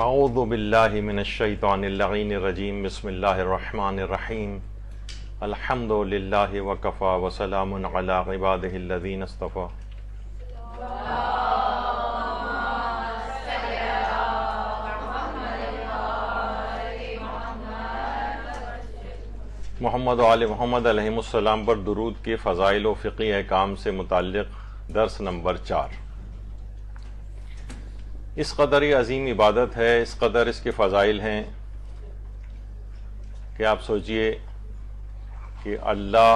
اعوذ باللہ من الشیطان اللعین الرجیم بسم اللہ الرحمن الرحیم الحمد للہ وکفی وسلام علی عبادہ الذین اصطفی محمد و آل محمد علیہ السلام پر درود کے فضائل و فقہی احکام سے متعلق درس نمبر 4۔ اس قدر ہی عظیم عبادت ہے، اس قدر اس کے فضائل ہیں کہ آپ سوچئے کہ اللہ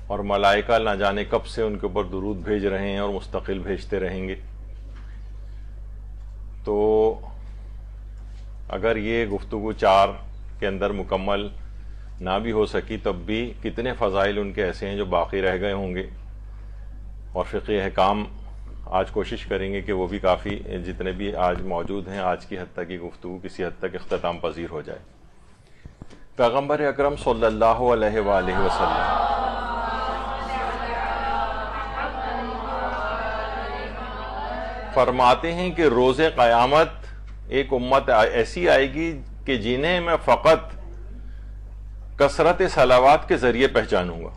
اور ملائکہ نہ جانے کب سے ان کے اوپر درود بھیج رہے ہیں اور مستقل بھیجتے رہیں گے۔ تو اگر یہ گفتگو 4 کے اندر مکمل نہ بھی ہو سکی تب بھی کتنے فضائل ان کے ایسے ہیں جو باقی رہ گئے ہوں گے، اور فقہی احکام آج کوشش کریں گے کہ وہ بھی کافی جتنے بھی آج موجود ہیں آج کی حد تک کی گفتگو کسی حد تک اختتام پذیر ہو جائے۔ پیغمبر اکرم صلی اللہ علیہ وآلہ وسلم فرماتے ہیں کہ روز قیامت ایک امت ایسی آئے گی کہ جنہیں میں فقط کثرت صلوات کے ذریعے پہچانوں گا،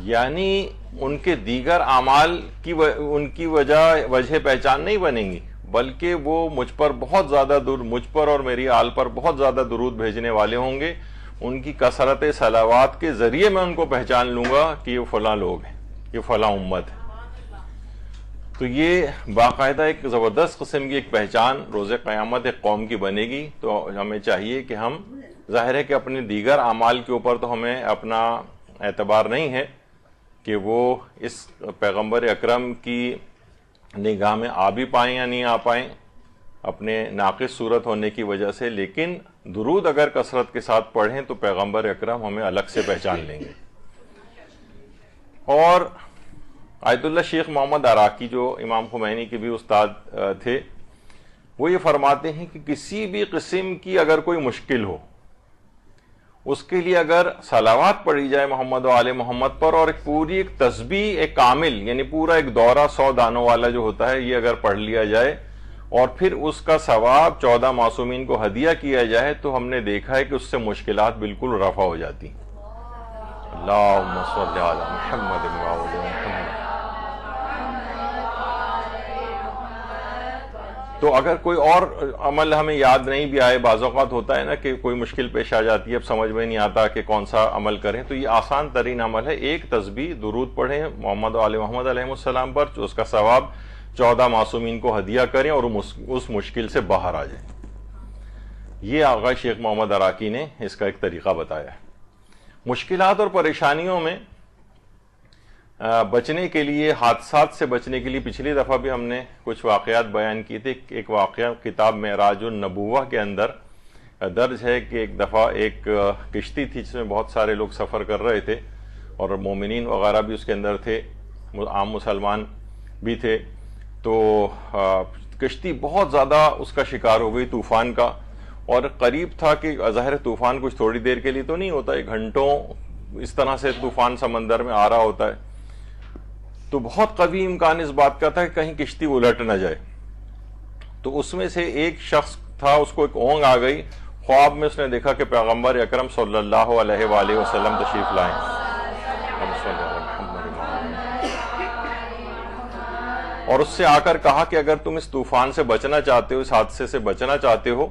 یعنی ان کے دیگر اعمال کی ان کی وجہ پہچان نہیں بنیں گی، بلکہ وہ مجھ پر بہت زیادہ مجھ پر اور میری آل پر بہت زیادہ درود بھیجنے والے ہوں گے۔ ان کی کثرت صلوات کے ذریعے میں ان کو پہچان لوں گا کہ یہ فلاں لوگ ہیں، یہ فلاں امت ہے۔ تو یہ باقاعدہ ایک زبردست قسم کی ایک پہچان روز قیامت ایک قوم کی بنے گی۔ تو ہمیں چاہیے کہ ہم ظاہر ہے کہ اپنے دیگر اعمال کے اوپر تو ہمیں اپنا اعتبار نہیں ہے کہ وہ اس پیغمبر اکرم کی نگاہ میں آ بھی پائیں یا نہیں آ پائیں اپنے ناقص صورت ہونے کی وجہ سے، لیکن درود اگر کثرت کے ساتھ پڑھیں تو پیغمبر اکرم ہمیں الگ سے پہچان لیں گے۔ اور آیت اللہ شیخ محمد عراقی جو امام خمینی کے بھی استاد تھے، وہ یہ فرماتے ہیں کہ کسی بھی قسم کی اگر کوئی مشکل ہو، اس کے لیے اگر صلوات پڑھی جائے محمد و آل محمد پر، اور ایک تسبیح ایک کامل یعنی پورا ایک دورہ 100 دانوں والا جو ہوتا ہے یہ اگر پڑھ لیا جائے اور پھر اس کا ثواب 14 معصومین کو ہدیہ کیا جائے، تو ہم نے دیکھا ہے کہ اس سے مشکلات بالکل رفع ہو جاتی ہیں۔ اللہم صلی علی محمد و آل محمد۔ تو اگر کوئی اور عمل ہمیں یاد نہیں بھی آئے، بعض اوقات ہوتا ہے نا کہ کوئی مشکل پیش آ جاتی ہے، اب سمجھ میں نہیں آتا کہ کون سا عمل کریں، تو یہ آسان ترین عمل ہے، ایک تسبیح درود پڑھیں محمد و آل محمد علیہ السلام پر، اس کا ثواب 14 معصومین کو ہدیہ کریں اور اس مشکل سے باہر آ جائیں۔ یہ آغا شیخ محمد عراقی نے اس کا ایک طریقہ بتایا ہے۔ مشکلات اور پریشانیوں میں بچنے کے لیے، حادثات سے بچنے کے لیے پچھلی دفعہ بھی ہم نے کچھ واقعات بیان کیے تھے۔ ایک واقعہ کتاب معراج النبوہ کے اندر درج ہے کہ ایک دفعہ ایک کشتی تھی جس میں بہت سارے لوگ سفر کر رہے تھے اور مومنین وغیرہ بھی اس کے اندر تھے، عام مسلمان بھی تھے۔ تو کشتی بہت زیادہ اس کا شکار ہو گئی طوفان کا، اور قریب تھا کہ ظاہر طوفان کچھ تھوڑی دیر کے لیے تو نہیں ہوتا ہے، گھنٹوں اس طرح سے طوفان سمندر میں آ رہا ہوتا ہے، تو بہت قوی امکان اس بات کا تھا کہ کہیں کشتی الٹ نہ جائے۔ تو اس میں سے ایک شخص تھا، اس کو ایک اونگ آ گئی، خواب میں اس نے دیکھا کہ پیغمبر اکرم صلی اللہ علیہ وآلہ وسلم تشریف لائیں، اور اس سے آ کر کہا کہ اگر تم اس طوفان سے بچنا چاہتے ہو، اس حادثے سے بچنا چاہتے ہو،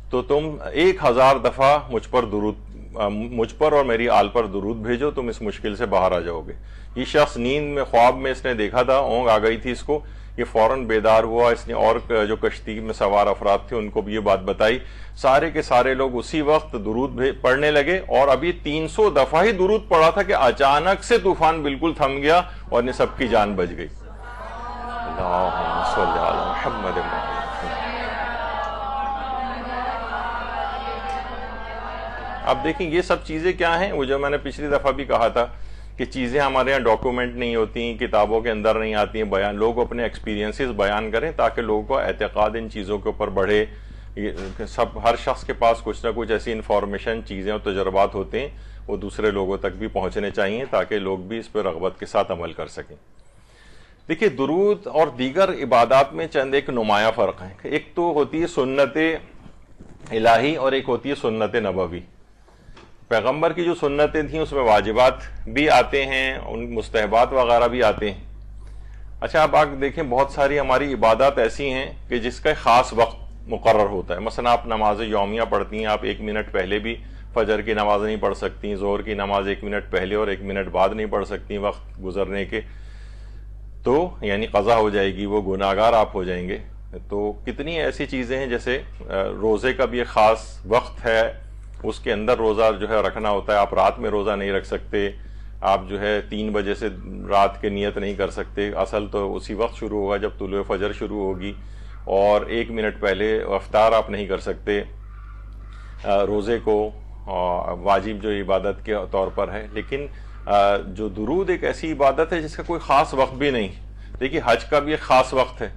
تو تم 1000 دفعہ مجھ پر اور میری آل پر درود بھیجو، تم اس مشکل سے باہر آ جاؤ گے۔ یہ شخص نیند میں خواب میں اس نے دیکھا تھا، اونگ آ گئی تھی اس کو، یہ فوراً بیدار ہوا، اس نے اور جو کشتی میں سوار افراد تھے ان کو بھی یہ بات بتائی، سارے کے سارے لوگ اسی وقت درود پڑھنے لگے، اور ابھی 300 دفعہ ہی درود پڑھا تھا کہ اچانک سے طوفان بالکل تھم گیا اور انہیں سب کی جان بچ گئی۔ اللہم صلی علی محمد و آل محمد۔ اب دیکھیں یہ سب چیزیں کیا ہیں، وہ جو میں نے پچھلی دفعہ بھی کہا تھا کہ چیزیں ہمارے یہاں ڈاکومنٹ نہیں ہوتی، کتابوں کے اندر نہیں آتی ہیں بیان، لوگ اپنے ایکسپیرینسز بیان کریں تاکہ لوگوں کو اعتقاد ان چیزوں کے اوپر بڑھے۔ ہر شخص کے پاس کچھ نہ کچھ ایسی انفارمیشن، چیزیں اور تجربات ہوتے ہیں، وہ دوسرے لوگوں تک بھی پہنچنے چاہیے تاکہ لوگ بھی اس پہ رغبت کے ساتھ عمل کر سکیں۔ دیکھیے درود اور دیگر عبادات میں چند ایک نمایاں فرق ہیں. ایک تو ہوتی ہے سنت الہی اور ایک ہوتی ہے سنت نبوی. پیغمبر کی جو سنتیں تھیں اس میں واجبات بھی آتے ہیں، ان مستحبات وغیرہ بھی آتے ہیں. اچھا اب آپ دیکھیں بہت ساری ہماری عبادات ایسی ہیں کہ جس کا خاص وقت مقرر ہوتا ہے. مثلا آپ نماز یومیہ پڑھتی ہیں، آپ 1 منٹ پہلے بھی فجر کی نماز نہیں پڑھ سکتی، ظہر کی نماز 1 منٹ پہلے اور 1 منٹ بعد نہیں پڑھ سکتی وقت گزرنے کے، تو یعنی قضا ہو جائے گی، وہ گناہگار آپ ہو جائیں گے. تو کتنی ایسی چیزیں ہیں، جیسے روزے کا بھی ایک خاص وقت ہے، اس کے اندر روزہ جو ہے رکھنا ہوتا ہے. آپ رات میں روزہ نہیں رکھ سکتے، آپ جو ہے 3 بجے سے رات کے نیت نہیں کر سکتے. اصل تو اسی وقت شروع ہوگا جب طلوع فجر شروع ہوگی، اور 1 منٹ پہلے افطار آپ نہیں کر سکتے. روزے کو واجب جو عبادت کے طور پر ہے. لیکن جو درود ایک ایسی عبادت ہے جس کا کوئی خاص وقت بھی نہیں. دیکھیے حج کا بھی ایک خاص وقت ہے،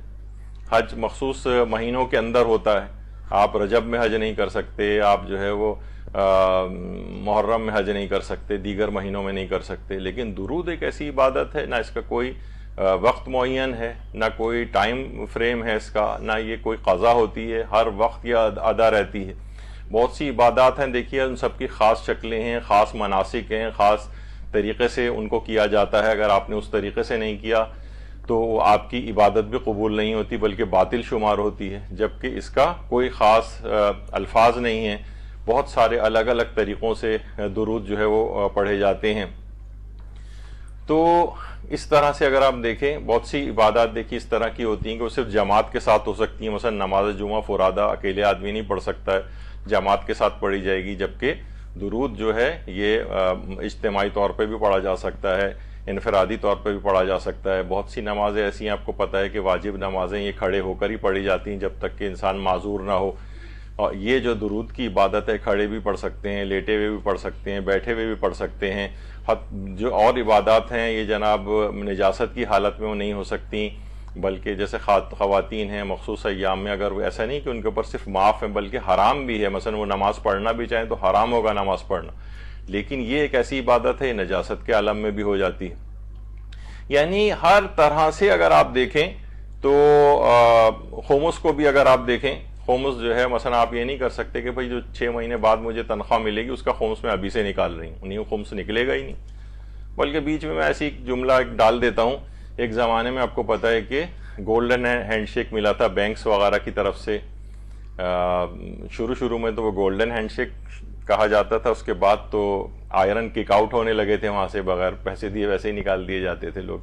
حج مخصوص مہینوں کے اندر ہوتا ہے. آپ رجب میں حج نہیں کر سکتے، آپ جو ہے وہ محرم میں حج نہیں کر سکتے، دیگر مہینوں میں نہیں کر سکتے. لیکن درود ایک ایسی عبادت ہے، نہ اس کا کوئی وقت معین ہے، نہ کوئی ٹائم فریم ہے اس کا، نہ یہ کوئی قضا ہوتی ہے، ہر وقت یہ ادا رہتی ہے. بہت سی عبادات ہیں، دیکھیے ان سب کی خاص شکلیں ہیں، خاص مناسک ہیں، خاص طریقے سے ان کو کیا جاتا ہے. اگر آپ نے اس طریقے سے نہیں کیا تو آپ کی عبادت بھی قبول نہیں ہوتی بلکہ باطل شمار ہوتی ہے. جبکہ اس کا کوئی خاص الفاظ نہیں ہیں، بہت سارے الگ الگ طریقوں سے درود جو ہے وہ پڑھے جاتے ہیں. تو اس طرح سے اگر آپ دیکھیں بہت سی عبادات دیکھیے اس طرح کی ہوتی ہیں کہ وہ صرف جماعت کے ساتھ ہو سکتی ہیں. مثلا نماز جمعہ فرادہ اکیلے آدمی نہیں پڑھ سکتا ہے، جماعت کے ساتھ پڑھی جائے گی. جبکہ درود جو ہے یہ اجتماعی طور پہ بھی پڑھا جا سکتا ہے، انفرادی طور پہ بھی پڑھا جا سکتا ہے. بہت سی نمازیں ایسی ہیں، آپ کو پتہ ہے کہ واجب نمازیں یہ کھڑے ہو کر ہی پڑھی جاتی ہیں جب تک کہ انسان معذور نہ ہو. اور یہ جو درود کی عبادت ہے کھڑے بھی پڑھ سکتے ہیں، لیٹے ہوئے بھی پڑھ سکتے ہیں، بیٹھے ہوئے بھی پڑھ سکتے ہیں. جو اور عبادات ہیں یہ جناب نجاست کی حالت میں وہ نہیں ہو سکتی، بلکہ جیسے خواتین ہیں مخصوص ایام میں، اگر وہ ایسا نہیں کہ ان کے اوپر صرف معاف ہے بلکہ حرام بھی ہے. مثلا وہ نماز پڑھنا بھی چاہیں تو حرام ہوگا نماز پڑھنا. لیکن یہ ایک ایسی عبادت ہے یہ نجاست کے عالم میں بھی ہو جاتی ہے. یعنی ہر طرح سے اگر آپ دیکھیں تو خمس کو بھی اگر آپ دیکھیں، خمس جو ہے مثلا آپ یہ نہیں کر سکتے کہ بھئی جو 6 مہینے بعد مجھے تنخواہ ملے گی اس کا خمس میں ابھی سے نکال رہی ہوں، نہیں خمس نکلے گا ہی نہیں. بلکہ بیچ میں ایسی جملہ ڈال دیتا ہوں، ایک زمانے میں آپ کو پتہ ہے کہ گولڈن ہینڈ شیک ملا تھا بینکس وغیرہ کی طرف سے. شروع میں تو وہ گولڈن ہینڈ شیک کہا جاتا تھا، اس کے بعد تو آئرن کک آؤٹ ہونے لگے تھے وہاں سے، بغیر پیسے دیے ویسے ہی نکال دیے جاتے تھے لوگ.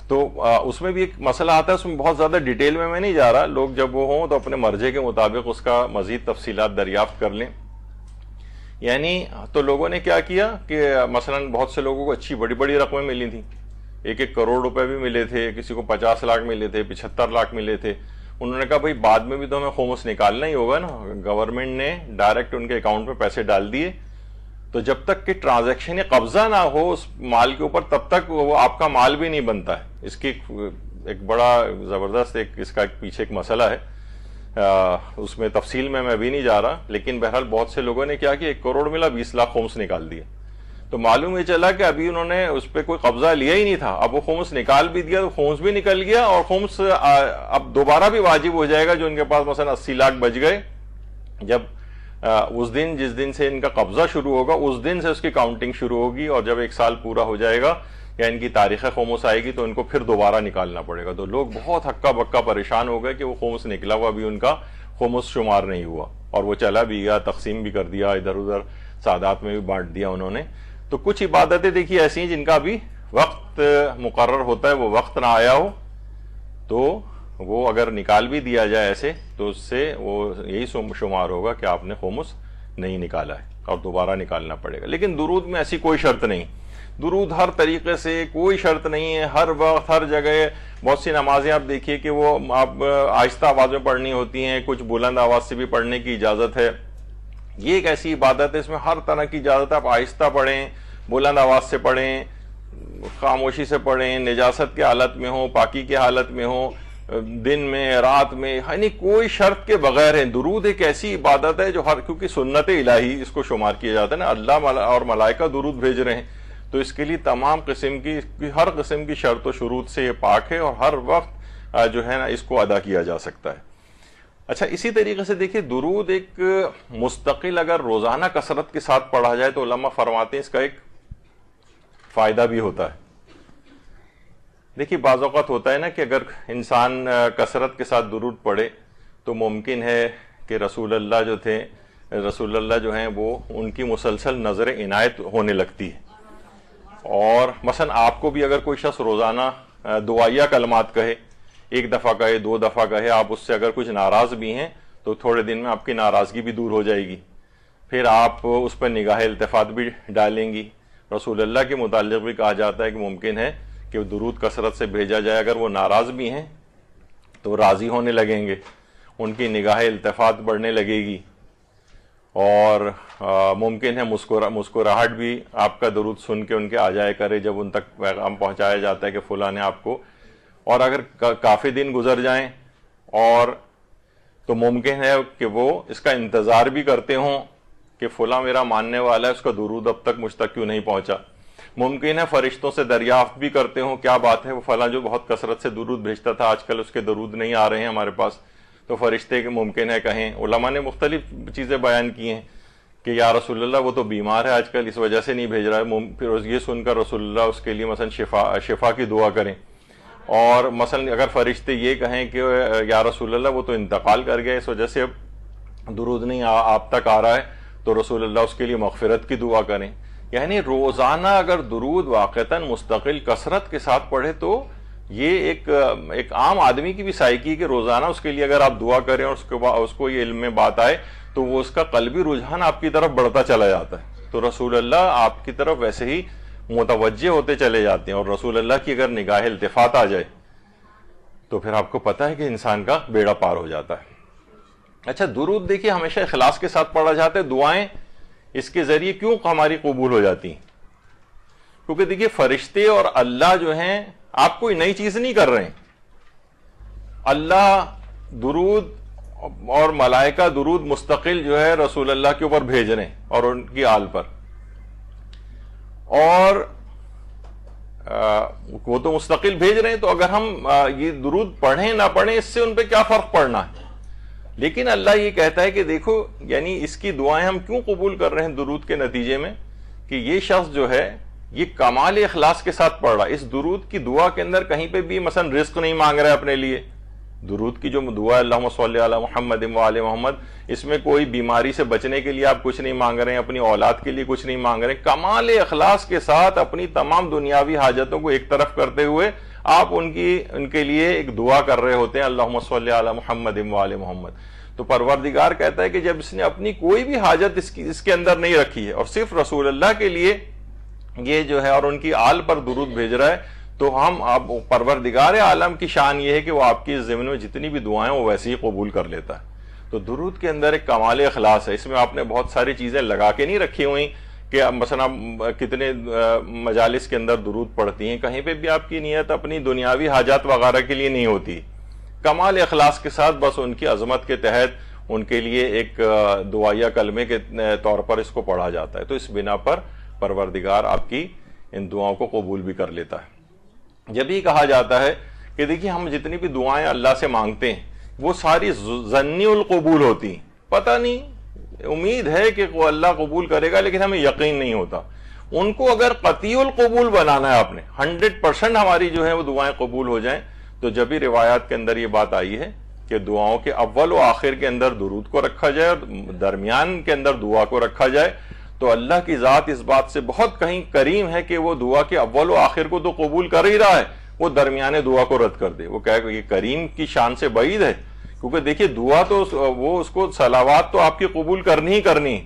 تو اس میں بھی ایک مسئلہ آتا ہے، اس میں بہت زیادہ ڈیٹیل میں نہیں جا رہا. لوگ جب وہ ہوں تو اپنے مرضے کے مطابق اس کا مزید تفصیلات دریافت کر لیں. یعنی تو لوگوں نے کیا کیا کہ مثلا بہت سے لوگوں کو اچھی بڑی بڑی رقمیں ملی تھیں، 1 کروڑ روپے بھی ملے تھے، کسی کو 50 لاکھ ملے تھے، 75 لاکھ ملے تھے. انہوں نے کہا بھائی بعد میں بھی تو ہمیں خمس نکالنا ہی ہوگا نا. گورنمنٹ نے ڈائریکٹ ان کے اکاؤنٹ میں پیسے ڈال دیے، تو جب تک کہ ٹرانزیکشن قبضہ نہ ہو اس مال کے اوپر تب تک وہ آپ کا مال بھی نہیں بنتا ہے. اس کی ایک بڑا زبردست اس کا پیچھے ایک مسئلہ ہے، اس میں تفصیل میں ابھی نہیں جا رہا. لیکن بہرحال بہت سے لوگوں نے کیا کہ 1 کروڑ ملا، 20 لاکھ خمس نکال دیا. تو معلوم یہ چلا کہ ابھی انہوں نے اس پہ کوئی قبضہ لیا ہی نہیں تھا. اب وہ خمس نکال بھی دیا تو خمس بھی نکل گیا، اور خمس اب دوبارہ بھی واجب ہو جائے گا. جو ان کے پاس مثلا 80 لاکھ بچ گئے، جب اس دن جس دن سے ان کا قبضہ شروع ہوگا اس دن سے اس کی کاؤنٹنگ شروع ہوگی، اور جب 1 سال پورا ہو جائے گا یا ان کی تاریخ خمس آئے گی تو ان کو پھر دوبارہ نکالنا پڑے گا. تو لوگ بہت ہکا بکا پریشان ہو گئے کہ وہ خمس نکلا ہوا بھی ان کا خمس شمار نہیں ہوا، اور وہ چلا بھی گیا، تقسیم بھی کر دیا، ادھر ادھر سادات میں بھی بانٹ دیا انہوں نے. تو کچھ عبادتیں دیکھیے ایسی ہیں جن کا بھی وقت مقرر ہوتا ہے، وہ وقت نہ آیا ہو تو وہ اگر نکال بھی دیا جائے ایسے تو اس سے وہ یہی شمار ہوگا کہ آپ نے خمس نہیں نکالا ہے اور دوبارہ نکالنا پڑے گا. لیکن درود میں ایسی کوئی شرط نہیں. درود ہر طریقے سے کوئی شرط نہیں ہے، ہر وقت ہر جگہ. بہت سی نمازیں آپ دیکھیے کہ وہ آپ آہستہ آواز میں پڑھنی ہوتی ہیں، کچھ بلند آواز سے بھی پڑھنے کی اجازت ہے. یہ ایک ایسی عبادت ہے اس میں ہر طرح کی اجازت ہے. آپ آہستہ پڑھیں، بلند آواز سے پڑھیں، خاموشی سے پڑھیں، نجاست کے حالت میں ہوں، پاکی کے حالت میں ہوں، دن میں رات میں، یعنی کوئی شرط کے بغیر ہے. درود ایک ایسی عبادت ہے جو کیونکہ سنت الہی اس کو شمار کیا جاتا ہے نا، اللہ اور ملائکہ درود بھیج رہے ہیں، تو اس کے لیے تمام قسم کی ہر قسم کی شرط و شروط سے یہ پاک ہے اور ہر وقت جو ہے نا اس کو ادا کیا جا سکتا ہے۔ اچھا، اسی طریقے سے دیکھیں درود ایک مستقل اگر روزانہ کثرت کے ساتھ پڑھا جائے تو علماء فرماتے ہیں اس کا ایک فائدہ بھی ہوتا ہے۔ دیکھیے بعض اوقات ہوتا ہے نا کہ اگر انسان کثرت کے ساتھ درود پڑھے تو ممکن ہے کہ رسول اللہ جو ہیں وہ ان کی مسلسل نظر عنایت ہونے لگتی ہے، اور مثلا آپ کو بھی اگر کوئی شخص روزانہ دعائیہ کلمات کہے، ایک دفعہ کہے، 2 دفعہ کہے، آپ اس سے اگر کچھ ناراض بھی ہیں تو تھوڑے دن میں آپ کی ناراضگی بھی دور ہو جائے گی، پھر آپ اس پر نگاہ التفات بھی ڈالیں گی۔ رسول اللہ کے متعلق بھی کہا جاتا ہے کہ ممکن ہے کہ درود کثرت سے بھیجا جائے، اگر وہ ناراض بھی ہیں تو راضی ہونے لگیں گے، ان کی نگاہ التفات بڑھنے لگے گی، اور ممکن ہے مسکراہٹ بھی آپ کا درود سن کے ان کے آ جائے کرے جب ان تک پیغام پہنچایا جاتا ہے کہ فلاں نے آپ کو، اور اگر کافی دن گزر جائیں اور تو ممکن ہے کہ وہ اس کا انتظار بھی کرتے ہوں کہ فلاں میرا ماننے والا ہے، اس کا درود اب تک مجھ تک کیوں نہیں پہنچا۔ ممکن ہے فرشتوں سے دریافت بھی کرتے ہوں کیا بات ہے، وہ فلاں جو بہت کثرت سے درود بھیجتا تھا آج کل اس کے درود نہیں آ رہے ہیں ہمارے پاس، تو فرشتے ممکن ہے کہیں۔ علماء نے مختلف چیزیں بیان کی ہیں کہ یا رسول اللہ وہ تو بیمار ہے آج کل اس وجہ سے نہیں بھیج رہا ہے، پھر یہ سن کر رسول اللہ اس کے لیے مثلا شفا کی دعا کریں، اور مثلا اگر فرشتے یہ کہیں کہ یا رسول اللہ وہ تو انتقال کر گئے اس وجہ سے اب درود نہیں آپ تک آ رہا ہے، تو رسول اللہ اس کے لیے مغفرت کی دعا کریں۔ یعنی روزانہ اگر درود واقعتاً مستقل کثرت کے ساتھ پڑھے تو یہ ایک عام آدمی کی بھی سائیکی کہ روزانہ اس کے لیے اگر آپ دعا کریں اور اس کو یہ علم میں بات آئے تو وہ اس کا قلبی رجحان آپ کی طرف بڑھتا چلا جاتا ہے، تو رسول اللہ آپ کی طرف ویسے ہی متوجہ ہوتے چلے جاتے ہیں، اور رسول اللہ کی اگر نگاہ التفات آ جائے تو پھر آپ کو پتہ ہے کہ انسان کا بیڑا پار ہو جاتا ہے۔ اچھا، درود دیکھیے ہمیشہ اخلاص کے ساتھ پڑھا جاتا ہے۔ دعائیں اس کے ذریعے کیوں ہماری قبول ہو جاتی ہیں؟ کیونکہ دیکھیے فرشتے اور اللہ جو ہیں آپ کوئی نئی چیز نہیں کر رہے ہیں، اللہ درود اور ملائکہ درود مستقل جو ہے رسول اللہ کے اوپر بھیج رہے ہیں اور ان کی آل پر، اور وہ تو مستقل بھیج رہے ہیں، تو اگر ہم یہ درود پڑھیں نہ پڑھیں اس سے ان پہ کیا فرق پڑنا ہے؟ لیکن اللہ یہ کہتا ہے کہ دیکھو یعنی اس کی دعائیں ہم کیوں قبول کر رہے ہیں درود کے نتیجے میں، کہ یہ شخص جو ہے یہ کمال اخلاص کے ساتھ پڑھ رہا ہے۔ اس درود کی دعا کے اندر کہیں پہ بھی مثلا رزق نہیں مانگ رہا ہے اپنے لیے، درود کی جو دعا ہے اللہم صلی علی محمد و آل محمد، اس میں کوئی بیماری سے بچنے کے لیے آپ کچھ نہیں مانگ رہے ہیں، اپنی اولاد کے لیے کچھ نہیں مانگ رہے ہیں، کمال اخلاص کے ساتھ اپنی تمام دنیاوی حاجتوں کو ایک طرف کرتے ہوئے آپ ان کے لیے ایک دعا کر رہے ہوتے ہیں اللہم صلی علی محمد و آل محمد۔ تو پروردگار کہتا ہے کہ جب اس نے اپنی کوئی بھی حاجت اس کے اندر نہیں رکھی ہے اور صرف رسول اللہ کے لیے یہ جو ہے اور ان کی آل پر درود بھیج رہا ہے، تو ہم اب پروردگار عالم کی شان یہ ہے کہ وہ آپ کی ضمن میں جتنی بھی دعائیں وہ ویسے ہی قبول کر لیتا ہے۔ تو درود کے اندر ایک کمال اخلاص ہے، اس میں آپ نے بہت ساری چیزیں لگا کے نہیں رکھی ہوئی کہ مثلا کتنے مجالس کے اندر درود پڑھتی ہیں، کہیں پہ بھی آپ کی نیت اپنی دنیاوی حاجات وغیرہ کے لیے نہیں ہوتی، کمال اخلاص کے ساتھ بس ان کی عظمت کے تحت ان کے لیے ایک دعائیہ کلمے کے طور پر اس کو پڑھا جاتا ہے۔ تو اس بنا پر پروردگار آپ کی ان دعاؤں کو قبول بھی کر لیتا ہے۔ جب یہ کہا جاتا ہے کہ دیکھیے ہم جتنی بھی دعائیں اللہ سے مانگتے ہیں وہ ساری ظنی القبول ہوتی ہیں، پتہ نہیں امید ہے کہ وہ اللہ قبول کرے گا لیکن ہمیں یقین نہیں ہوتا، ان کو اگر قطعی القبول بنانا ہے آپ نے 100% ہماری جو ہے وہ دعائیں قبول ہو جائیں، تو جب بھی روایات کے اندر یہ بات آئی ہے کہ دعاؤں کے اول و آخر کے اندر درود کو رکھا جائے اور درمیان کے اندر دعا کو رکھا جائے، تو اللہ کی ذات اس بات سے بہت کہیں کریم ہے کہ وہ دعا کے اول و آخر کو تو قبول کر ہی رہا ہے، وہ درمیان دعا کو رد کر دے۔ وہ کہے کہ یہ کریم کی شان سے بعید ہے، کیونکہ دیکھیے دعا تو وہ اس کو صلوات تو آپ کی قبول کرنی ہی کرنی،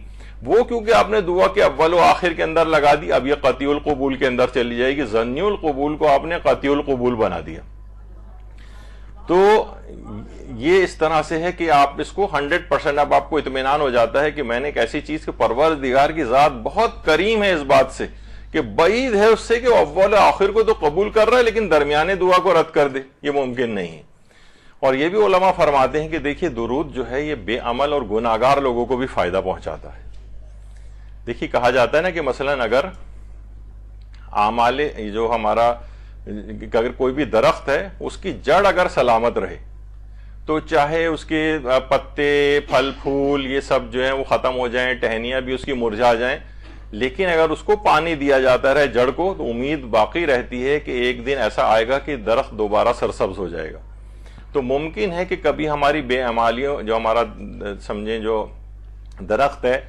وہ کیونکہ آپ نے دعا کے اول و آخر کے اندر لگا دی، اب یہ قطعی القبول کے اندر چلی جائے گی، ظنی القبول کو آپ نے قطعی القبول بنا دیا۔ تو یہ اس طرح سے ہے کہ آپ اس کو 100% اب آپ کو اطمینان ہو جاتا ہے کہ میں نے ایک ایسی چیز کہ پروردگار کی ذات بہت کریم ہے اس بات سے کہ بعید ہے اس سے کہ وہ اول و آخر کو تو قبول کر رہا ہے لیکن درمیانے دعا کو رد کر دے، یہ ممکن نہیں ہے۔ اور یہ بھی علماء فرماتے ہیں کہ دیکھیے درود جو ہے یہ بے عمل اور گناہگار لوگوں کو بھی فائدہ پہنچاتا ہے۔ دیکھیے کہا جاتا ہے نا کہ مثلا اگر اعمال جو ہمارا اگر کوئی بھی درخت ہے اس کی جڑ اگر سلامت رہے تو چاہے اس کے پتے پھل پھول یہ سب جو ہیں وہ ختم ہو جائیں، ٹہنیاں بھی اس کی مرجھا جائیں، لیکن اگر اس کو پانی دیا جاتا رہے جڑ کو تو امید باقی رہتی ہے کہ ایک دن ایسا آئے گا کہ درخت دوبارہ سرسبز ہو جائے گا۔ تو ممکن ہے کہ کبھی ہماری بے اعمالیوں، جو ہمارا سمجھیں جو درخت ہے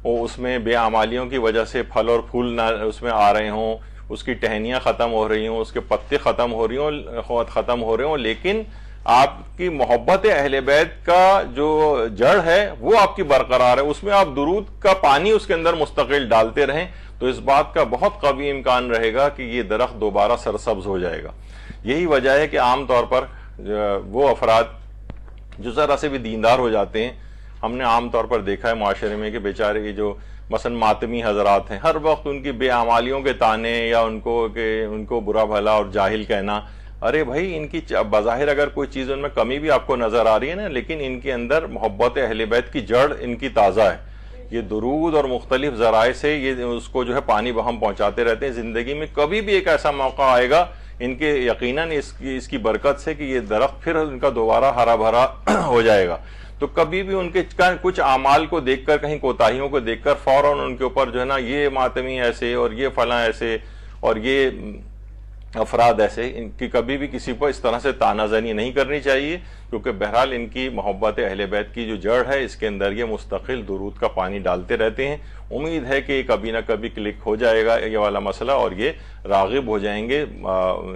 وہ اس میں بے اعمالیوں کی وجہ سے پھل اور پھول نہ اس میں آ رہے ہوں، اس کی ٹہنیاں ختم ہو رہی ہوں، اس کے پتے ختم ہو رہے ہوں، لیکن آپ کی محبت اہل بیت کا جو جڑ ہے وہ آپ کی برقرار ہے، اس میں آپ درود کا پانی اس کے اندر مستقل ڈالتے رہیں تو اس بات کا بہت قوی امکان رہے گا کہ یہ درخت دوبارہ سرسبز ہو جائے گا۔ یہی وجہ ہے کہ عام طور پر وہ افراد جو ذرا سے بھی دیندار ہو جاتے ہیں، ہم نے عام طور پر دیکھا ہے معاشرے میں کہ بیچارے یہ جو مثلا ماتمی حضرات ہیں، ہر وقت ان کی بے اعمالیوں کے تانے یا ان کو برا بھلا اور جاہل کہنا، ارے بھائی ان کی بظاہر اگر کوئی چیز ان میں کمی بھی آپ کو نظر آ رہی ہے نا، لیکن ان کے اندر محبت اہل بیت کی جڑ ان کی تازہ ہے، یہ درود اور مختلف ذرائع سے یہ اس کو جو ہے پانی بہم پہنچاتے رہتے ہیں۔ زندگی میں کبھی بھی ایک ایسا موقع آئے گا ان کے یقیناً اس کی برکت سے کہ یہ درخت پھر ان کا دوبارہ ہرا بھرا ہو جائے گا۔ تو کبھی بھی ان کے کچھ اعمال کو دیکھ کر، کہیں کوتاہیوں کو دیکھ کر فوراً ان کے اوپر جو ہے نا یہ ماتمی ایسے اور یہ فلاں ایسے اور یہ افراد ایسے، ان کی کبھی بھی کسی پر اس طرح سے تانہ زنی نہیں کرنی چاہیے، کیونکہ بہرحال ان کی محبت اہل بیت کی جو جڑ ہے اس کے اندر یہ مستقل درود کا پانی ڈالتے رہتے ہیں۔ امید ہے کہ کبھی نہ کبھی کلک ہو جائے گا یہ والا مسئلہ اور یہ راغب ہو جائیں گے،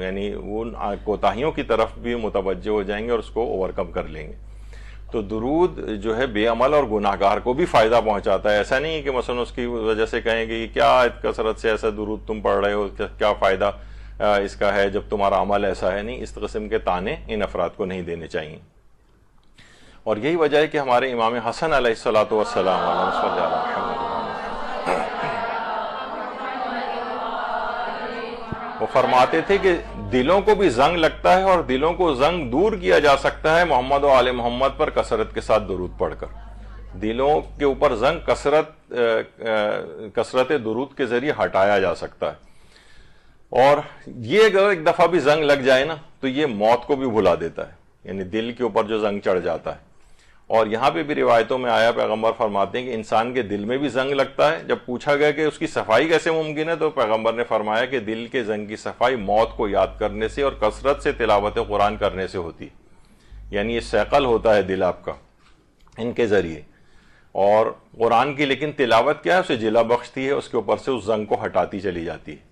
یعنی ان کوتاہیوں کی طرف بھی متوجہ ہو جائیں گے اور اس کو اوورکم کر لیں گے۔ تو درود جو ہے بے عمل اور گناہ گار کو بھی فائدہ پہنچاتا ہے۔ ایسا نہیں ہے کہ مثلا اس کی وجہ سے کہیں گے کیا کثرت سے ایسا درود تم پڑھ رہے ہو، کیا فائدہ اس کا ہے جب تمہارا عمل ایسا ہے۔ نہیں، اس قسم کے تانے ان افراد کو نہیں دینے چاہیے۔ اور یہی وجہ ہے کہ ہمارے امام حسن علیہ الصلوۃ والسلام وہ فرماتے تھے کہ دلوں کو بھی زنگ لگتا ہے اور دلوں کو زنگ دور کیا جا سکتا ہے محمد و آل محمد پر کثرت کے ساتھ درود پڑھ کر۔ دلوں کے اوپر زنگ کثرت درود کے ذریعے ہٹایا جا سکتا ہے، اور یہ اگر ایک دفعہ بھی زنگ لگ جائے نا تو یہ موت کو بھی بھلا دیتا ہے، یعنی دل کے اوپر جو زنگ چڑھ جاتا ہے۔ اور یہاں پہ بھی روایتوں میں آیا، پیغمبر فرماتے ہیں کہ انسان کے دل میں بھی زنگ لگتا ہے۔ جب پوچھا گیا کہ اس کی صفائی کیسے ممکن ہے تو پیغمبر نے فرمایا کہ دل کے زنگ کی صفائی موت کو یاد کرنے سے اور کثرت سے تلاوت قرآن کرنے سے ہوتی، یعنی یہ سیقل ہوتا ہے دل آپ کا ان کے ذریعے۔ اور قرآن کی لیکن تلاوت کیا ہے، اسے جلا بخشتی ہے، اس کے اوپر سے اس زنگ کو ہٹاتی چلی جاتی ہے۔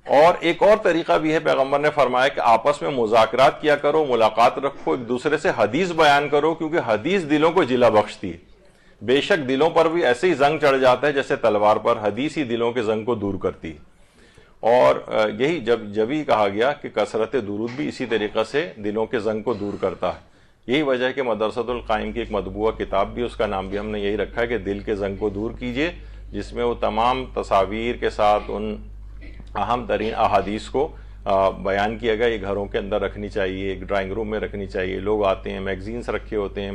اور ایک اور طریقہ بھی ہے، پیغمبر نے فرمایا کہ آپس میں مذاکرات کیا کرو، ملاقات رکھو، ایک دوسرے سے حدیث بیان کرو، کیونکہ حدیث دلوں کو جلا بخشتی ہے۔ بے شک دلوں پر بھی ایسے ہی زنگ چڑھ جاتا ہے جیسے تلوار پر، حدیث ہی دلوں کے زنگ کو دور کرتی ہے۔ اور یہی جب ہی کہا گیا کہ کثرت درود بھی اسی طریقے سے دلوں کے زنگ کو دور کرتا ہے۔ یہی وجہ ہے کہ مدرسۃ القائم کی ایک مطبوعہ کتاب بھی، اس کا نام بھی ہم نے یہی رکھا ہے کہ دل کے زنگ کو دور کیجئے، جس میں وہ تمام تصاویر کے ساتھ ان اہم ترین احادیث کو بیان کیا گیا۔ یہ گھروں کے اندر رکھنی چاہیے، ایک ڈرائنگ روم میں رکھنی چاہیے۔ لوگ آتے ہیں، میگزینس رکھے ہوتے ہیں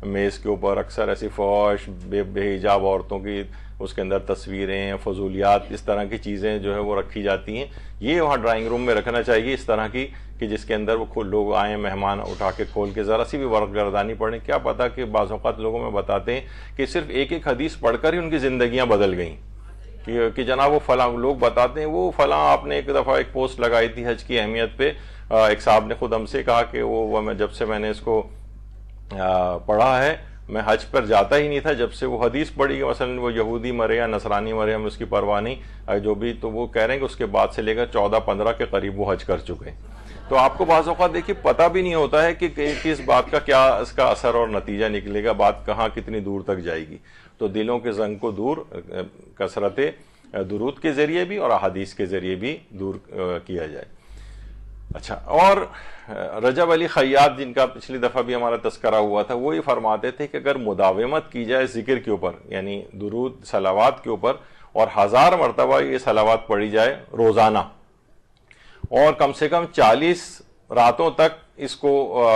میز کے اوپر، اکثر ایسی فوش بے حجاب عورتوں کی اس کے اندر تصویریں، فضولیات، اس طرح کی چیزیں جو ہے وہ رکھی جاتی ہیں۔ یہ وہاں ڈرائنگ روم میں رکھنا چاہیے اس طرح کی کہ جس کے اندر وہ لوگ آئیں، مہمان اٹھا کے کھول کے ذرا سی بھی ورق گردانی پڑھیں۔ کیا پتا کہ بعض اوقات لوگوں میں بتاتے ہیں کہ صرف ایک ایک حدیث پڑھ کر ہی ان کی زندگیاں بدل گئیں، کہ جناب وہ فلاں، لوگ بتاتے ہیں وہ فلاں آپ نے ایک دفعہ ایک پوسٹ لگائی تھی حج کی اہمیت پہ، ایک صاحب نے خود ہم سے کہا کہ وہ جب سے میں نے اس کو پڑھا ہے میں حج پر جاتا ہی نہیں تھا، جب سے وہ حدیث پڑھی مثلا وہ یہودی مرے یا نصرانی مرے ہم اس کی پرواہ نہیں جو بھی، تو وہ کہہ رہے ہیں کہ اس کے بعد سے لے کر 14-15 کے قریب وہ حج کر چکے ہیں۔ تو آپ کو بعض اوقات دیکھیے پتہ بھی نہیں ہوتا ہے کہ کس بات کا کیا اس کا اثر اور نتیجہ نکلے گا، بات کہاں کتنی دور تک جائے گی۔ تو دلوں کے زنگ کو دور کثرت درود کے ذریعے بھی اور احادیث کے ذریعے بھی دور کیا جائے۔ اچھا، اور رجب علی خیاط جن کا پچھلی دفعہ بھی ہمارا تذکرہ ہوا تھا، وہ یہ فرماتے تھے کہ اگر مداومت کی جائے ذکر کے اوپر، یعنی درود صلوات کے اوپر، اور 1000 مرتبہ یہ صلوات پڑھی جائے روزانہ، اور کم سے کم 40 راتوں تک اس کو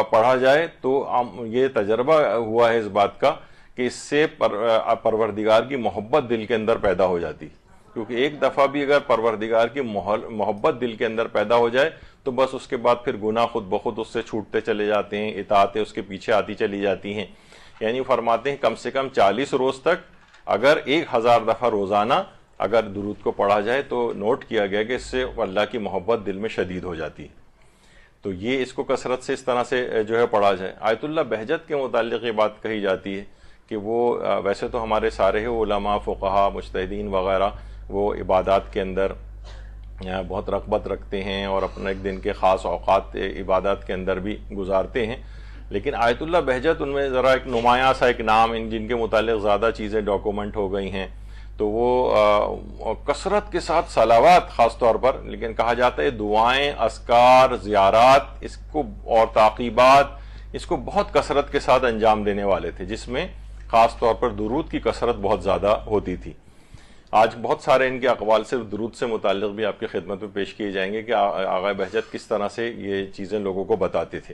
پڑھا جائے، تو یہ تجربہ ہوا ہے اس بات کا کہ اس سے پروردگار کی محبت دل کے اندر پیدا ہو جاتی۔ کیونکہ ایک دفعہ بھی اگر پروردگار کی محبت دل کے اندر پیدا ہو جائے تو بس اس کے بعد پھر گناہ خود بخود اس سے چھوٹتے چلے جاتے ہیں، اطاعتیں اس کے پیچھے آتی چلی جاتی ہیں. یعنی فرماتے ہیں کم سے کم 40 روز تک اگر 1000 دفعہ روزانہ اگر درود کو پڑھا جائے تو نوٹ کیا گیا کہ اس سے اللہ کی محبت دل میں شدید ہو جاتی ہے. تو یہ اس کو کثرت سے اس طرح سے جو ہے پڑھا جائے. آیت اللہ بہجت کے متعلق یہ بات کہی جاتی ہے کہ وہ ویسے تو ہمارے سارے علماء، فقہا، مجتہدین وغیرہ وہ عبادات کے اندر بہت رغبت رکھتے ہیں اور اپنے ایک دن کے خاص اوقات عبادات کے اندر بھی گزارتے ہیں، لیکن آیت اللہ بہجت ان میں ذرا ایک نمایاں سا ایک نام جن کے متعلق زیادہ چیزیں ڈاکومنٹ ہو گئی ہیں، تو وہ کثرت کے ساتھ صلوات خاص طور پر، لیکن کہا جاتا ہے دعائیں، اذکار، زیارات اس کو اور تعقیبات اس کو بہت کثرت کے ساتھ انجام دینے والے تھے، جس میں خاص طور پر درود کی کثرت بہت زیادہ ہوتی تھی. آج بہت سارے ان کے اقوال سے درود سے متعلق بھی آپ کی خدمت میں پیش کیے جائیں گے کہ آغا بہجت کس طرح سے یہ چیزیں لوگوں کو بتاتے تھے.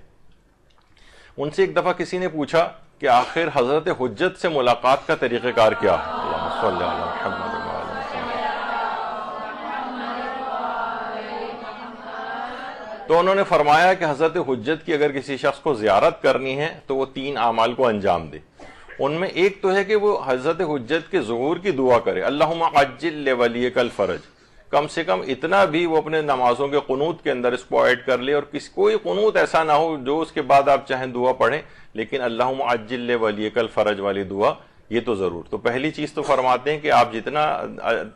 ان سے ایک دفعہ کسی نے پوچھا کہ آخر حضرت حجت سے ملاقات کا طریقہ کار کیا ہے؟ اللہم صلی علی محمد وعلی محمد. تو انہوں نے فرمایا کہ حضرت حجت کی اگر کسی شخص کو زیارت کرنی ہے تو وہ 3 اعمال کو انجام دے. ان میں ایک تو ہے کہ وہ حضرت حجت کے ظہور کی دعا کرے، اللہم عجل لولیک الفرج. کم سے کم اتنا بھی وہ اپنے نمازوں کے قنوت کے اندر اس کو ایڈ کر لے، اور کوئی قنوت ایسا نہ ہو جو اس کے بعد آپ چاہیں دعا پڑھیں، لیکن اللہم عجل لولیک الفرج والی دعا یہ تو ضرور. تو پہلی چیز تو فرماتے ہیں کہ آپ جتنا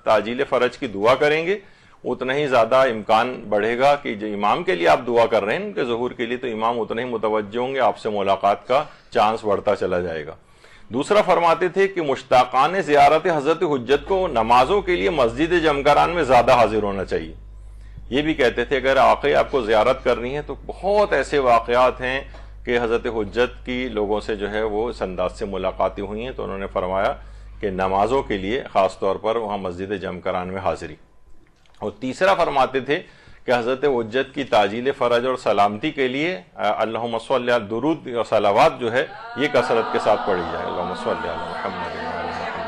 تعجیل فرج کی دعا کریں گے اتنا ہی زیادہ امکان بڑھے گا کہ جو امام کے لیے آپ دعا کر رہے ہیں ان کے ظہور کے لیے، تو امام اتنے ہی متوجہ ہوں گے، آپ سے ملاقات کا چانس بڑھتا چلا جائے گا. دوسرا فرماتے تھے کہ مشتاقان زیارت حضرت حجت کو نمازوں کے لیے مسجد جمکران میں زیادہ حاضر ہونا چاہیے. یہ بھی کہتے تھے اگر واقعی آپ کو زیارت کرنی ہے تو بہت ایسے واقعات ہیں کہ حضرت حجت کی لوگوں سے جو ہے وہ اس انداز سے ملاقاتیں ہوئی ہیں، تو انہوں نے فرمایا کہ نمازوں کے لیے خاص طور پر وہاں مسجد جمکران میں حاضری. اور تیسرا فرماتے تھے کہ حضرت حجت کی تعجیل فرج اور سلامتی کے لیے اللہم صلی علی درود اور صلوات جو ہے یہ کثرت کے ساتھ پڑھی جائے. اللہم صلی علی محمد وعلی محمد.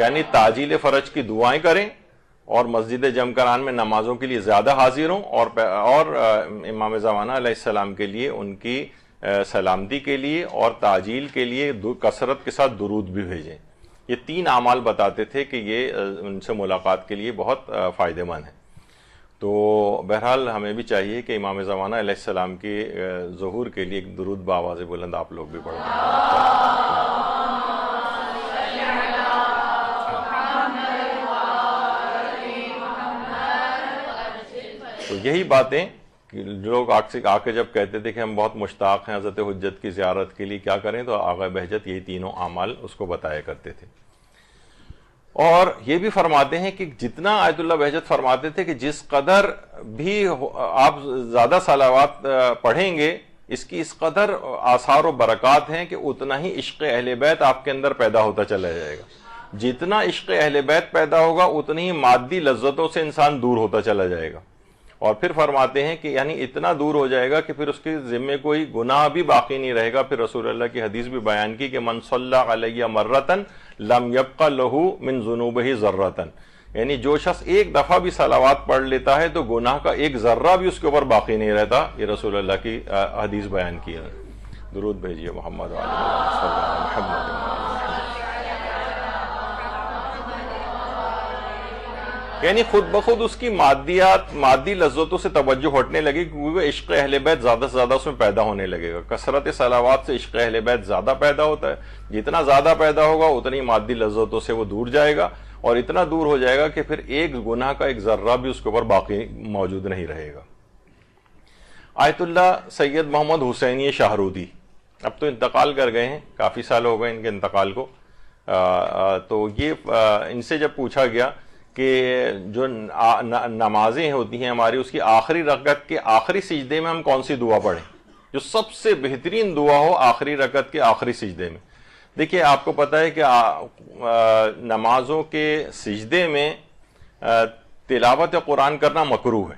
یعنی تعجیل فرج کی دعائیں کریں اور مسجد جمکران میں نمازوں کے لیے زیادہ حاضر ہوں، اور امام زمانہ علیہ السلام کے لیے ان کی سلامتی کے لیے اور تعجیل کے لیے کثرت کے ساتھ درود بھی بھیجیں. یہ 3 اعمال بتاتے تھے کہ یہ ان سے ملاقات کے لیے بہت فائدہ مند ہے. تو بہرحال ہمیں بھی چاہیے کہ امام زمانہ علیہ السلام کے ظہور کے لیے ایک درود بآواز بلند آپ لوگ بھی پڑھیں. تو یہی باتیں لوگ آ کے جب کہتے تھے کہ ہم بہت مشتاق ہیں حضرت حجت کی زیارت کے لیے، کیا کریں؟ تو آغا بہجت یہی تینوں اعمال اس کو بتایا کرتے تھے. اور یہ بھی فرماتے ہیں کہ جتنا آیت اللہ بہجت فرماتے تھے کہ جس قدر بھی آپ زیادہ صلوات پڑھیں گے اس کی اس قدر آثار و برکات ہیں کہ اتنا ہی عشق اہل بیت آپ کے اندر پیدا ہوتا چلا جائے گا. جتنا عشق اہل بیت پیدا ہوگا اتنی ہی مادی لذتوں سے انسان دور ہوتا چلا جائے گا. اور پھر فرماتے ہیں کہ یعنی اتنا دور ہو جائے گا کہ پھر اس کے ذمے کوئی گناہ بھی باقی نہیں رہے گا. پھر رسول اللہ کی حدیث بھی بیان کی کہ من صلی علیہ مرتن لم یبق لہ من ذنوبہ ذرۃ. یعنی جو شخص ایک دفعہ بھی صلوات پڑھ لیتا ہے تو گناہ کا ایک ذرہ بھی اس کے اوپر باقی نہیں رہتا. یہ رسول اللہ کی حدیث بیان کی ہے. درود بھیجیے محمد وعلی محمد. یعنی خود بخود اس کی مادی لذتوں سے توجہ ہٹنے لگے کیونکہ عشق اہل بیت زیادہ سے زیادہ اس میں پیدا ہونے لگے گا. کثرت صلوات سے عشق اہل بیت زیادہ پیدا ہوتا ہے. جتنا زیادہ پیدا ہوگا اتنی مادی لذتوں سے وہ دور جائے گا، اور اتنا دور ہو جائے گا کہ پھر ایک گناہ کا ایک ذرہ بھی اس کے اوپر باقی موجود نہیں رہے گا. آیت اللہ سید محمد حسینی شاہرودی اب تو انتقال کر گئے ہیں، کافی سال ہو گئے ان کے انتقال کو. تو یہ ان سے جب پوچھا گیا کہ جو نمازیں ہوتی ہیں ہماری اس کی آخری رکعت کے آخری سجدے میں ہم کون سی دعا پڑھیں جو سب سے بہترین دعا ہو آخری رکعت کے آخری سجدے میں. دیکھیے آپ کو پتہ ہے کہ نمازوں کے سجدے میں تلاوت قرآن کرنا مکروہ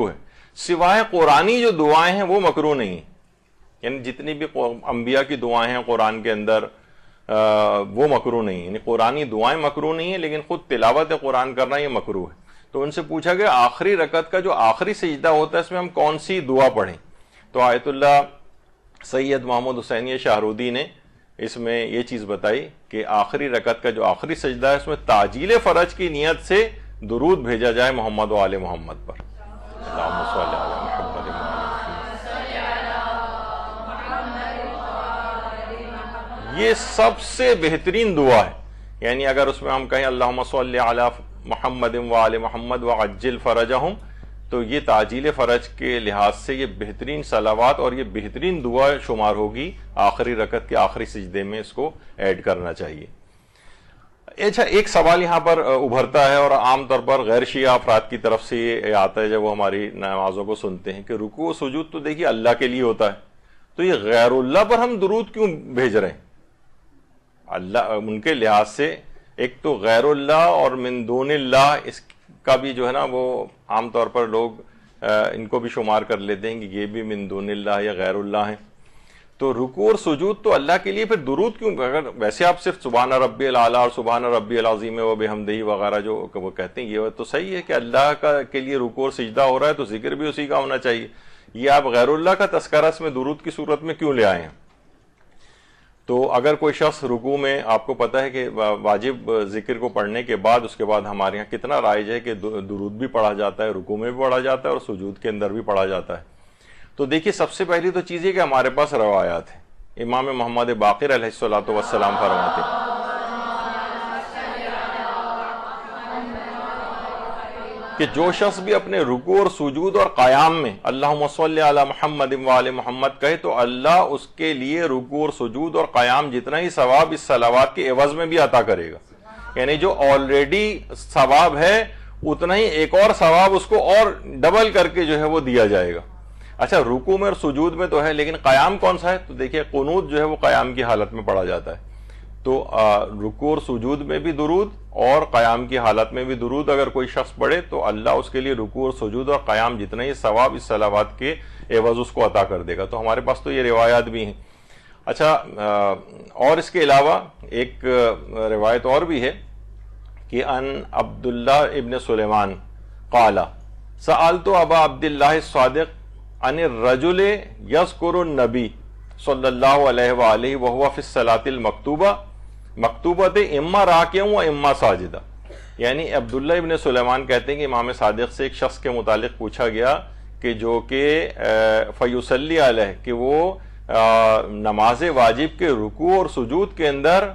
ہے. سوائے قرآنی جو دعائیں ہیں وہ مکروہ نہیں ہیں. یعنی جتنی بھی انبیاء کی دعائیں ہیں قرآن کے اندر وہ مکروہ نہیں ہے، یعنی قرآنی دعائیں مکروہ نہیں ہیں، لیکن خود تلاوت قرآن کرنا یہ مکروہ ہے۔ تو ان سے پوچھا گیا آخری رکعت کا جو آخری سجدہ ہوتا ہے اس میں ہم کون سی دعا پڑھیں؟ تو آیت اللہ سید محمد حسینی شاہرودی نے اس میں یہ چیز بتائی کہ آخری رکعت کا جو آخری سجدہ ہے اس میں تعجیل فرج کی نیت سے درود بھیجا جائے محمد و آل محمد پر۔ اللہم صلی علی محمد۔ یہ سب سے بہترین دعا ہے، یعنی اگر اس میں ہم کہیں اللہم صلی علی محمد و آل محمد وعجل فرجہم، تو یہ تعجیل فرج کے لحاظ سے یہ بہترین صلوات اور یہ بہترین دعا شمار ہوگی، آخری رکعت کے آخری سجدے میں اس کو ایڈ کرنا چاہیے۔ اچھا، ایک سوال یہاں پر ابھرتا ہے اور عام طور پر غیر شیعہ افراد کی طرف سے یہ آتا ہے جب وہ ہماری نمازوں کو سنتے ہیں کہ رکوع و سجود تو دیکھیے اللہ کے لیے ہوتا ہے، تو یہ غیر اللہ پر ہم درود کیوں بھیج رہے ہیں؟ اللہ ان کے لحاظ سے ایک تو غیر اللہ اور من دون اللہ، اس کا بھی جو ہے نا وہ عام طور پر لوگ ان کو بھی شمار کر لیتے ہیں کہ یہ بھی من دون اللہ یا غیر اللہ ہیں۔ تو رکوع اور سجود تو اللہ کے لیے، پھر درود کیوں؟ اگر ویسے آپ صرف سبحان ربی الاعلیٰ اور سبحان ربی العظیم و بحمدہ وغیرہ جو وہ کہتے ہیں یہ تو صحیح ہے کہ اللہ کے لیے رکوع اور سجدہ ہو رہا ہے تو ذکر بھی اسی کا ہونا چاہیے، یہ آپ غیر اللہ کا تذکرہ اس میں درود کی صورت میں کیوں لے آئے ہیں؟ تو اگر کوئی شخص رکوع میں، آپ کو پتہ ہے کہ واجب ذکر کو پڑھنے کے بعد اس کے بعد ہمارے یہاں کتنا رائج ہے کہ درود بھی پڑھا جاتا ہے، رکوع میں بھی پڑھا جاتا ہے اور سجود کے اندر بھی پڑھا جاتا ہے۔ تو دیکھیے سب سے پہلی تو چیز یہ کہ ہمارے پاس روایات ہیں۔ امام محمد باقر علیہ الصلوۃ والسلام فرماتے ہیں کہ جو شخص بھی اپنے رکوع اور سجود اور قیام میں اللہم صلی علی محمد و آل محمد کہے تو اللہ اس کے لیے رکوع اور سجود اور قیام جتنا ہی ثواب اس صلوات کے عوض میں بھی عطا کرے گا، یعنی جو آلریڈی ثواب ہے اتنا ہی ایک اور ثواب اس کو اور ڈبل کر کے جو ہے وہ دیا جائے گا۔ اچھا، رکوع میں اور سجود میں تو ہے، لیکن قیام کون سا ہے؟ تو دیکھیے قنوت جو ہے وہ قیام کی حالت میں پڑھا جاتا ہے، تو رکوع اور سجود میں بھی درود اور قیام کی حالت میں بھی درود اگر کوئی شخص پڑھے تو اللہ اس کے لیے رکوع اور سجود اور قیام جتنا ہی ثواب اس صلوات کے عوض اس کو عطا کر دے گا۔ تو ہمارے پاس تو یہ روایات بھی ہیں۔ اچھا، اور اس کے علاوہ ایک روایت اور بھی ہے کہ ان عبداللہ ابن سلیمان قال سألت ابا عبداللہ الصادق عن الرجل یذکر النبی صلی اللہ علیہ وآلہ وہو فی الصلاۃ المکتوبہ مکتوبۃ اما راکع و اما ساجدہ، یعنی عبداللہ ابن سلیمان کہتے ہیں کہ امام صادق سے ایک شخص کے متعلق پوچھا گیا کہ جو کہ فیصلی علیہ کہ وہ نماز واجب کے رکوع اور سجود کے اندر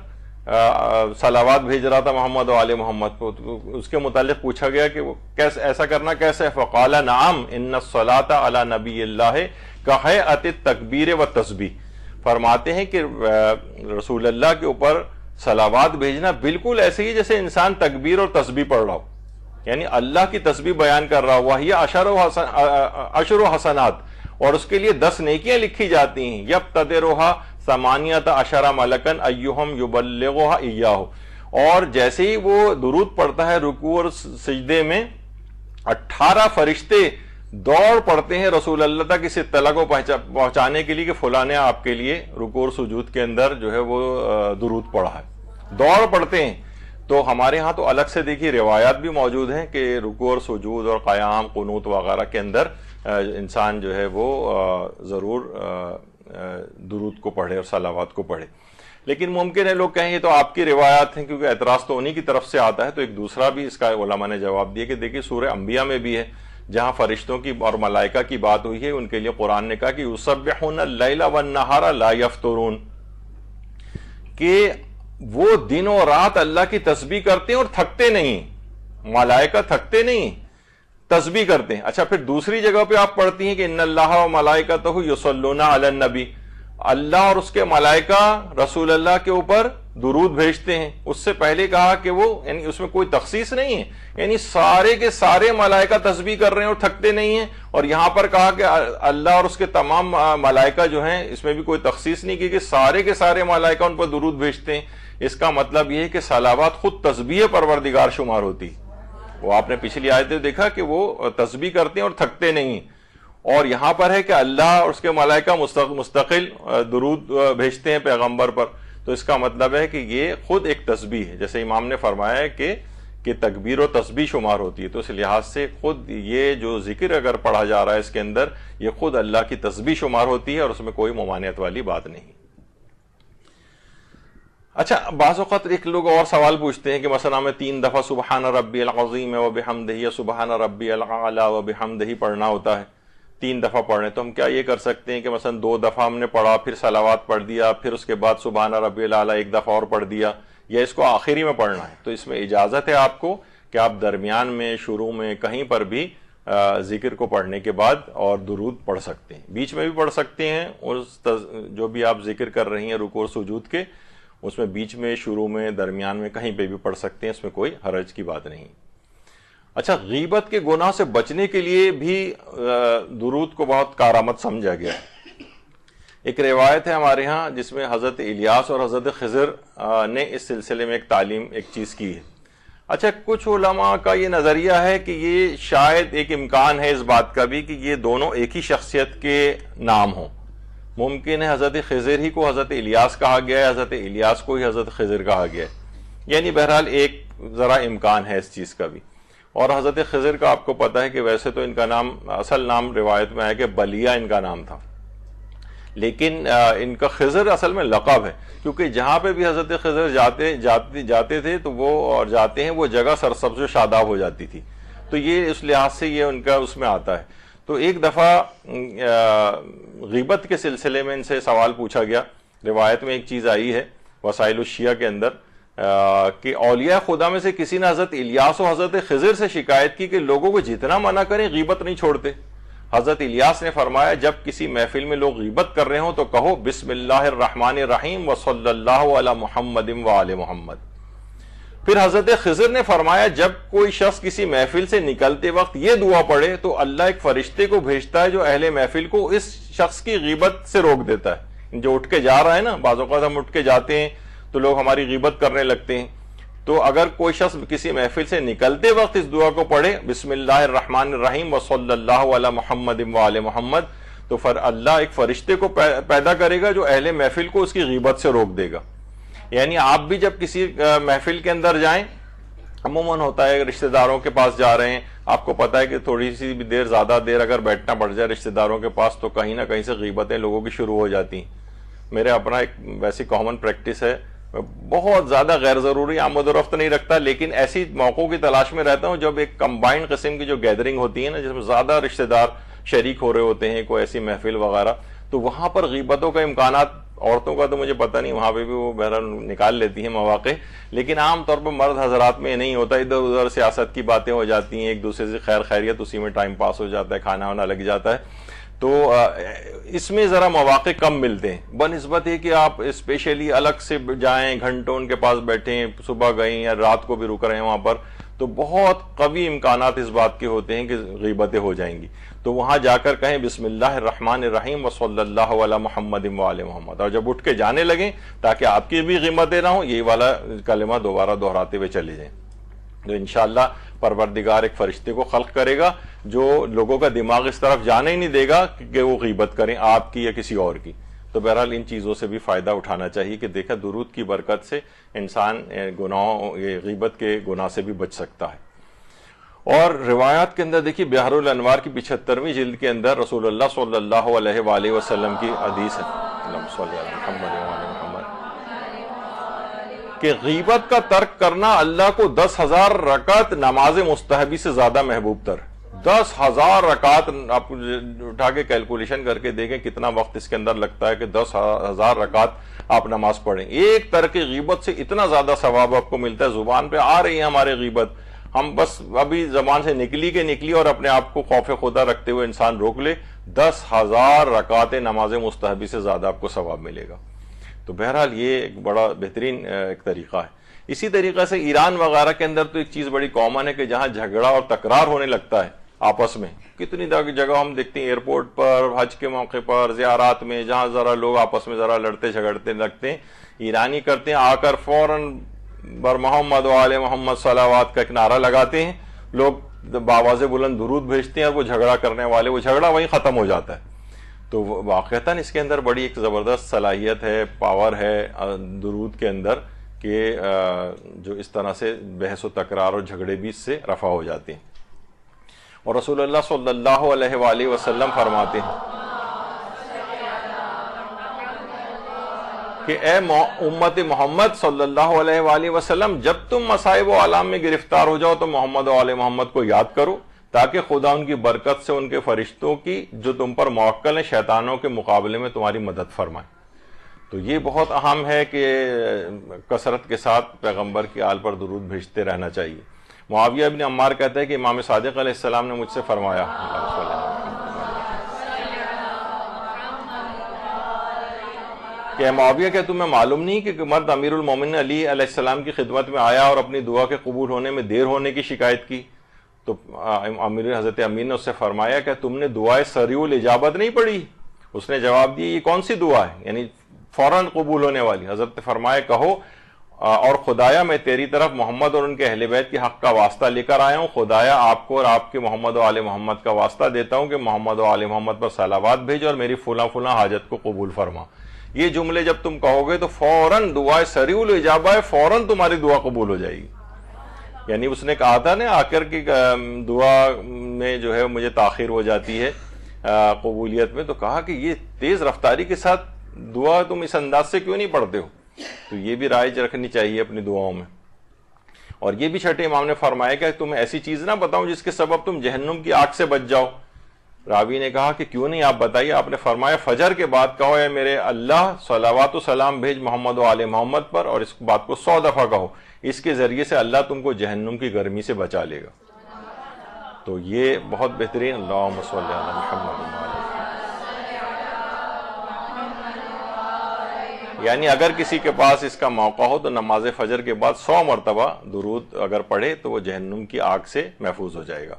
صلوات بھیج رہا تھا محمد و آل محمد کو، تو اس کے متعلق پوچھا گیا کہ وہ ایسا کرنا کیسے ہے؟ فقال نعم ان الصلاۃ علی نبی اللہ کہیئۃ التکبیر والتسبیح، فرماتے ہیں کہ رسول اللہ کے اوپر صلوات بھیجنا بالکل ایسے ہی جیسے انسان تکبیر اور تسبیح پڑھ رہا ہو، یعنی اللہ کی تسبیح بیان کر رہا ہو، وہی عشر و حسنات، اور اس کے لیے 10 نیکیاں لکھی جاتی ہیں، یبتدرھا 18 ملکن ایہم یبلغھا ایاہ، اور جیسے ہی وہ درود پڑھتا ہے رکوع اور سجدے میں 18 فرشتے دوڑ پڑتے ہیں رسول اللہ تک اس اطلاع کو پہنچانے کے لیے کہ فلاں نے آپ کے لیے رکوع اور سجود کے اندر جو ہے وہ درود پڑھا ہے، دوڑ پڑتے ہیں۔ تو ہمارے ہاں تو الگ سے دیکھیے روایات بھی موجود ہیں کہ رکوع اور سجود اور قیام قنوت وغیرہ کے اندر انسان جو ہے وہ ضرور درود کو پڑھے اور صلوات کو پڑھے، لیکن ممکن ہے لوگ کہیں یہ تو آپ کی روایات ہیں، کیونکہ اعتراض تو انہی کی طرف سے آتا ہے۔ تو ایک دوسرا بھی اس کا علماء نے جواب دیا کہ دیکھیے سورہ انبیاء میں بھی ہے، جہاں فرشتوں کی اور ملائکہ کی بات ہوئی ہے، ان کے لیے قرآن نے کہا کہ یسبحون اللیل والنہار لا یفترون، کہ وہ دن و رات اللہ کی تسبیح کرتے ہیں اور تھکتے نہیں، ملائکہ تھکتے نہیں، تسبیح کرتے ہیں۔ اچھا، پھر دوسری جگہ پہ آپ پڑھتی ہیں کہ ان اللہ و ملائکتہ یصلون علی النبی، اللہ اور اس کے ملائکہ رسول اللہ کے اوپر درود بھیجتے ہیں۔ اس سے پہلے کہا کہ وہ یعنی اس میں کوئی تخصیص نہیں ہے، یعنی سارے کے سارے ملائکہ تسبیح کر رہے ہیں اور تھکتے نہیں ہیں، اور یہاں پر کہا کہ اللہ اور اس کے تمام ملائکہ جو ہیں اس میں بھی کوئی تخصیص نہیں کی کہ سارے کے سارے ملائکہ ان پر درود بھیجتے ہیں۔ اس کا مطلب یہ ہے کہ صلوات خود تسبیح پروردگار شمار ہوتی، وہ آپ نے پچھلی آیتیں دیکھا کہ وہ تسبیح کرتے ہیں اور تھکتے نہیں، اور یہاں پر ہے کہ اللہ اور اس کے ملائکہ مستقل درود بھیجتے ہیں پیغمبر پر۔ تو اس کا مطلب ہے کہ یہ خود ایک تسبیح ہے، جیسے امام نے فرمایا ہے کہ تکبیر و تسبیح شمار ہوتی ہے، تو اس لحاظ سے خود یہ جو ذکر اگر پڑھا جا رہا ہے اس کے اندر، یہ خود اللہ کی تسبیح شمار ہوتی ہے اور اس میں کوئی ممانعت والی بات نہیں۔ اچھا، بعض اوقات ایک لوگ اور سوال پوچھتے ہیں کہ مثلا ہمیں 3 دفعہ سبحان ربی العظیم وبحمدہ یا سبحان ربی الاعلی وبحمدہ پڑھنا ہوتا ہے، 3 دفعہ پڑھنے، تو ہم کیا یہ کر سکتے ہیں کہ مثلا 2 دفعہ ہم نے پڑھا، پھر صلوات پڑھ دیا، پھر اس کے بعد سبحان ربی الاعلی 1 دفعہ اور پڑھ دیا، یا اس کو آخری میں پڑھنا ہے؟ تو اس میں اجازت ہے آپ کو کہ آپ درمیان میں، شروع میں، کہیں پر بھی ذکر کو پڑھنے کے بعد اور درود پڑھ سکتے ہیں، بیچ میں بھی پڑھ سکتے ہیں، جو بھی آپ ذکر کر رہی ہیں رکوع اور سجود کے، اس میں بیچ میں، شروع میں، درمیان میں، کہیں پہ بھی پڑھ سکتے ہیں، اس میں کوئی حرج کی بات نہیں۔ اچھا، غیبت کے گناہ سے بچنے کے لیے بھی درود کو بہت کارآمد سمجھا گیا ہے۔ ایک روایت ہے ہمارے ہاں جس میں حضرت الیاس اور حضرت خضر نے اس سلسلے میں ایک تعلیم، ایک چیز کی ہے۔ اچھا، کچھ علماء کا یہ نظریہ ہے کہ یہ شاید ایک امکان ہے اس بات کا بھی کہ یہ دونوں ایک ہی شخصیت کے نام ہوں، ممکن ہے حضرت خضر ہی کو حضرت الیاس کہا گیا ہے، حضرت الیاس کو ہی حضرت خضر کہا گیا ہے، یعنی بہرحال ایک ذرا امکان ہے اس چیز کا بھی۔ اور حضرت خضر کا آپ کو پتہ ہے کہ ویسے تو ان کا نام، اصل نام روایت میں ہے کہ بلیا ان کا نام تھا، لیکن ان کا خضر اصل میں لقب ہے، کیونکہ جہاں پہ بھی حضرت خضر جاتے تھے تو وہ، اور جاتے ہیں، وہ جگہ سرسبز و شاداب ہو جاتی تھی، تو یہ اس لحاظ سے یہ ان کا اس میں آتا ہے۔ تو ایک دفعہ غیبت کے سلسلے میں ان سے سوال پوچھا گیا، روایت میں ایک چیز آئی ہے وسائل الشیعہ کے اندر کہ اولیاء خدا میں سے کسی نے حضرت الیاس و حضرت خضر سے شکایت کی کہ لوگوں کو جتنا منع کریں غیبت نہیں چھوڑتے۔ حضرت الیاس نے فرمایا جب کسی محفل میں لوگ غیبت کر رہے ہوں تو کہو بسم اللہ الرحمن الرحیم وصلی اللہ علی محمد وآل محمد۔ پھر حضرت خضر نے فرمایا جب کوئی شخص کسی محفل سے نکلتے وقت یہ دعا پڑھے تو اللہ ایک فرشتے کو بھیجتا ہے جو اہل محفل کو اس شخص کی غیبت سے روک دیتا ہے۔ جو اٹھ کے جا رہا ہے نا، بعض اوقات ہم اٹھ کے جاتے ہیں تو لوگ ہماری غیبت کرنے لگتے ہیں، تو اگر کوئی شخص کسی محفل سے نکلتے وقت اس دعا کو پڑھے بسم اللہ الرحمن الرحیم وصلی اللہ علی محمد وآل محمد، تو اللہ ایک فرشتے کو پیدا کرے گا جو اہل محفل کو اس کی غیبت سے روک دے گا۔ یعنی آپ بھی جب کسی محفل کے اندر جائیں، عموماً ہوتا ہے رشتہ داروں کے پاس جا رہے ہیں، آپ کو پتا ہے کہ تھوڑی سی بھی دیر، زیادہ دیر اگر بیٹھنا پڑ جائے رشتہ داروں کے پاس تو کہیں نہ کہیں سے غیبتیں لوگوں کی شروع ہو جاتی ہیں۔ میرے اپنا ایک ویسی کامن پریکٹس ہے، میں بہت زیادہ غیر ضروری آمد و رفت نہیں رکھتا، لیکن ایسی موقعوں کی تلاش میں رہتا ہوں جب ایک کمبائنڈ قسم کی جو گیدرنگ ہوتی ہے نا، جس میں زیادہ رشتہ دار شریک ہو رہے ہوتے ہیں، کوئی ایسی محفل وغیرہ، تو وہاں پر غیبتوں کا امکانات، عورتوں کا تو مجھے پتہ نہیں، وہاں پہ بھی وہ بہرحال نکال لیتی ہیں مواقع، لیکن عام طور پر مرد حضرات میں نہیں ہوتا، ادھر ادھر سیاست کی باتیں ہو جاتی ہیں، ایک دوسرے سے خیر خیریت، اسی میں ٹائم پاس ہو جاتا ہے، کھانا وانا لگ جاتا ہے، تو اس میں ذرا مواقع کم ملتے ہیں بنسبت ہے کہ آپ اسپیشلی الگ سے جائیں، گھنٹوں ان کے پاس بیٹھیں، صبح گئیں یا رات کو بھی رک رہے ہیں وہاں پر، تو بہت قوی امکانات اس بات کے ہوتے ہیں کہ غیبتیں ہو جائیں گی، تو وہاں جا کر کہیں بسم اللہ الرحمن الرحیم وصلی اللہ علی محمد وآل محمد، اور جب اٹھ کے جانے لگیں تاکہ آپ کی بھی غیبتیں نہ ہوں، یہی والا کلمہ دوبارہ دہراتے ہوئے چلے جائیں، تو انشاءاللہ پروردگار ایک فرشتے کو خلق کرے گا جو لوگوں کا دماغ اس طرف جانے ہی نہیں دے گا کہ وہ غیبت کریں آپ کی یا کسی اور کی۔ تو بہرحال ان چیزوں سے بھی فائدہ اٹھانا چاہیے کہ دیکھا درود کی برکت سے انسان گناہوں، یہ غیبت کے گناہ سے بھی بچ سکتا ہے۔ اور روایات کے اندر دیکھیے بحر الانوار کی 75ویں جلد کے اندر رسول اللہ صلی اللہ علیہ وآلہ وسلم کی حدیث ہے، اللہم صلی علی محمد وآل محمد، کہ غیبت کا ترک کرنا اللہ کو 10,000 رکعت نماز مستحبی سے زیادہ محبوب تر۔ 10,000 رکعت آپ اٹھا کے کیلکولیشن کر کے دیکھیں کتنا وقت اس کے اندر لگتا ہے کہ 10,000 رکعت آپ نماز پڑھیں، ایک ترک غیبت سے اتنا زیادہ ثواب آپ کو ملتا ہے۔ زبان پہ آ رہی ہے ہمارے غیبت، ہم بس ابھی زبان سے نکلی اور اپنے آپ کو خوف خدا رکھتے ہوئے انسان روک لے، 10,000 رکعت نماز مستحبی سے زیادہ آپ کو ثواب ملے گا۔ تو بہرحال یہ ایک بڑا بہترین ایک طریقہ ہے۔ اسی طریقے سے ایران وغیرہ کے اندر تو ایک چیز بڑی کامن ہے کہ جہاں جھگڑا اور تکرار ہونے لگتا ہے آپس میں، کتنی جگہ ہم دیکھتے ہیں ایئرپورٹ پر، حج کے موقع پر، زیارات میں، جہاں ذرا لوگ آپس میں ذرا لڑتے جھگڑتے لگتے ہیں، ایرانی کرتے ہیں آ کر فوراً بر محمد وآل محمد صلوات کا ایک نعرہ لگاتے ہیں، لوگ بآواز بلند درود بھیجتے ہیں اور وہ جھگڑا کرنے والے، وہ جھگڑا وہیں ختم ہو جاتا ہے۔ تو واقعتاً اس کے اندر بڑی ایک زبردست صلاحیت ہے، پاور ہے درود کے اندر، کہ جو اس طرح سے بحث و تکرار اور جھگڑے بھی اس سے رفع ہو جاتے ہیں۔ اور رسول اللہ صلی اللہ علیہ وآلہ وسلم فرماتے ہیں کہ اے امت محمد صلی اللہ علیہ وآلہ وسلم، جب تم مصائب و آلام میں گرفتار ہو جاؤ تو محمد و آل محمد کو یاد کرو، تاکہ خدا ان کی برکت سے ان کے فرشتوں کی جو تم پر موکل ہیں شیطانوں کے مقابلے میں تمہاری مدد فرمائیں۔ تو یہ بہت اہم ہے کہ کثرت کے ساتھ پیغمبر کی آل پر درود بھیجتے رہنا چاہیے۔ معاویہ بن عمار کہتا ہے کہ امام صادق علیہ السلام نے مجھ سے فرمایا کہ معاویہ کہ تمہیں معلوم نہیں کہ مرد امیر المومنین علی علیہ السلام کی خدمت میں آیا اور اپنی دعا کے قبول ہونے میں دیر ہونے کی شکایت کی؟ تو حضرت امیر نے اس سے فرمایا کہ تم نے دعائے سریع الاجابت نہیں پڑھی؟ اس نے جواب دیا یہ کون سی دعا ہے یعنی فوراً قبول ہونے والی؟ حضرت نے فرمایا کہو اور خدایا میں تیری طرف محمد اور ان کے اہل بیت کے حق کا واسطہ لے کر آیا ہوں، خدایا آپ کو اور آپ کے محمد و آل محمد کا واسطہ دیتا ہوں کہ محمد و آل محمد پر صلوات بھیج اور میری فلاں فلاں حاجت کو قبول فرما۔ یہ جملے جب تم کہو گے تو فوراً دعائے سریع الاجابہ ہے، فوراً تمہاری دعا قبول ہو جائے گی۔ یعنی اس نے کہا تھا نا آخر کی دعا میں جو ہے مجھے تاخیر ہو جاتی ہے قبولیت میں، تو کہا کہ یہ تیز رفتاری کے ساتھ دعا تم اس انداز سے کیوں نہیں پڑھتے ہو؟ تو یہ بھی رائج رکھنی چاہیے اپنی دعاؤں میں۔ اور یہ بھی چھٹے امام نے فرمایا کہ تمہیں ایسی چیز نہ بتاؤں جس کے سبب تم جہنم کی آگ سے بچ جاؤ۔ راوی نے کہا کہ کیوں نہیں آپ بتائیے؟ آپ نے فرمایا فجر کے بعد کہو اے میرے اللہ صلوات و سلام بھیج محمد و آل محمد پر، اور اس بات کو 100 دفعہ کہو، اس کے ذریعے سے اللہ تم کو جہنم کی گرمی سے بچا لے گا۔ تو یہ بہت بہترین، اللہم صلی علی محمد، یعنی اگر کسی کے پاس اس کا موقع ہو تو نماز فجر کے بعد 100 مرتبہ درود اگر پڑھے تو وہ جہنم کی آگ سے محفوظ ہو جائے گا۔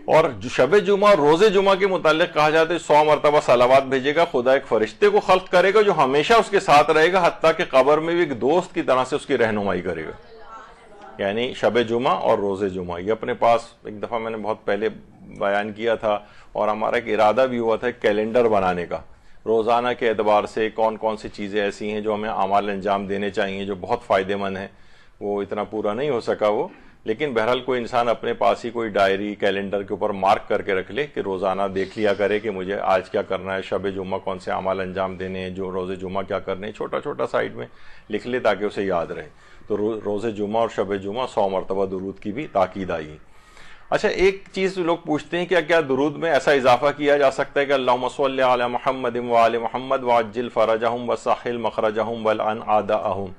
اور جو شب جمعہ اور روز جمعہ کے متعلق کہا جاتا ہے 100 مرتبہ صلوات بھیجے گا، خدا ایک فرشتے کو خلق کرے گا جو ہمیشہ اس کے ساتھ رہے گا، حتیٰ کہ قبر میں بھی ایک دوست کی طرح سے اس کی رہنمائی کرے گا۔ یعنی شب جمعہ اور روز جمعہ یہ اپنے پاس ایک دفعہ میں نے بہت پہلے بیان کیا تھا، اور ہمارا ایک ارادہ بھی ہوا تھا ایک کیلنڈر بنانے کا، روزانہ کے اعتبار سے کون کون سی چیزیں ایسی ہیں جو ہمیں اعمال انجام دینے چاہیے جو بہت فائدے مند ہیں۔ وہ اتنا پورا نہیں ہو سکا وہ، لیکن بہرحال کوئی انسان اپنے پاس ہی کوئی ڈائری کیلنڈر کے اوپر مارک کر کے رکھ لے کہ روزانہ دیکھ لیا کرے کہ مجھے آج کیا کرنا ہے، شب جمعہ کون سے اعمال انجام دینے ہیں، جو روز جمعہ کیا کرنے ہیں، چھوٹا چھوٹا سائڈ میں لکھ لے تاکہ اسے یاد رہے۔ تو روز جمعہ اور شب جمعہ 100 مرتبہ درود کی بھی تاکید آئی۔ اچھا، ایک چیز لوگ پوچھتے ہیں کہ کیا درود میں ایسا اضافہ کیا جا سکتا ہے کہ اللہم صلی علی محمد وآل محمد وعجل فرجہم وسہل مخرجہم والعن اعداءہم؟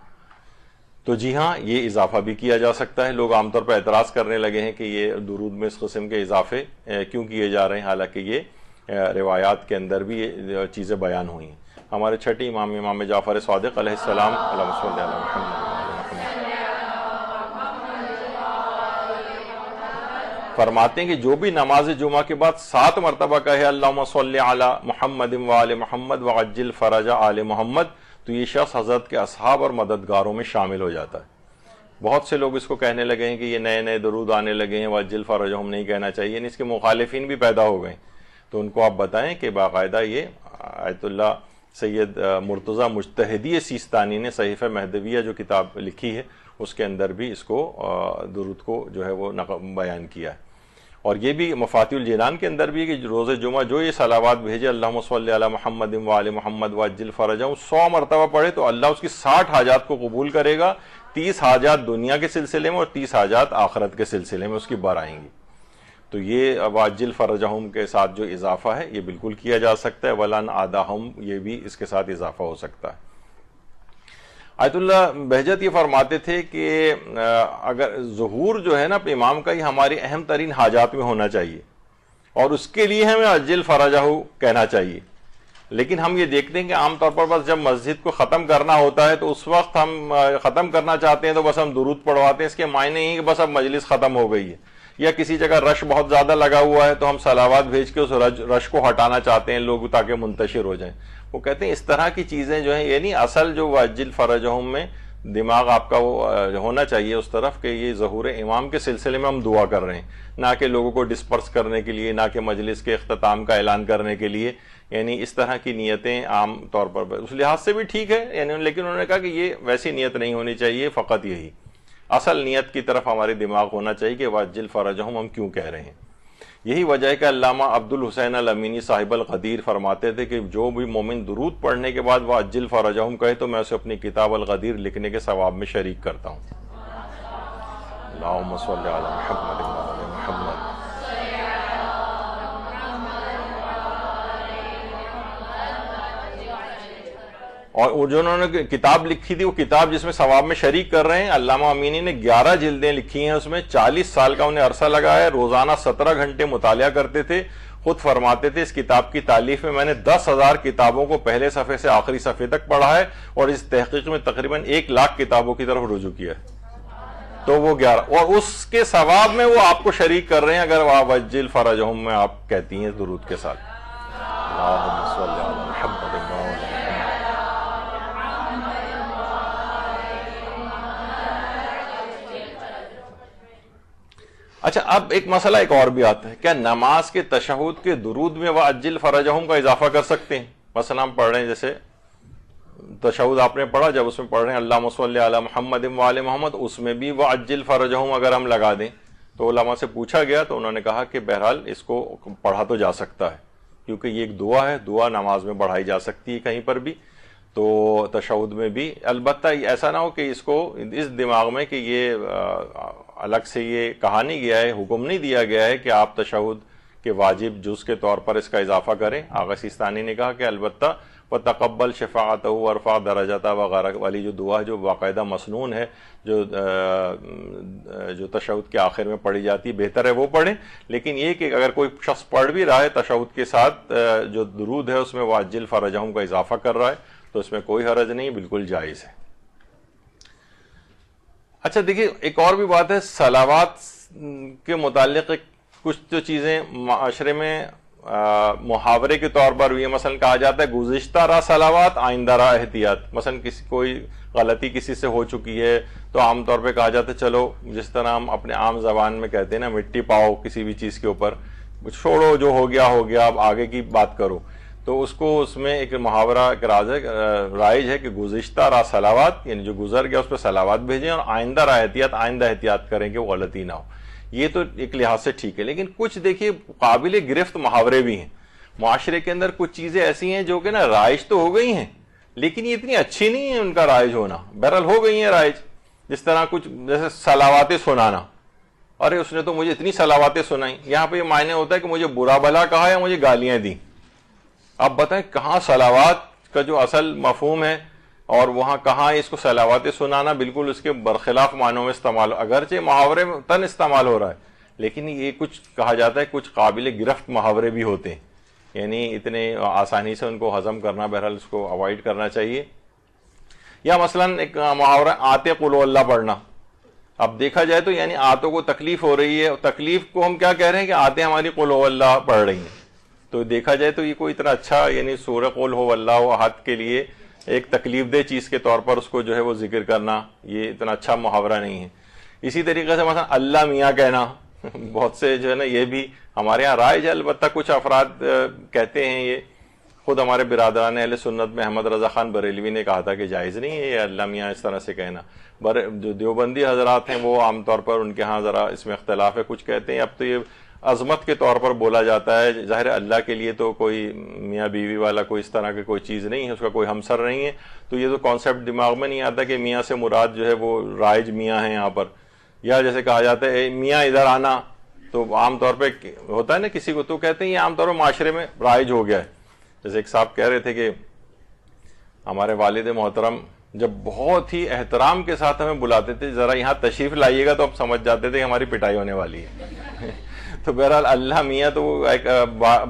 تو جی ہاں، یہ اضافہ بھی کیا جا سکتا ہے۔ لوگ عام طور پر اعتراض کرنے لگے ہیں کہ یہ درود میں اس قسم کے اضافے کیوں کیے جا رہے ہیں، حالانکہ یہ روایات کے اندر بھی یہ چیزیں بیان ہوئی ہیں۔ ہمارے چھٹی امام جعفر صادق علیہ السلام اللہم صلی علی محمد فرماتے ہیں کہ جو بھی نماز جمعہ کے بعد 7 مرتبہ کہے اللہم صلی علی محمد وآل محمد وعجل فرج آل محمد، تو یہ شخص حضرت کے اصحاب اور مددگاروں میں شامل ہو جاتا ہے۔ بہت سے لوگ اس کو کہنے لگے ہیں کہ یہ نئے نئے درود آنے لگے ہیں، وعجل فرجہم نہیں کہنا چاہیے، یعنی اس کے مخالفین بھی پیدا ہو گئے۔ تو ان کو آپ بتائیں کہ باقاعدہ یہ آیت اللہ سید مرتضی مجتہدی سیستانی نے صحیفہ مہدویہ جو کتاب لکھی ہے اس کے اندر بھی اس کو درود کو جو ہے وہ بیان کیا ہے۔ اور یہ بھی مفاتیح الجنان کے اندر بھی کہ روز جمعہ جو یہ صلوات بھیجے اللہم صلی علی محمد وآل محمد وعجل فرجہم 100 مرتبہ پڑھے تو اللہ اس کی 60 حاجات کو قبول کرے گا، 30 حاجات دنیا کے سلسلے میں اور 30 حاجات آخرت کے سلسلے میں اس کی بر آئیں گی۔ تو یہ وعجل فرجہم کے ساتھ جو اضافہ ہے یہ بالکل کیا جا سکتا ہے، ولن آداہم یہ بھی اس کے ساتھ اضافہ ہو سکتا ہے۔ آیت اللہ بہجت یہ فرماتے تھے کہ اگر ظہور جو ہے نا امام کا یہ ہماری اہم ترین حاجات میں ہونا چاہیے، اور اس کے لیے ہمیں عجل فرجہ کہنا چاہیے۔ لیکن ہم یہ دیکھتے ہیں کہ عام طور پر بس جب مسجد کو ختم کرنا ہوتا ہے تو اس وقت ہم ختم کرنا چاہتے ہیں تو بس ہم درود پڑھواتے ہیں، اس کے معنی نہیں کہ بس اب مجلس ختم ہو گئی ہے، یا کسی جگہ رش بہت زیادہ لگا ہوا ہے تو ہم صلوات بھیج کے اس رش کو ہٹانا چاہتے ہیں لوگ تاکہ منتشر ہو جائیں۔ وہ کہتے ہیں اس طرح کی چیزیں جو ہیں، یعنی اصل جو وعجل فرجہم میں دماغ آپ کا وہ ہونا چاہیے اس طرف کہ یہ ظہور امام کے سلسلے میں ہم دعا کر رہے ہیں، نہ کہ لوگوں کو ڈسپرس کرنے کے لیے، نہ کہ مجلس کے اختتام کا اعلان کرنے کے لیے، یعنی اس طرح کی نیتیں عام طور پر اس لحاظ سے بھی ٹھیک ہے، یعنی لیکن انہوں نے کہا کہ یہ ویسی نیت نہیں ہونی چاہیے، فقط یہی اصل نیت کی طرف ہماری دماغ ہونا چاہیے کہ وعجل فرجہم ہم کیوں کہہ رہے ہیں۔ یہی وجہ ہے کہ علامہ عبد الحسین الامینی صاحب الغدیر فرماتے تھے کہ جو بھی مومن درود پڑھنے کے بعد وعجل فرجہم کہے تو میں اسے اپنی کتاب الغدیر لکھنے کے ثواب میں شریک کرتا ہوں۔ اللہم صلی علی محمد وعلی محمد۔ اور جو انہوں نے کتاب لکھی تھی وہ کتاب جس میں ثواب میں شریک کر رہے ہیں، علامہ امینی نے 11 جلدیں لکھی ہیں، اس میں 40 سال کا انہیں عرصہ لگا ہے، روزانہ 17 گھنٹے مطالعہ کرتے تھے، خود فرماتے تھے اس کتاب کی تالیف میں نے 10,000 کتابوں کو پہلے صفحے سے آخری صفحے تک پڑھا ہے، اور اس تحقیق میں تقریباً 1,00,000 کتابوں کی طرف رجوع کیا ہے، تو وہ 11 اور اس کے ثواب میں وہ آپ کو شریک کر رہے ہیں اگر وعجل فرجہم میں آپ کہتی ہیں درود کے ساتھ۔ اللہم صلی علی محمد۔ اچھا، اب ایک مسئلہ ایک اور بھی آتا ہے، کیا نماز کے تشہد کے درود میں وعجل فرجہم کا اضافہ کر سکتے ہیں؟ مثلا ہم پڑھ رہے ہیں، جیسے تشہد آپ نے پڑھا، جب اس میں پڑھ رہے ہیں اللہم صلی علی محمد وعلی محمد، اس میں بھی وعجل فرجہم اگر ہم لگا دیں تو علماء سے پوچھا گیا تو انہوں نے کہا کہ بہرحال اس کو پڑھا تو جا سکتا ہے، کیونکہ یہ ایک دعا ہے، دعا نماز میں بڑھائی جا سکتی ہے کہیں پر بھی، تو تشہد میں بھی، البتہ ایسا نہ ہو کہ اس کو اس دماغ میں کہ یہ الگ سے یہ کہا نہیں گیا ہے، حکم نہیں دیا گیا ہے کہ آپ تشہد کے واجب جز کے طور پر اس کا اضافہ کریں۔ آغا سیستانی نے کہا کہ البتہ وَتَقَبَّلْ شَفَاعَتَهُ وَارْفَعْ دَرَجَتَهُ وغیرہ والی جو دعا جو باقاعدہ مسنون ہے، جو تشہد کے آخر میں پڑھی جاتی ہے، بہتر ہے وہ پڑھیں، لیکن یہ کہ اگر کوئی شخص پڑھ بھی رہا ہے تشہد کے ساتھ جو درود ہے اس میں وعجل فرجہم کا اضافہ کر رہا ہے تو اس میں کوئی حرج نہیں، بالکل جائز ہے۔ اچھا دیکھیے، ایک اور بھی بات ہے صلوات کے متعلق، کچھ جو چیزیں معاشرے میں محاورے کے طور پر بھی، مثلا کہا جاتا ہے گزشتہ راہ صلوات آئندہ راہ احتیاط، مثلا کوئی غلطی کسی سے ہو چکی ہے تو عام طور پہ کہا جاتا ہے چلو جس طرح ہم اپنے عام زبان میں کہتے ہیں نا، مٹی پاؤ کسی بھی چیز کے اوپر، چھوڑو جو ہو گیا ہو گیا، اب آگے کی بات کرو، تو اس کو اس میں ایک محاورہ ایک رائج ہے کہ گزشتہ راہ صلوات، یعنی جو گزر گیا اس پہ صلوات بھیجیں، اور آئندہ راہ احتیاط، آئندہ احتیاط کریں کہ وہ غلطی نہ ہو۔ یہ تو ایک لحاظ سے ٹھیک ہے، لیکن کچھ دیکھیے قابل گرفت محاورے بھی ہیں معاشرے کے اندر، کچھ چیزیں ایسی ہیں جو کہ نا رائج تو ہو گئی ہیں لیکن یہ اتنی اچھی نہیں ہے ان کا رائج ہونا، بہرحال ہو گئی ہیں رائج، جس طرح کچھ جیسے صلواتیں سنانا، ارے اس نے تو مجھے اتنی صلواتیں سنائیں، یہاں پہ یہ معنی ہوتا ہے کہ مجھے برا بھلا کہا یا مجھے گالیاں دیں۔ اب بتائیں کہاں صلوات کا جو اصل مفہوم ہے اور وہاں کہاں اس کو صلوات سنانا بالکل اس کے برخلاف معنوں میں استعمال، اگرچہ محاورے میں تن استعمال ہو رہا ہے لیکن یہ کچھ کہا جاتا ہے کچھ قابل گرفت محاورے بھی ہوتے ہیں، یعنی اتنے آسانی سے ان کو ہضم کرنا بہرحال اس کو اوائڈ کرنا چاہیے۔ یا مثلا ایک محاورہ آتے قل اللہ پڑھنا، اب دیکھا جائے تو یعنی آتوں کو تکلیف ہو رہی ہے، تکلیف کو ہم کیا کہہ رہے ہیں کہ آتے ہماری قل اللہ پڑھ رہی ہیں، تو دیکھا جائے تو یہ کوئی اتنا اچھا، یعنی سورہ قل ہو اللہ احد کے لیے ایک تکلیف دہ چیز کے طور پر اس کو جو ہے وہ ذکر کرنا، یہ اتنا اچھا محاورہ نہیں ہے۔ اسی طریقے سے مثلا اللہ میاں کہنا، بہت سے جو ہے نا یہ بھی ہمارے یہاں رائج ہے، البتہ کچھ افراد کہتے ہیں، یہ خود ہمارے برادران اہل سنت میں احمد رضا خان بریلوی نے کہا تھا کہ جائز نہیں ہے یہ اللہ میاں اس طرح سے کہنا۔ جو دیوبندی حضرات ہیں وہ عام طور پر ان کے ہاں ذرا اس میں اختلاف ہے، کچھ کہتے ہیں اب تو یہ عظمت کے طور پر بولا جاتا ہے، ظاہر اللہ کے لیے تو کوئی میاں بیوی والا کوئی اس طرح کی کوئی چیز نہیں ہے، اس کا کوئی ہمسر نہیں ہے، تو یہ تو کانسیپٹ دماغ میں نہیں آتا کہ میاں سے مراد جو ہے وہ رائج میاں ہیں یہاں پر، یا جیسے کہا جاتا ہے میاں ادھر آنا، تو عام طور پہ ہوتا ہے نا کسی کو، تو کہتے ہیں یہ عام طور پر معاشرے میں رائج ہو گیا ہے۔ جیسے ایک صاحب کہہ رہے تھے کہ ہمارے والد محترم جب بہت ہی احترام کے ساتھ ہمیں بلاتے تھے، ذرا یہاں تشریف لائیے گا تو اب سمجھ جاتے تھے کہ ہماری پٹائی ہونے والی ہے۔ تو بہرحال اللہ میاں تو وہ ایک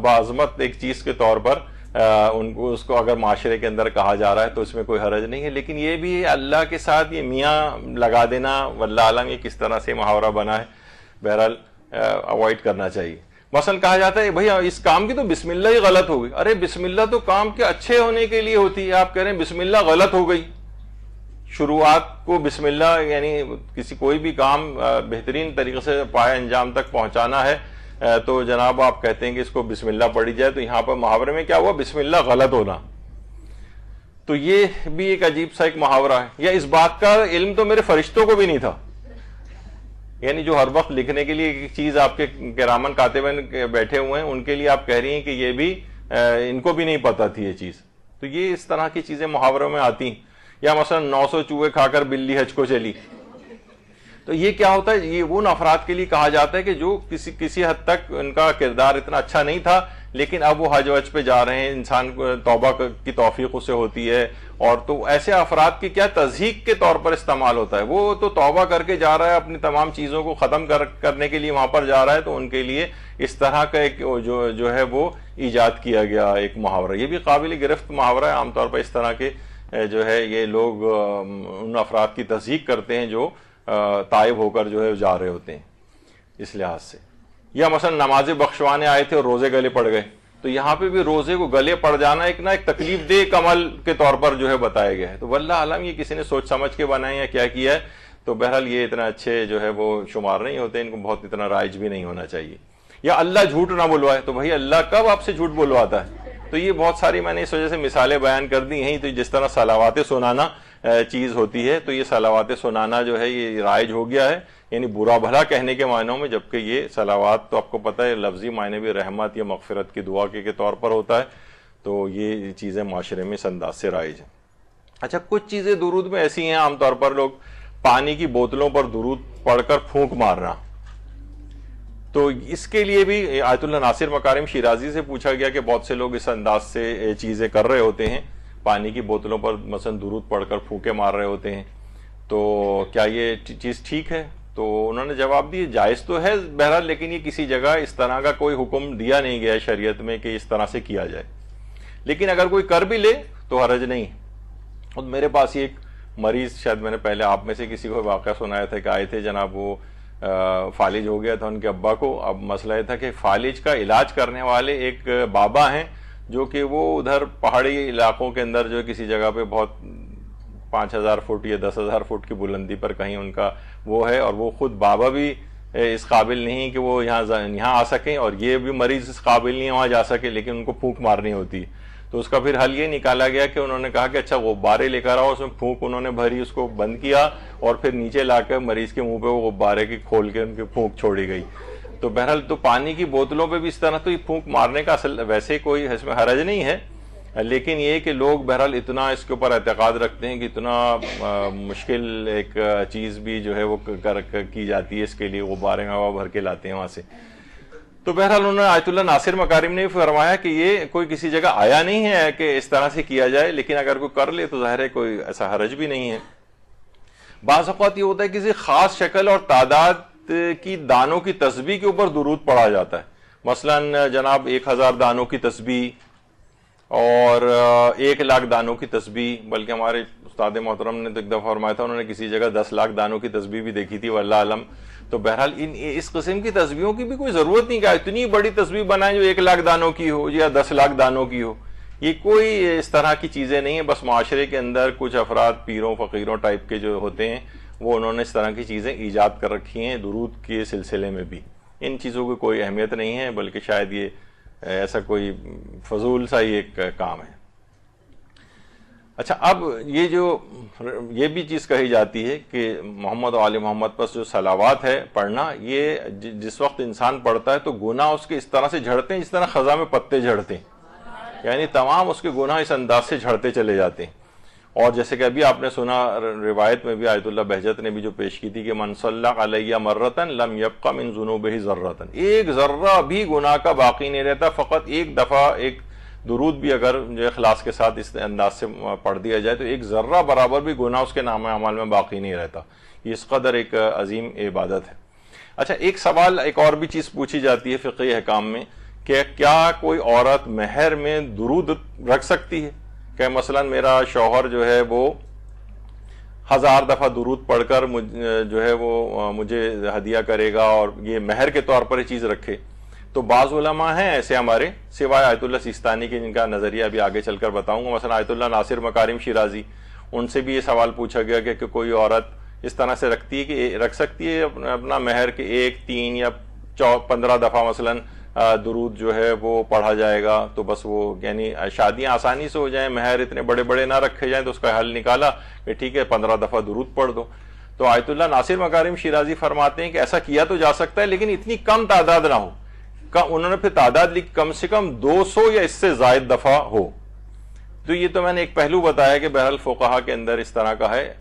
بعظمت ایک چیز کے طور پر ان کو اس کو اگر معاشرے کے اندر کہا جا رہا ہے تو اس میں کوئی حرج نہیں ہے، لیکن یہ بھی اللہ کے ساتھ یہ میاں لگا دینا واللہ عالم یہ کس طرح سے محاورہ بنا ہے، بہرحال اوائڈ کرنا چاہیے۔ مثلا کہا جاتا ہے بھئی اس کام کی تو بسم اللہ ہی غلط ہو گئی، ارے بسم اللہ تو کام کے اچھے ہونے کے لیے ہوتی ہے، آپ کہہ رہے ہیں بسم اللہ غلط ہو گئی، شروعات کو بسم اللہ، یعنی کسی کوئی بھی کام بہترین طریقے سے پائے انجام تک پہنچانا ہے تو جناب آپ کہتے ہیں کہ اس کو بسم اللہ پڑھی جائے، تو یہاں پر محاورے میں کیا ہوا؟ بسم اللہ غلط ہونا. تو یہ بھی ایک عجیب سا ایک محاورہ ہے. یا اس بات کا علم تو میرے فرشتوں کو بھی نہیں تھا، یعنی جو ہر وقت لکھنے کے لیے ایک چیز آپ کے کرامن کاتبین بیٹھے ہوئے ہیں، ان کے لیے آپ کہہ رہی ہیں کہ یہ بھی ان کو بھی نہیں پتا تھی یہ چیز. تو یہ اس طرح کی چیزیں محاوروں میں آتی ہیں. یا مثلا 900 چوہے کھا کر بلی حج کو چلی. تو یہ کیا ہوتا ہے؟ یہ ان افراد کے لیے کہا جاتا ہے کہ جو کسی حد تک ان کا کردار اتنا اچھا نہیں تھا، لیکن اب وہ حج وج پہ جا رہے ہیں، انسان کو توبہ کی توفیق اس سے ہوتی ہے. اور تو ایسے افراد کی کیا تضحیق کے طور پر استعمال ہوتا ہے. وہ تو توبہ کر کے جا رہا ہے، اپنی تمام چیزوں کو ختم کرنے کے لیے وہاں پر جا رہا ہے، تو ان کے لیے اس طرح کا ایک جو ہے وہ ایجاد کیا گیا ایک محاورہ. یہ بھی قابل گرفت محاورہ ہے. عام طور پر اس طرح کے جو ہے یہ لوگ ان افراد کی تصدیق کرتے ہیں جو تائب ہو کر جو ہے جا رہے ہوتے ہیں اس لحاظ سے. یا مثلا نمازیں بخشوانے آئے تھے اور روزے گلے پڑ گئے، تو یہاں پہ بھی روزے کو گلے پڑ جانا ایک تکلیف دہ عمل کے طور پر جو ہے بتایا گیا ہے. تو واللہ عالم یہ کسی نے سوچ سمجھ کے بنائے یا کیا کیا ہے. تو بہرحال یہ اتنا اچھے جو ہے وہ شمار نہیں ہوتے، ان کو بہت اتنا رائج بھی نہیں ہونا چاہیے. یا اللہ جھوٹ نہ بلوائے، تو بھائی اللہ کب آپ سے جھوٹ بلواتا ہے؟ تو یہ بہت ساری میں نے اس وجہ سے مثالیں بیان کر دی ہیں. تو جس طرح صلوات سنانا چیز ہوتی ہے، تو یہ صلوات سنانا جو ہے یہ رائج ہو گیا ہے، یعنی برا بھلا کہنے کے معنوں میں، جبکہ یہ صلوات تو آپ کو پتہ ہے لفظی معنی بھی رحمت یا مغفرت کی دعا کے طور پر ہوتا ہے. تو یہ چیزیں معاشرے میں اس انداز سے رائج ہیں. اچھا، کچھ چیزیں درود میں ایسی ہیں، عام طور پر لوگ پانی کی بوتلوں پر درود پڑھ کر پھونک مارنا. تو اس کے لیے بھی آیت اللہ ناصر مکارم شیرازی سے پوچھا گیا کہ بہت سے لوگ اس انداز سے چیزیں کر رہے ہوتے ہیں، پانی کی بوتلوں پر مثلا درود پڑھ کر پھونکے مار رہے ہوتے ہیں، تو کیا یہ چیز ٹھیک ہے؟ تو انہوں نے جواب دیا جائز تو ہے بہرحال، لیکن یہ کسی جگہ اس طرح کا کوئی حکم دیا نہیں گیا شریعت میں کہ اس طرح سے کیا جائے. لیکن اگر کوئی کر بھی لے تو حرج نہیں. اور میرے پاس ایک مریض، شاید میں نے پہلے آپ میں سے کسی کو واقعہ سنایا تھا کہ آئے تھے جناب، وہ فالج ہو گیا تھا ان کے ابا کو. اب مسئلہ یہ تھا کہ فالج کا علاج کرنے والے ایک بابا ہیں جو کہ وہ ادھر پہاڑی علاقوں کے اندر جو کسی جگہ پہ بہت 5000 فٹ یا 10,000 فٹ کی بلندی پر کہیں ان کا وہ ہے، اور وہ خود بابا بھی اس قابل نہیں کہ وہ یہاں آ سکیں، اور یہ بھی مریض اس قابل نہیں ہے وہاں جا سکے، لیکن ان کو پھونک مارنی ہوتی. تو اس کا پھر حل یہ نکالا گیا کہ انہوں نے کہا کہ اچھا غبارے لے کر آؤ، اس میں پھونک انہوں نے بھری، اس کو بند کیا، اور پھر نیچے لا کر مریض کے منہ پہ وہ غبارے کی کھول کے ان کی پھونک چھوڑی گئی. تو بہرحال تو پانی کی بوتلوں پہ بھی اس طرح تو یہ پھونک مارنے کا اصل ویسے کوئی اس میں حرج نہیں ہے، لیکن یہ کہ لوگ بہرحال اتنا اس کے اوپر اعتقاد رکھتے ہیں کہ اتنا مشکل ایک چیز بھی جو ہے وہ کی جاتی ہے اس کے لیے، غبارے ہوا بھر کے لاتے ہیں وہاں سے. تو بہرحال انہوں نے آیت اللہ ناصر مکارم نے فرمایا کہ یہ کوئی کسی جگہ آیا نہیں ہے کہ اس طرح سے کیا جائے، لیکن اگر کوئی کر لے تو ظاہر ہے کوئی ایسا حرج بھی نہیں ہے. بعض اوقات یہ ہوتا ہے کسی خاص شکل اور تعداد کی دانوں کی تسبیح کے اوپر درود پڑھا جاتا ہے. مثلا جناب 1000 دانوں کی تسبیح اور 1,00,000 دانوں کی تسبیح، بلکہ ہمارے استاد محترم نے تو ایک دفعہ فرمایا تھا، انہوں نے کسی جگہ 10 لاکھ دانوں کی تسبیح بھی دیکھی تھی واللہ علم. تو بہرحال اس قسم کی تسبیحوں کی بھی کوئی ضرورت نہیں کہ اتنی بڑی تسبیح بنائیں جو 1,00,000 دانوں کی ہو یا 10 لاکھ دانوں کی ہو. یہ کوئی اس طرح کی چیزیں نہیں ہیں. بس معاشرے کے اندر کچھ افراد پیروں فقیروں ٹائپ کے جو ہوتے ہیں وہ انہوں نے اس طرح کی چیزیں ایجاد کر رکھی ہیں درود کے سلسلے میں بھی. ان چیزوں کی کوئی اہمیت نہیں ہے، بلکہ شاید یہ ایسا کوئی فضول سا ہی ایک کام ہے. اچھا، اب یہ بھی چیز کہی جاتی ہے کہ محمد و آل محمد پر جو صلوات ہے پڑھنا، یہ جس وقت انسان پڑھتا ہے تو گناہ اس کے اس طرح سے جھڑتے ہیں جس طرح خزاں میں پتے جھڑتے ہیں، یعنی تمام اس کے گناہ اس انداز سے جھڑتے چلے جاتے ہیں. اور جیسے کہ ابھی آپ نے سنا روایت میں بھی آیت اللہ بہجت نے بھی جو پیش کی تھی کہ من صلی علیہ مرتن لم یبق من ذنوبہ ذرۃ، ایک ذرہ بھی گناہ کا باقی نہیں رہتا. فقط ایک دفعہ ایک درود بھی اگر جو اخلاص کے ساتھ اس انداز سے پڑھ دیا جائے تو ایک ذرہ برابر بھی گناہ اس کے نام اعمال میں باقی نہیں رہتا. یہ اس قدر ایک عظیم عبادت ہے. اچھا، ایک سوال ایک اور بھی چیز پوچھی جاتی ہے فقہی احکام میں کہ کیا کوئی عورت مہر میں درود رکھ سکتی ہے؟ کہ مثلا میرا شوہر جو ہے وہ 1000 دفعہ درود پڑھ کر جو ہے وہ مجھے ہدیہ کرے گا اور یہ مہر کے طور پر یہ چیز رکھے. تو بعض علماء ہیں ایسے ہمارے، سوائے آیت اللہ سیستانی کے جن کا نظریہ ابھی آگے چل کر بتاؤں گا، مثلا آیت اللہ ناصر مکارم شیرازی، ان سے بھی یہ سوال پوچھا گیا کہ کوئی عورت اس طرح سے رکھتی ہے کہ رکھ سکتی ہے اپنا مہر کے 1, 3 یا 15 دفعہ مثلا درود جو ہے وہ پڑھا جائے گا تو بس وہ یعنی شادیاں آسانی سے ہو جائیں, مہر اتنے بڑے بڑے نہ رکھے جائیں. تو اس کا حل نکالا کہ ٹھیک ہے 15 دفعہ درود پڑھ دو. تو آیت اللہ ناصر مکارم شیرازی فرماتے ہیں کہ ایسا کیا تو جا سکتا ہے لیکن اتنی کم تعداد نہ ہو. انہوں نے پھر تعداد لکھی کم سے کم 200 یا اس سے زائد دفعہ ہو. تو یہ تو میں نے ایک پہلو بتایا کہ بہرحال فقہا کے اندر اس طرح کا ہے.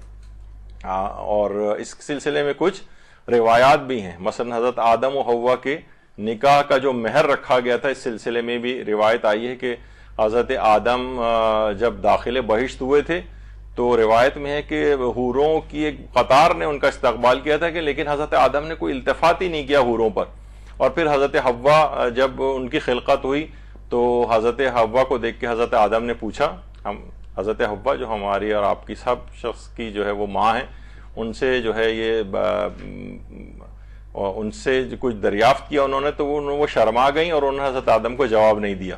اور اس سلسلے میں کچھ روایات بھی ہیں. مثلا حضرت آدم و حوا کے نکاح کا جو مہر رکھا گیا تھا, اس سلسلے میں بھی روایت آئی ہے کہ حضرت آدم جب داخل بہشت ہوئے تھے تو روایت میں ہے کہ حوروں کی ایک قطار نے ان کا استقبال کیا تھا کہ لیکن حضرت آدم نے کوئی التفات ہی نہیں کیا حوروں پر. اور پھر حضرت حوا جب ان کی خلقت ہوئی تو حضرت حوا کو دیکھ کے حضرت آدم نے پوچھا, حضرت حوا جو ہماری اور آپ کی سب شخص کی جو ہے وہ ماں ہیں, ان سے جو ہے یہ ان سے کچھ دریافت کیا انہوں نے, تو وہ شرما گئیں اور انہوں نے حضرت آدم کو جواب نہیں دیا.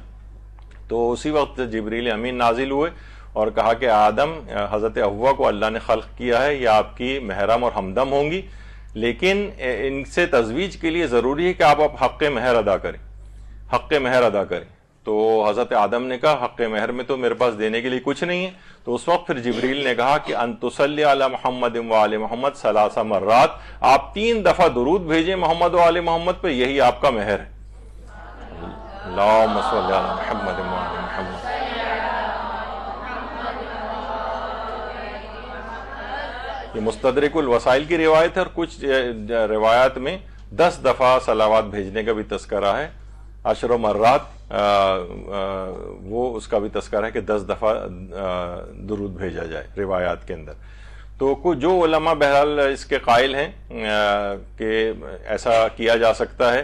تو اسی وقت جبریل امین نازل ہوئے اور کہا کہ آدم حضرت حوا کو اللہ نے خلق کیا ہے, یہ آپ کی محرم اور ہمدم ہوں گی, لیکن ان سے تزویج کے لیے ضروری ہے کہ آپ حق مہر ادا کریں, حق مہر ادا کریں. تو حضرت آدم نے کہا حق مہر میں تو میرے پاس دینے کے لیے کچھ نہیں ہے. تو اس وقت پھر جبریل نے کہا کہ ان تصلی علی محمد و آل محمد 3 مرات, آپ 3 دفعہ درود بھیجیں محمد و آل محمد پہ, یہی آپ کا مہر ہے. اللہم صلی علی محمد و آل محمد. یہ مستدرک الوسائل کی روایت ہے, اور کچھ روایات میں 10 دفعہ صلوات بھیجنے کا بھی تذکرہ ہے. 10 مرات وہ اس کا بھی تذکرہ ہے کہ 10 دفعہ درود بھیجا جائے روایات کے اندر. تو کچھ جو علماء بہرحال اس کے قائل ہیں کہ ایسا کیا جا سکتا ہے,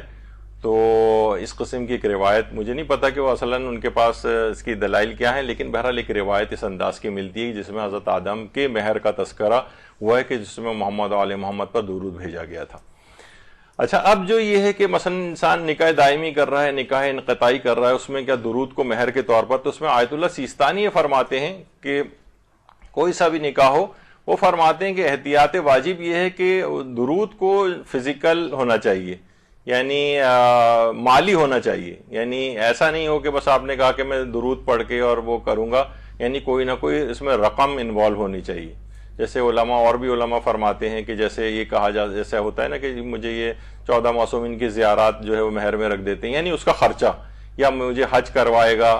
تو اس قسم کی ایک روایت مجھے نہیں پتا کہ وہ اصلاً ان کے پاس اس کی دلائل کیا ہیں, لیکن بہرحال ایک روایت اس انداز کی ملتی ہے جس میں حضرت آدم کے مہر کا تذکرہ ہوا ہے کہ جس میں محمد و آل محمد پر درود بھیجا گیا تھا. اچھا, اب جو یہ ہے کہ مثلا انسان نکاح دائمی کر رہا ہے, نکاح انقطاعی کر رہا ہے, اس میں کیا درود کو مہر کے طور پر, تو اس میں آیت اللہ سیستانی یہ فرماتے ہیں کہ کوئی سا بھی نکاح ہو, وہ فرماتے ہیں کہ احتیاط واجب یہ ہے کہ درود کو فزیکل ہونا چاہیے, یعنی مالی ہونا چاہیے. یعنی ایسا نہیں ہو کہ بس آپ نے کہا کہ میں درود پڑھ کے اور وہ کروں گا, یعنی کوئی نہ کوئی اس میں رقم انوالو ہونی چاہیے. جیسے علماء اور بھی علماء فرماتے ہیں کہ جیسے یہ کہا جیسے ہوتا ہے نا کہ مجھے یہ 14 معصومین کی زیارات جو ہے وہ مہر میں رکھ دیتے ہیں, یعنی اس کا خرچہ, یا مجھے حج کروائے گا,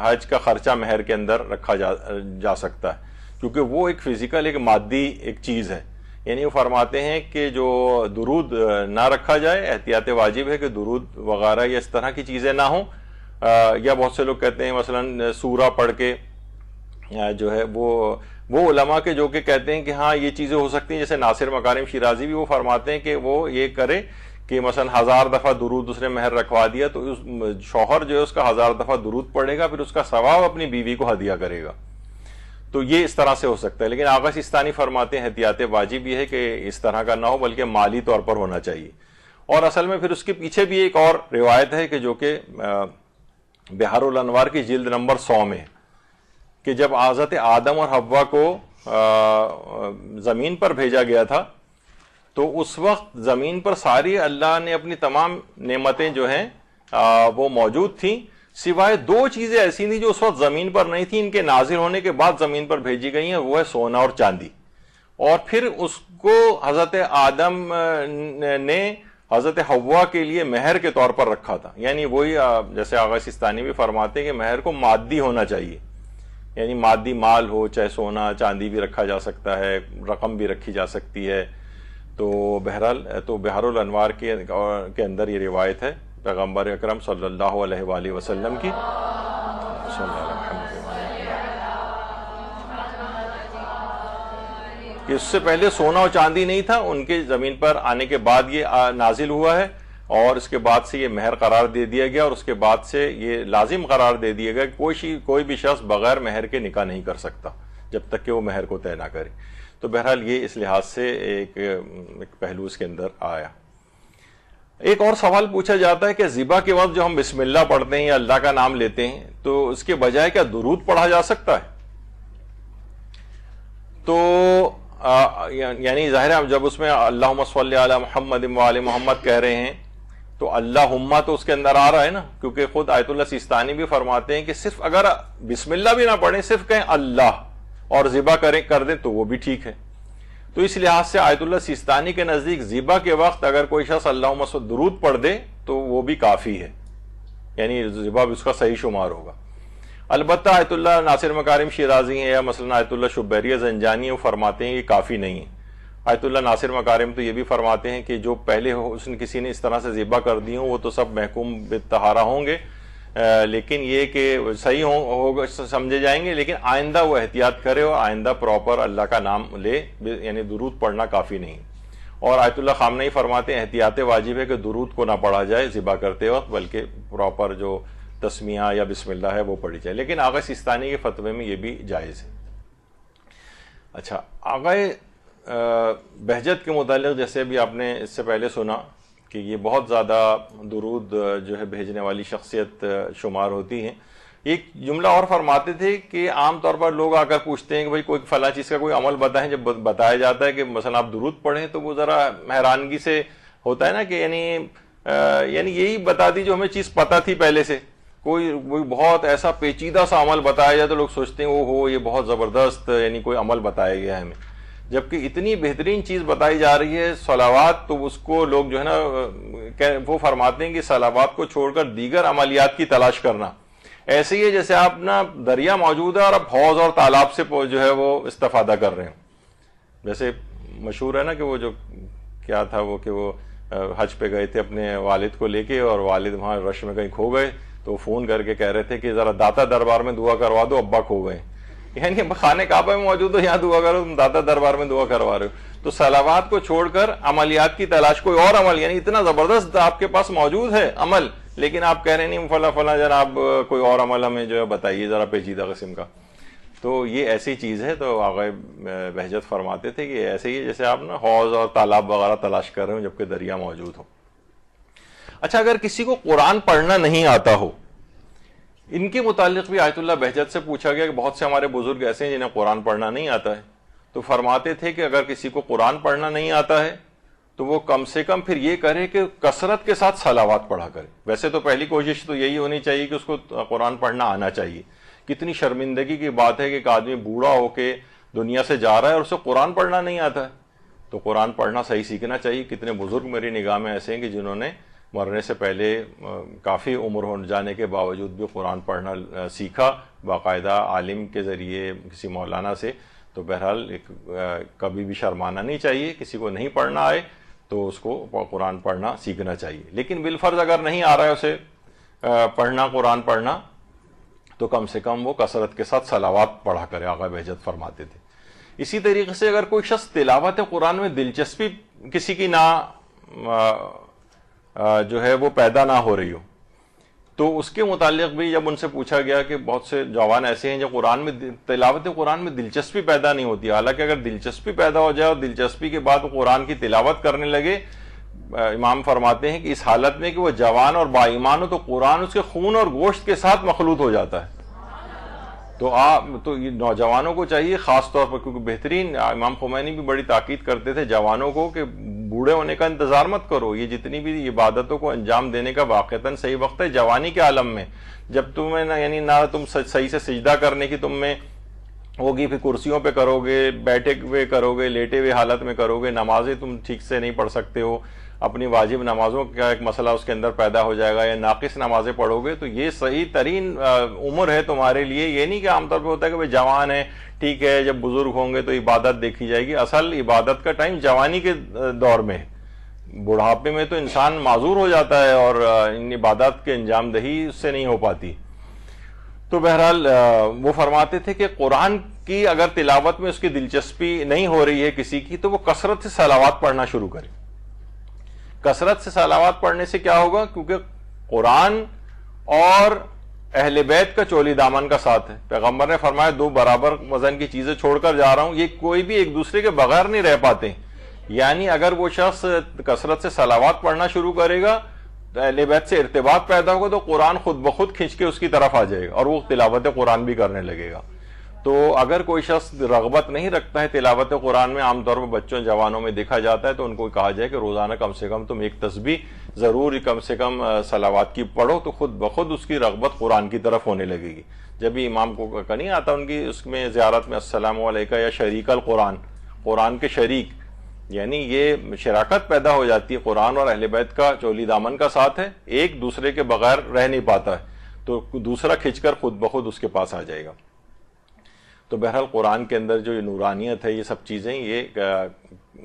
حج کا خرچہ مہر کے اندر رکھا جا سکتا ہے, کیونکہ وہ ایک فزیکل ایک مادی ایک چیز ہے. یعنی وہ فرماتے ہیں کہ جو درود نہ رکھا جائے, احتیاط واجب ہے کہ درود وغیرہ یا اس طرح کی چیزیں نہ ہوں. یا بہت سے لوگ کہتے ہیں مثلا سورہ پڑھ کے جو ہے وہ علماء کے جو کہ کہتے ہیں کہ ہاں یہ چیزیں ہو سکتی ہیں, جیسے ناصر مکارم شیرازی بھی وہ فرماتے ہیں کہ وہ یہ کرے کہ مثلا 1000 دفعہ درود اس نے مہر رکھوا دیا تو شوہر جو ہے اس کا 1000 دفعہ درود پڑھے گا, پھر اس کا ثواب اپنی بیوی کو ہدیہ کرے گا. تو یہ اس طرح سے ہو سکتا ہے. لیکن آغا سیستانی فرماتے ہیں احتیاط واجب یہ ہے کہ اس طرح کا نہ ہو, بلکہ مالی طور پر ہونا چاہیے. اور اصل میں پھر اس کے پیچھے بھی ایک اور روایت ہے کہ جو کہ بحار الانوار کی جلد نمبر 100 میں, کہ جب حضرت آدم اور حوا کو زمین پر بھیجا گیا تھا تو اس وقت زمین پر ساری اللہ نے اپنی تمام نعمتیں جو ہیں وہ موجود تھیں, سوائے 2 چیزیں ایسی تھیں جو اس وقت زمین پر نہیں تھیں, ان کے نازل ہونے کے بعد زمین پر بھیجی گئی ہیں, وہ ہے سونا اور چاندی. اور پھر اس کو حضرت آدم نے حضرت حوا کے لیے مہر کے طور پر رکھا تھا. یعنی وہی جیسے آغا سیستانی بھی فرماتے ہیں کہ مہر کو مادی ہونا چاہیے, یعنی مادی مال ہو, چاہے سونا چاندی بھی رکھا جا سکتا ہے, رقم بھی رکھی جا سکتی ہے. تو بہرحال تو بحار الانوار کے اندر یہ روایت ہے پیغمبر اکرم صلی اللہ علیہ وآلہ وسلم کی کہ اس سے پہلے سونا اور چاندی نہیں تھا, ان کے زمین پر آنے کے بعد یہ نازل ہوا ہے, اور اس کے بعد سے یہ مہر قرار دے دیا گیا, اور اس کے بعد سے یہ لازم قرار دے دیا گیا کہ کوئی بھی شخص بغیر مہر کے نکاح نہیں کر سکتا جب تک کہ وہ مہر کو طے نہ کرے. تو بہرحال یہ اس لحاظ سے ایک پہلو اس کے اندر آیا. ایک اور سوال پوچھا جاتا ہے کہ ذبح کے وقت جو ہم بسم اللہ پڑھتے ہیں یا اللہ کا نام لیتے ہیں تو اس کے بجائے کیا درود پڑھا جا سکتا ہے؟ تو یعنی ظاہر ہے جب اس میں اللہم صلی علی محمد و آل محمد کہہ رہے ہیں تو اللہم تو اس کے اندر آ رہا ہے نا، کیونکہ خود آیت اللہ سیستانی بھی فرماتے ہیں کہ صرف اگر بسم اللہ بھی نہ پڑھیں، صرف کہیں اللہ اور ذبح کر دیں تو وہ بھی ٹھیک ہے۔ تو اس لحاظ سے آیت اللہ سیستانی کے نزدیک ذبح کے وقت اگر کوئی شخص اللہم صلی درود پڑھ دے تو وہ بھی کافی ہے، یعنی ذبح بھی اس کا صحیح شمار ہوگا۔ البتہ آیت اللہ ناصر مکارم شیرازی ہیں یا مثلا آیت اللہ شبیری زنجانی وہ فرماتے ہیں یہ کافی نہیں ہے۔ آیت اللہ ناصر مکارم تو یہ بھی فرماتے ہیں کہ جو پہلے کسی نے اس طرح سے ذبح کر دی ہوں وہ تو سب محکوم بالطہارہ ہوں گے، لیکن یہ کہ صحیح ہوگا سمجھے جائیں گے، لیکن آئندہ وہ احتیاط کرے اور آئندہ پراپر اللہ کا نام لے، یعنی درود پڑھنا کافی نہیں۔ اور آیت اللہ خامنہی فرماتے ہیں احتیاط واجب ہے کہ درود کو نہ پڑھا جائے ذبح کرتے وقت، بلکہ پراپر جو تسمیہ یا بسم اللہ ہے وہ پڑھی جائے، لیکن آغا سیستانی کے فتوے میں یہ بھی جائز ہے۔ اچھا، آغا بہجت کے متعلق جیسے بھی آپ نے اس سے پہلے سنا کہ یہ بہت زیادہ درود جو ہے بھیجنے والی شخصیت شمار ہوتی ہیں۔ ایک جملہ اور فرماتے تھے کہ عام طور پر لوگ آ کر پوچھتے ہیں کہ بھائی کوئی فلاں چیز کا کوئی عمل بتائیں، جب بتایا جاتا ہے کہ مثلا آپ درود پڑھیں تو وہ ذرا حیرانگی سے ہوتا ہے نا کہ یعنی یہی بتا دی جو ہمیں چیز پتہ تھی پہلے سے، کوئی بہت ایسا پیچیدہ سا عمل بتایا جائے تو لوگ سوچتے ہیں وہ یہ بہت زبردست یعنی کوئی عمل بتایا گیا ہے ہمیں، جبکہ اتنی بہترین چیز بتائی جا رہی ہے صلوات، تو اس کو لوگ جو ہے نا وہ فرماتے ہیں کہ صلوات کو چھوڑ کر دیگر عملیات کی تلاش کرنا ایسے ہی ہے جیسے آپ نا دریا موجود ہے اور اب حوض اور تالاب سے جو ہے وہ استفادہ کر رہے ہیں۔ جیسے مشہور ہے نا کہ وہ جو کیا تھا وہ کہ وہ حج پہ گئے تھے اپنے والد کو لے کے اور والد وہاں رش میں کہیں کھو گئے تو فون کر کے کہہ رہے تھے کہ ذرا داتا دربار میں دعا کروا دو، ابا کھو گئے، یعنی خانہ کعبہ میں موجود ہو یہاں دعا کرو، تم داتا دربار میں دعا کروا رہے ہو۔ تو صلوات کو چھوڑ کر عملیات کی تلاش، کوئی اور عمل یعنی اتنا زبردست آپ کے پاس موجود ہے عمل، لیکن آپ کہہ رہے نہیں فلاں جناب کوئی اور عمل ہمیں جو ہے بتائیے ذرا پیچیدہ قسم کا، تو یہ ایسی چیز ہے۔ تو آغا بہجت فرماتے تھے کہ ایسے ہی جیسے آپ نا حوض اور تالاب وغیرہ تلاش کر رہے ہو جبکہ دریا موجود ہو۔ اچھا، اگر کسی کو قرآن پڑھنا نہیں آتا ہو، ان کے متعلق بھی آیت اللہ بہجت سے پوچھا گیا کہ بہت سے ہمارے بزرگ ایسے ہیں جنہیں قرآن پڑھنا نہیں آتا ہے، تو فرماتے تھے کہ اگر کسی کو قرآن پڑھنا نہیں آتا ہے تو وہ کم سے کم پھر یہ کرے کہ کثرت کے ساتھ صلوات پڑھا کرے۔ ویسے تو پہلی کوشش تو یہی ہونی چاہیے کہ اس کو قرآن پڑھنا آنا چاہیے۔ کتنی شرمندگی کی بات ہے کہ ایک آدمی بوڑھا ہو کے دنیا سے جا رہا ہے اور اسے قرآن پڑھنا نہیں آتا ہے، تو قرآن پڑھنا صحیح سیکھنا چاہیے۔ کتنے بزرگ میری نگاہ میں ایسے ہیں کہ جنہوں نے مرنے سے پہلے کافی عمر ہو جانے کے باوجود بھی قرآن پڑھنا سیکھا باقاعدہ عالم کے ذریعے، کسی مولانا سے۔ تو بہرحال کبھی بھی شرمانا نہیں چاہیے، کسی کو نہیں پڑھنا آئے تو اس کو قرآن پڑھنا سیکھنا چاہیے، لیکن بالفرض اگر نہیں آ رہا ہے اسے پڑھنا قرآن پڑھنا تو کم سے کم وہ کثرت کے ساتھ صلوات پڑھا کرے، آغا بہجت فرماتے تھے۔ اسی طریقے سے اگر کوئی شخص تلاوت قرآن میں دلچسپی کسی کی نہ جو ہے وہ پیدا نہ ہو رہی ہو، تو اس کے متعلق بھی جب ان سے پوچھا گیا کہ بہت سے جوان ایسے ہیں جو تلاوت قرآن میں دلچسپی پیدا نہیں ہوتی، حالانکہ اگر دلچسپی پیدا ہو جائے اور دلچسپی کے بعد وہ قرآن کی تلاوت کرنے لگے، امام فرماتے ہیں کہ اس حالت میں کہ وہ جوان اور با ایمان ہو تو قرآن اس کے خون اور گوشت کے ساتھ مخلوط ہو جاتا ہے۔ تو یہ نوجوانوں کو چاہیے خاص طور پر، کیونکہ بہترین امام خمینی بھی بڑی تاکید کرتے تھے جوانوں کو کہ بوڑھے ہونے کا انتظار مت کرو، یہ جتنی بھی عبادتوں کو انجام دینے کا واقعتاً صحیح وقت ہے جوانی کے عالم میں، جب تمہیں یعنی نہ تم صحیح سے سجدہ کرنے کی تم میں ہوگی، پھر کرسیوں پہ کرو گے، بیٹھے ہوئے کرو گے، لیٹے ہوئے حالت میں کرو گے، نمازیں تم ٹھیک سے نہیں پڑھ سکتے ہو، اپنی واجب نمازوں کا ایک مسئلہ اس کے اندر پیدا ہو جائے گا، یا ناقص نمازیں پڑھو گے، تو یہ صحیح ترین عمر ہے تمہارے لیے۔ یہ نہیں کہ عام طور پہ ہوتا ہے کہ جوان ہے ٹھیک ہے، جب بزرگ ہوں گے تو عبادت دیکھی جائے گی، اصل عبادت کا ٹائم جوانی کے دور میں ہے۔ بڑھاپے میں تو انسان معذور ہو جاتا ہے اور ان عبادات کے انجام دہی اس سے نہیں ہو پاتی۔ تو بہرحال وہ فرماتے تھے کہ قرآن کی اگر تلاوت میں اس کی دلچسپی نہیں ہو رہی ہے کسی کی تو وہ کثرت سے صلوات پڑھنا شروع کرے۔ کثرت سے صلوات پڑھنے سے کیا ہوگا؟ کیونکہ قرآن اور اہل بیت کا چولی دامن کا ساتھ ہے۔ پیغمبر نے فرمایا 2 برابر وزن کی چیزیں چھوڑ کر جا رہا ہوں، یہ کوئی بھی ایک دوسرے کے بغیر نہیں رہ پاتے، یعنی اگر وہ شخص کثرت سے صلوات پڑھنا شروع کرے گا تو اہل بیت سے ارتباط پیدا ہوگا تو قرآن خود بخود کھنچ کے اس کی طرف آ جائے گا اور وہ تلاوت قرآن بھی کرنے لگے گا۔ تو اگر کوئی شخص رغبت نہیں رکھتا ہے تلاوت قرآن میں، عام طور پر بچوں جوانوں میں دیکھا جاتا ہے، تو ان کو کہا جائے کہ روزانہ کم سے کم تم ایک تسبیح ضرور کم سے کم صلوات کی پڑھو، تو خود بخود اس کی رغبت قرآن کی طرف ہونے لگے گی. جب بھی امام کو نہیں آتا ان کی اس میں زیارت میں السلام علیکہ یا شریک القرآن، قرآن کے شریک، یعنی یہ شراکت پیدا ہو جاتی ہے. قرآن اور اہل بیت کا چولی دامن کا ساتھ ہے، ایک دوسرے کے بغیر رہ نہیں پاتا ہے، تو دوسرا کھنچ کر خود بخود اس کے پاس آ جائے گا. تو بہرحال قرآن کے اندر جو یہ نورانیت ہے، یہ سب چیزیں، یہ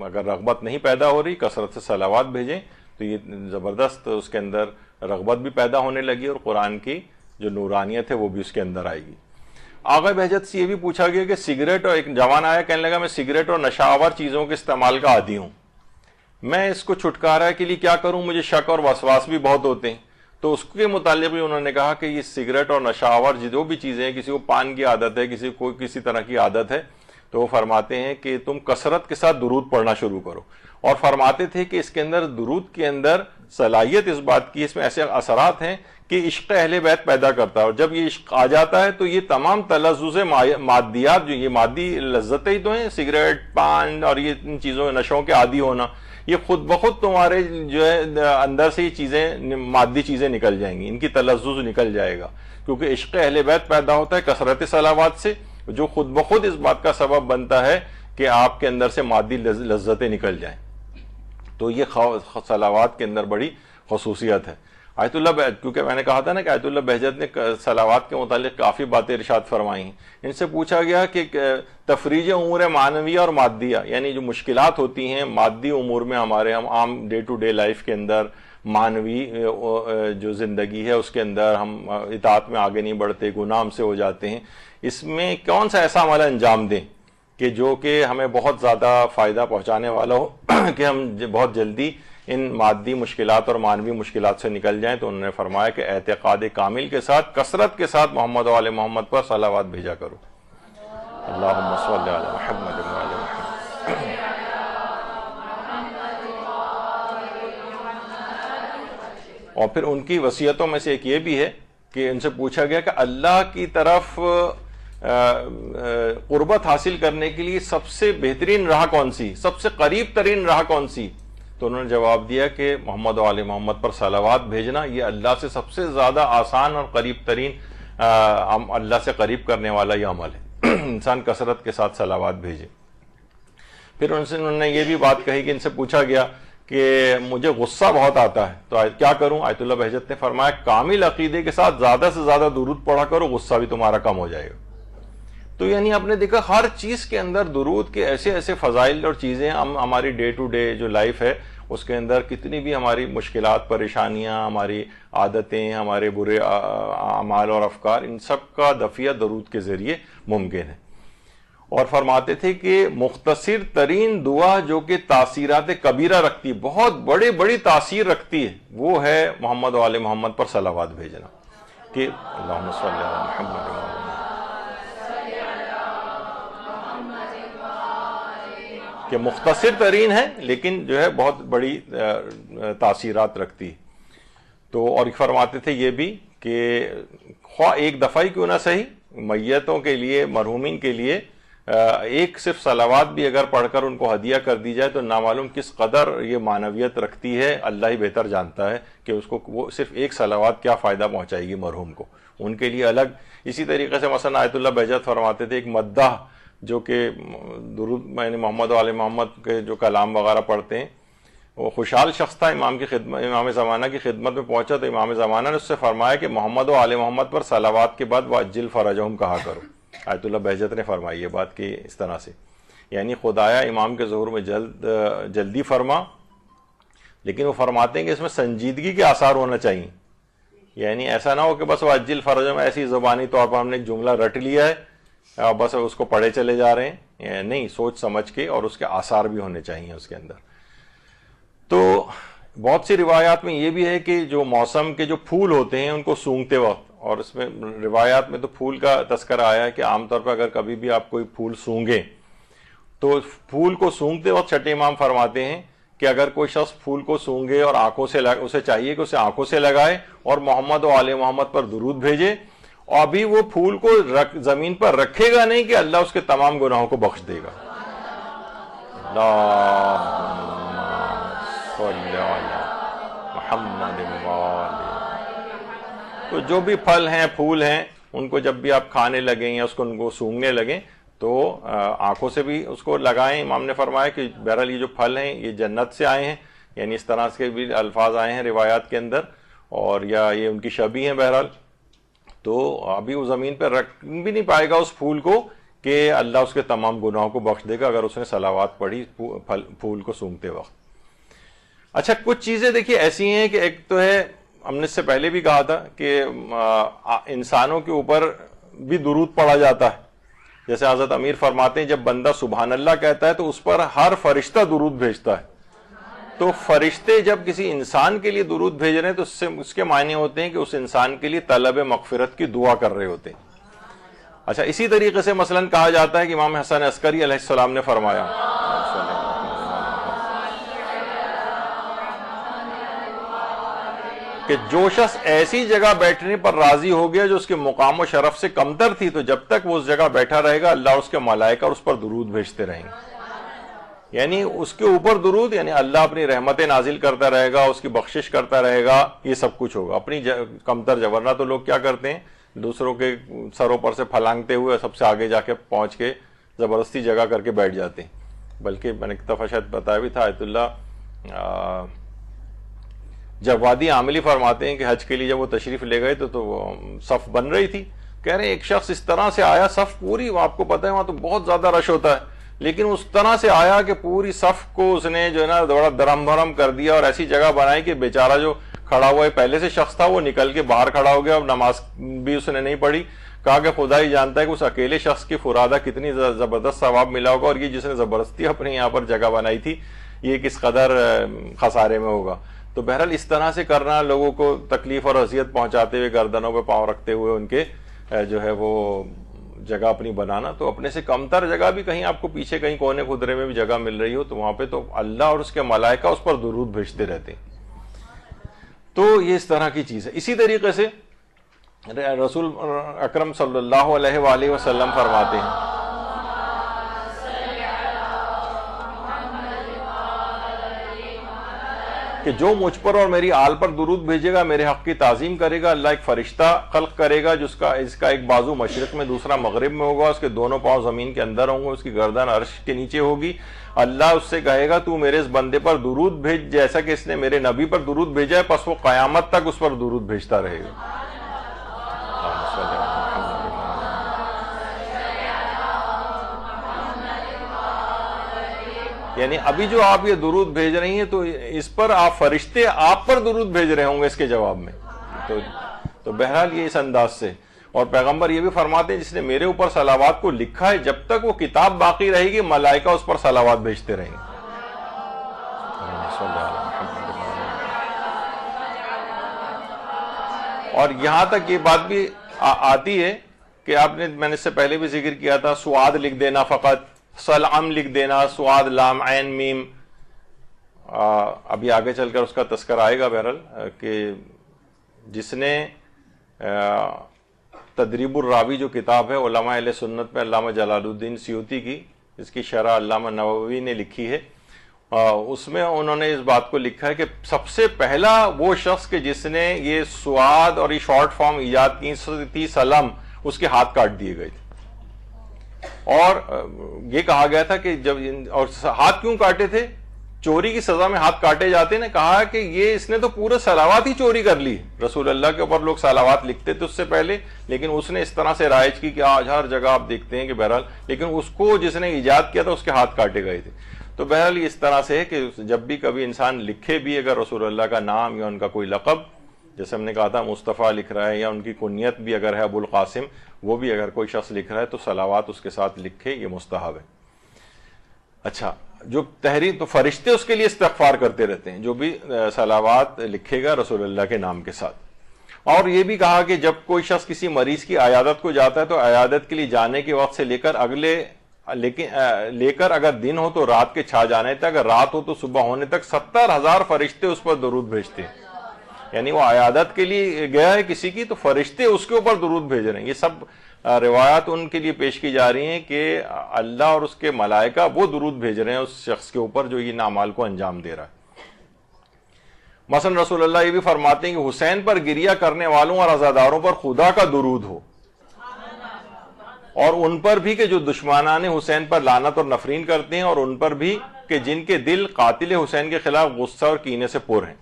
اگر رغبت نہیں پیدا ہو رہی، کثرت سے صلوات بھیجیں تو یہ زبردست اس کے اندر رغبت بھی پیدا ہونے لگی اور قرآن کی جو نورانیت ہے وہ بھی اس کے اندر آئے گی. آغا بہجت سے یہ بھی پوچھا گیا کہ سگریٹ، اور ایک جوان آیا کہنے لگا میں سگریٹ اور نشہ آور چیزوں کے استعمال کا عادی ہوں، میں اس کو چھٹکارا کے لیے کیا کروں، مجھے شک اور وسواس بھی بہت ہوتے ہیں. تو اس کے متعلق بھی انہوں نے کہا کہ یہ سگریٹ اور نشہ آور جو بھی چیزیں ہیں، کسی کو پان کی عادت ہے، کسی کو کسی طرح کی عادت ہے، تو وہ فرماتے ہیں کہ تم کثرت کے ساتھ درود پڑھنا شروع کرو. اور فرماتے تھے کہ اس کے اندر درود کے اندر صلاحیت اس بات کی، اس میں ایسے اثرات ہیں کہ عشق اہل بیت پیدا کرتا ہے، اور جب یہ عشق آ جاتا ہے تو یہ تمام تلذذ مادیات، جو یہ مادی لذتیں ہی تو ہیں، سگریٹ، پان اور یہ ان چیزوں نشوں کے عادی ہونا، یہ خود بخود تمہارے جو ہے اندر سے یہ چیزیں، مادی چیزیں نکل جائیں گی، ان کی تلذذ نکل جائے گا، کیونکہ عشق اہل بیت پیدا ہوتا ہے کثرت صلوات سے، جو خود بخود اس بات کا سبب بنتا ہے کہ آپ کے اندر سے مادی لذتیں نکل جائیں. تو یہ صلوات کے اندر بڑی خصوصیت ہے. آیت اللہ، کیونکہ میں نے کہا تھا نا کہ آیت اللہ بہجت نے صلوات کے متعلق کافی باتیں ارشاد فرمائی ہیں. ان سے پوچھا گیا کہ تفریج امور معنویہ اور مادیہ، یعنی جو مشکلات ہوتی ہیں مادی امور میں، ہمارے ہم عام ڈے ٹو ڈے لائف کے اندر، معنوی جو زندگی ہے اس کے اندر ہم اطاعت میں آگے نہیں بڑھتے، گناہ ہم سے ہو جاتے ہیں، اس میں کون سا ایسا عمل انجام دیں کہ جو کہ ہمیں بہت زیادہ فائدہ پہنچانے والا ہو، کہ ہم بہت جلدی ان مادی مشکلات اور معنوی مشکلات سے نکل جائیں. تو انہوں نے فرمایا کہ اعتقاد کامل کے ساتھ، کثرت کے ساتھ محمد و آل محمد پر صلوات بھیجا کرو. اللہم صلی علی محمد و آل محمد. اور پھر ان کی وصیتوں میں سے ایک یہ بھی ہے کہ ان سے پوچھا گیا کہ اللہ کی طرف قربت حاصل کرنے کے لیے سب سے بہترین راہ کون سی، سب سے قریب ترین راہ کون سی؟ تو انہوں نے جواب دیا کہ محمد و آل محمد پر صلوات بھیجنا یہ اللہ سے سب سے زیادہ آسان اور قریب ترین، اللہ سے قریب کرنے والا یہ عمل ہے. انسان کثرت کے ساتھ صلوات بھیجے. پھر انہوں نے یہ بھی بات کہی کہ ان سے پوچھا گیا کہ مجھے غصہ بہت آتا ہے تو کیا کروں؟ آیت اللہ بہجت نے فرمایا کامل عقیدے کے ساتھ زیادہ سے زیادہ درود پڑھا کرو، غصہ بھی تمہارا کم ہو جائے گا. تو یعنی آپ نے دیکھا ہر چیز کے اندر درود کے ایسے ایسے فضائل اور چیزیں، ہماری ڈے ٹو ڈے جو لائف ہے اس کے اندر کتنی بھی ہماری مشکلات، پریشانیاں، ہماری عادتیں، ہمارے برے اعمال اور افکار، ان سب کا دفعہ درود کے ذریعے ممکن ہے. اور فرماتے تھے کہ مختصر ترین دعا جو کہ تاثیرات کبیرہ رکھتی، بہت بڑی تاثیر رکھتی ہے، وہ ہے محمد و آل محمد پر صلوات بھیجنا. کہ اللہم صلی علی محمد و کہ مختصر ترین ہے لیکن جو ہے بہت بڑی تاثیرات رکھتی. تو اور فرماتے تھے یہ بھی کہ خواہ ایک دفعہ ہی کیوں نہ صحیح، میتوں کے لیے، مرحومین کے لیے ایک صرف صلوات بھی اگر پڑھ کر ان کو ہدیہ کر دی جائے تو نامعلوم کس قدر یہ معنویت رکھتی ہے، اللہ ہی بہتر جانتا ہے کہ اس کو وہ صرف ایک صلوات کیا فائدہ پہنچائے گی مرحوم کو، ان کے لیے الگ. اسی طریقے سے مثلا آیت اللہ بہجت فرماتے تھے ایک مداح جو کہ درود میں نے محمد و آل محمد کے جو کلام وغیرہ پڑھتے ہیں، وہ خوشحال شخص تھا، امام کی خدمت، امام زمانہ کی خدمت میں پہنچا تو امام زمانہ نے اس سے فرمایا کہ محمد و آل محمد پر صلوات کے بعد وَعَجِّلْ فَرَجَهُمْ کہا کرو. آیت اللہ بہجت نے فرمائی یہ بات کہ اس طرح سے، یعنی خدایا امام کے ظہور میں جلدی فرما، لیکن وہ فرماتے ہیں کہ اس میں سنجیدگی کے آثار ہونا چاہیے. یعنی ایسا نہ ہو کہ بس وَعَجِّلْ فَرَجَهُمْ ایسی زبانی طور پر ہم نے ایک جملہ رٹ لیا ہے، بس اس کو پڑھے چلے جا رہے ہیں، نہیں، سوچ سمجھ کے اور اس کے آثار بھی ہونے چاہیے اس کے اندر. تو بہت سی روایات میں یہ بھی ہے کہ جو موسم کے جو پھول ہوتے ہیں ان کو سونگتے وقت، اور اس میں روایات میں تو پھول کا تذکرہ آیا ہے کہ عام طور پر اگر کبھی بھی آپ کوئی پھول سونگیں تو پھول کو سونگتے وقت چھٹے امام فرماتے ہیں کہ اگر کوئی شخص پھول کو سونگے اور آنکھوں سے اسے چاہیے کہ اسے آنکھوں سے لگائے اور محمد و آل محمد پر درود بھیجے اور ابھی وہ پھول کو زمین پر رکھے گا نہیں کہ اللہ اس کے تمام گناہوں کو بخش دے گا. محمد. تو جو بھی پھل ہیں پھول ہیں ان کو جب بھی آپ کھانے لگیں یا ان کو سونگھنے لگیں تو آنکھوں سے بھی اس کو لگائیں. امام نے فرمایا کہ بہرحال یہ جو پھل ہیں یہ جنت سے آئے ہیں، یعنی اس طرح کے بھی الفاظ آئے ہیں روایات کے اندر، اور یا یہ ان کی شبیہ ہیں بہرحال. تو ابھی وہ زمین پہ رکھ بھی نہیں پائے گا اس پھول کو کہ اللہ اس کے تمام گناہوں کو بخش دے گا اگر اس نے صلوات پڑھی پھول کو سونگتے وقت. اچھا، کچھ چیزیں دیکھیے ایسی ہیں کہ ایک تو ہے، ہم نے اس سے پہلے بھی کہا تھا کہ انسانوں کے اوپر بھی درود پڑھا جاتا ہے. جیسے حضرت امیر فرماتے ہیں جب بندہ سبحان اللہ کہتا ہے تو اس پر ہر فرشتہ درود بھیجتا ہے. تو فرشتے جب کسی انسان کے لیے درود بھیج رہے ہیں تو اس کے معنی ہوتے ہیں کہ اس انسان کے لیے طلب مغفرت کی دعا کر رہے ہوتے ہیں. اچھا، اسی طریقے سے مثلا کہا جاتا ہے کہ امام حسن عسکری علیہ السلام نے فرمایا کہ جو شخص ایسی جگہ بیٹھنے پر راضی ہو گیا جو اس کے مقام و شرف سے کمتر تھی، تو جب تک وہ اس جگہ بیٹھا رہے گا اللہ اور اس کے ملائکہ اس پر درود بھیجتے رہیں گے. یعنی اس کے اوپر درود، یعنی اللہ اپنی رحمتیں نازل کرتا رہے گا، اس کی بخشش کرتا رہے گا، یہ سب کچھ ہوگا اپنی کمتر جگہ. ورنہ تو لوگ کیا کرتے ہیں، دوسروں کے سروں پر سے پھلانگتے ہوئے سب سے آگے جا کے پہنچ کے زبردستی جگہ کر کے بیٹھ جاتے ہیں. بلکہ میں نے ایک دفعہ شاید بتایا بھی تھا، آیت اللہ جوادی عاملی فرماتے ہیں کہ حج کے لیے جب وہ تشریف لے گئے تو وہ صف بن رہی تھی. کہہ رہے ہیں ایک شخص اس طرح سے آیا، صف پوری، آپ کو پتہ ہے وہاں تو بہت زیادہ رش ہوتا ہے، لیکن اس طرح سے آیا کہ پوری صف کو اس نے جو ہے نا بڑا درم بھرم کر دیا، اور ایسی جگہ بنائی کہ بیچارہ جو کھڑا ہوا ہے پہلے سے شخص تھا وہ نکل کے باہر کھڑا ہو گیا، اور نماز بھی اس نے نہیں پڑھی. کہا کہ خدا ہی جانتا ہے کہ اس اکیلے شخص کی فرادہ کتنی زبردست ثواب ملا ہوگا، اور یہ جس نے زبردستی اپنے یہاں پر جگہ بنائی تھی یہ کس قدر خسارے میں ہوگا. تو بہرحال اس طرح سے کرنا، لوگوں کو تکلیف اور اذیت پہنچاتے ہوئے، گردنوں پہ پاؤں رکھتے ہوئے ان کے جو ہے وہ جگہ اپنی بنانا، تو اپنے سے کمتر جگہ بھی کہیں آپ کو پیچھے کہیں کونے خدرے میں بھی جگہ مل رہی ہو تو وہاں پہ تو اللہ اور اس کے ملائکہ اس پر درود بھیجتے رہتے ہیں. تو یہ اس طرح کی چیز ہے. اسی طریقے سے رسول اکرم صلی اللہ علیہ وآلہ وسلم فرماتے ہیں کہ جو مجھ پر اور میری آل پر درود بھیجے گا، میرے حق کی تعظیم کرے گا، اللہ ایک فرشتہ خلق کرے گا جس کا ایک بازو مشرق میں دوسرا مغرب میں ہوگا، اس کے دونوں پاؤں زمین کے اندر ہوں گے، اس کی گردن عرش کے نیچے ہوگی. اللہ اس سے کہے گا تو میرے اس بندے پر درود بھیج جیسا کہ اس نے میرے نبی پر درود بھیجا ہے، پس وہ قیامت تک اس پر درود بھیجتا رہے گا. یعنی ابھی جو آپ یہ درود بھیج رہی ہیں تو اس پر آپ فرشتے آپ پر درود بھیج رہے ہوں گے اس کے جواب میں. تو بہرحال یہ اس انداز سے. اور پیغمبر یہ بھی فرماتے ہیں جس نے میرے اوپر صلوات کو لکھا ہے جب تک وہ کتاب باقی رہے گی ملائکہ اس پر صلوات بھیجتے رہیں گے. اور یہاں تک یہ بات بھی آتی ہے کہ میں نے اس سے پہلے بھی ذکر کیا تھا، سعاد لکھ دینا، فقط سلام لکھ دینا، سعاد لام عین میم. ابھی آگے چل کر اس کا تذکر آئے گا بہرحال کہ جس نے تدریب الراوی جو کتاب ہے علماء اہل سنت میں علامہ جلال الدین سیوطی کی، اس کی شرح علامہ نووی نے لکھی ہے، اس میں انہوں نے اس بات کو لکھا ہے کہ سب سے پہلا وہ شخص کہ جس نے یہ سعاد اور یہ شارٹ فارم ایجاد کی سلام، اس کے ہاتھ کاٹ دیے گئے تھے. اور یہ کہا گیا تھا کہ جب اور ہاتھ کیوں کاٹے تھے، چوری کی سزا میں ہاتھ کاٹے جاتے نے کہا کہ یہ اس نے تو پورے صلوات ہی چوری کر لی. رسول اللہ کے اوپر لوگ صلوات لکھتے تھے اس سے پہلے، لیکن اس نے اس طرح سے رائج کی کہ آج ہر جگہ آپ دیکھتے ہیں کہ بہرحال، لیکن اس کو جس نے ایجاد کیا تھا اس کے ہاتھ کاٹے گئے تھے. تو بہرحال اس طرح سے ہے کہ جب بھی کبھی انسان لکھے بھی اگر رسول اللہ کا نام یا ان کا کوئی لقب، جیسے ہم نے کہا تھا مصطفیٰ لکھ رہا ہے، یا ان کی کنیت بھی اگر ہے ابو القاسم، وہ بھی اگر کوئی شخص لکھ رہا ہے تو صلوات اس کے ساتھ لکھے، یہ مستحب ہے. اچھا، جو تحریر تو فرشتے اس کے لیے استغفار کرتے رہتے ہیں جو بھی صلوات لکھے گا رسول اللہ کے نام کے ساتھ. اور یہ بھی کہا کہ جب کوئی شخص کسی مریض کی عیادت کو جاتا ہے تو عیادت کے لیے جانے کے وقت سے لے کر اگر دن ہو تو رات کے چھا جانے تک، اگر رات ہو تو صبح ہونے تک 70,000 فرشتے اس پر درود بھیجتے ہیں. یعنی وہ عیادت کے لیے گیا ہے کسی کی، تو فرشتے اس کے اوپر درود بھیج رہے ہیں. یہ سب روایات ان کے لیے پیش کی جا رہی ہیں کہ اللہ اور اس کے ملائکہ وہ درود بھیج رہے ہیں اس شخص کے اوپر جو یہ اعمال کو انجام دے رہا ہے. مثلا رسول اللہ یہ بھی فرماتے ہیں کہ حسین پر گریہ کرنے والوں اور عزاداروں پر خدا کا درود ہو، اور ان پر بھی کہ جو دشمنان حسین پر لعنت اور نفرین کرتے ہیں، اور ان پر بھی کہ جن کے دل قاتل حسین کے خلاف غصہ اور کینے سے پر ہیں،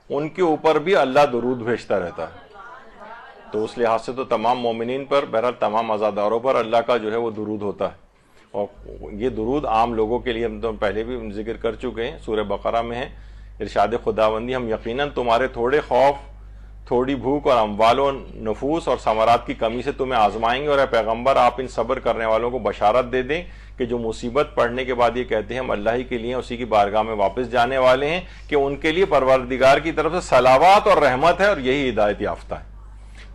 ان کے اوپر بھی اللہ درود بھیجتا رہتا ہے. تو اس لحاظ سے تو تمام مومنین پر، بہرحال تمام عزاداروں پر اللہ کا جو ہے وہ درود ہوتا ہے. اور یہ درود عام لوگوں کے لیے ہم تو پہلے بھی ذکر کر چکے ہیں، سورہ بقرہ میں ہے ارشاد خداوندی، ہم یقیناً تمہارے تھوڑے خوف، تھوڑی بھوک اور اموال و نفوس اور ثمرات کی کمی سے تمہیں آزمائیں گے، اور اے پیغمبر آپ ان صبر کرنے والوں کو بشارت دے دیں کہ جو مصیبت پڑنے کے بعد یہ کہتے ہیں ہم اللہ ہی کے لیے اسی کی بارگاہ میں واپس جانے والے ہیں، کہ ان کے لیے پروردگار کی طرف سے صلوات اور رحمت ہے، اور یہی ہدایت یافتہ ہے.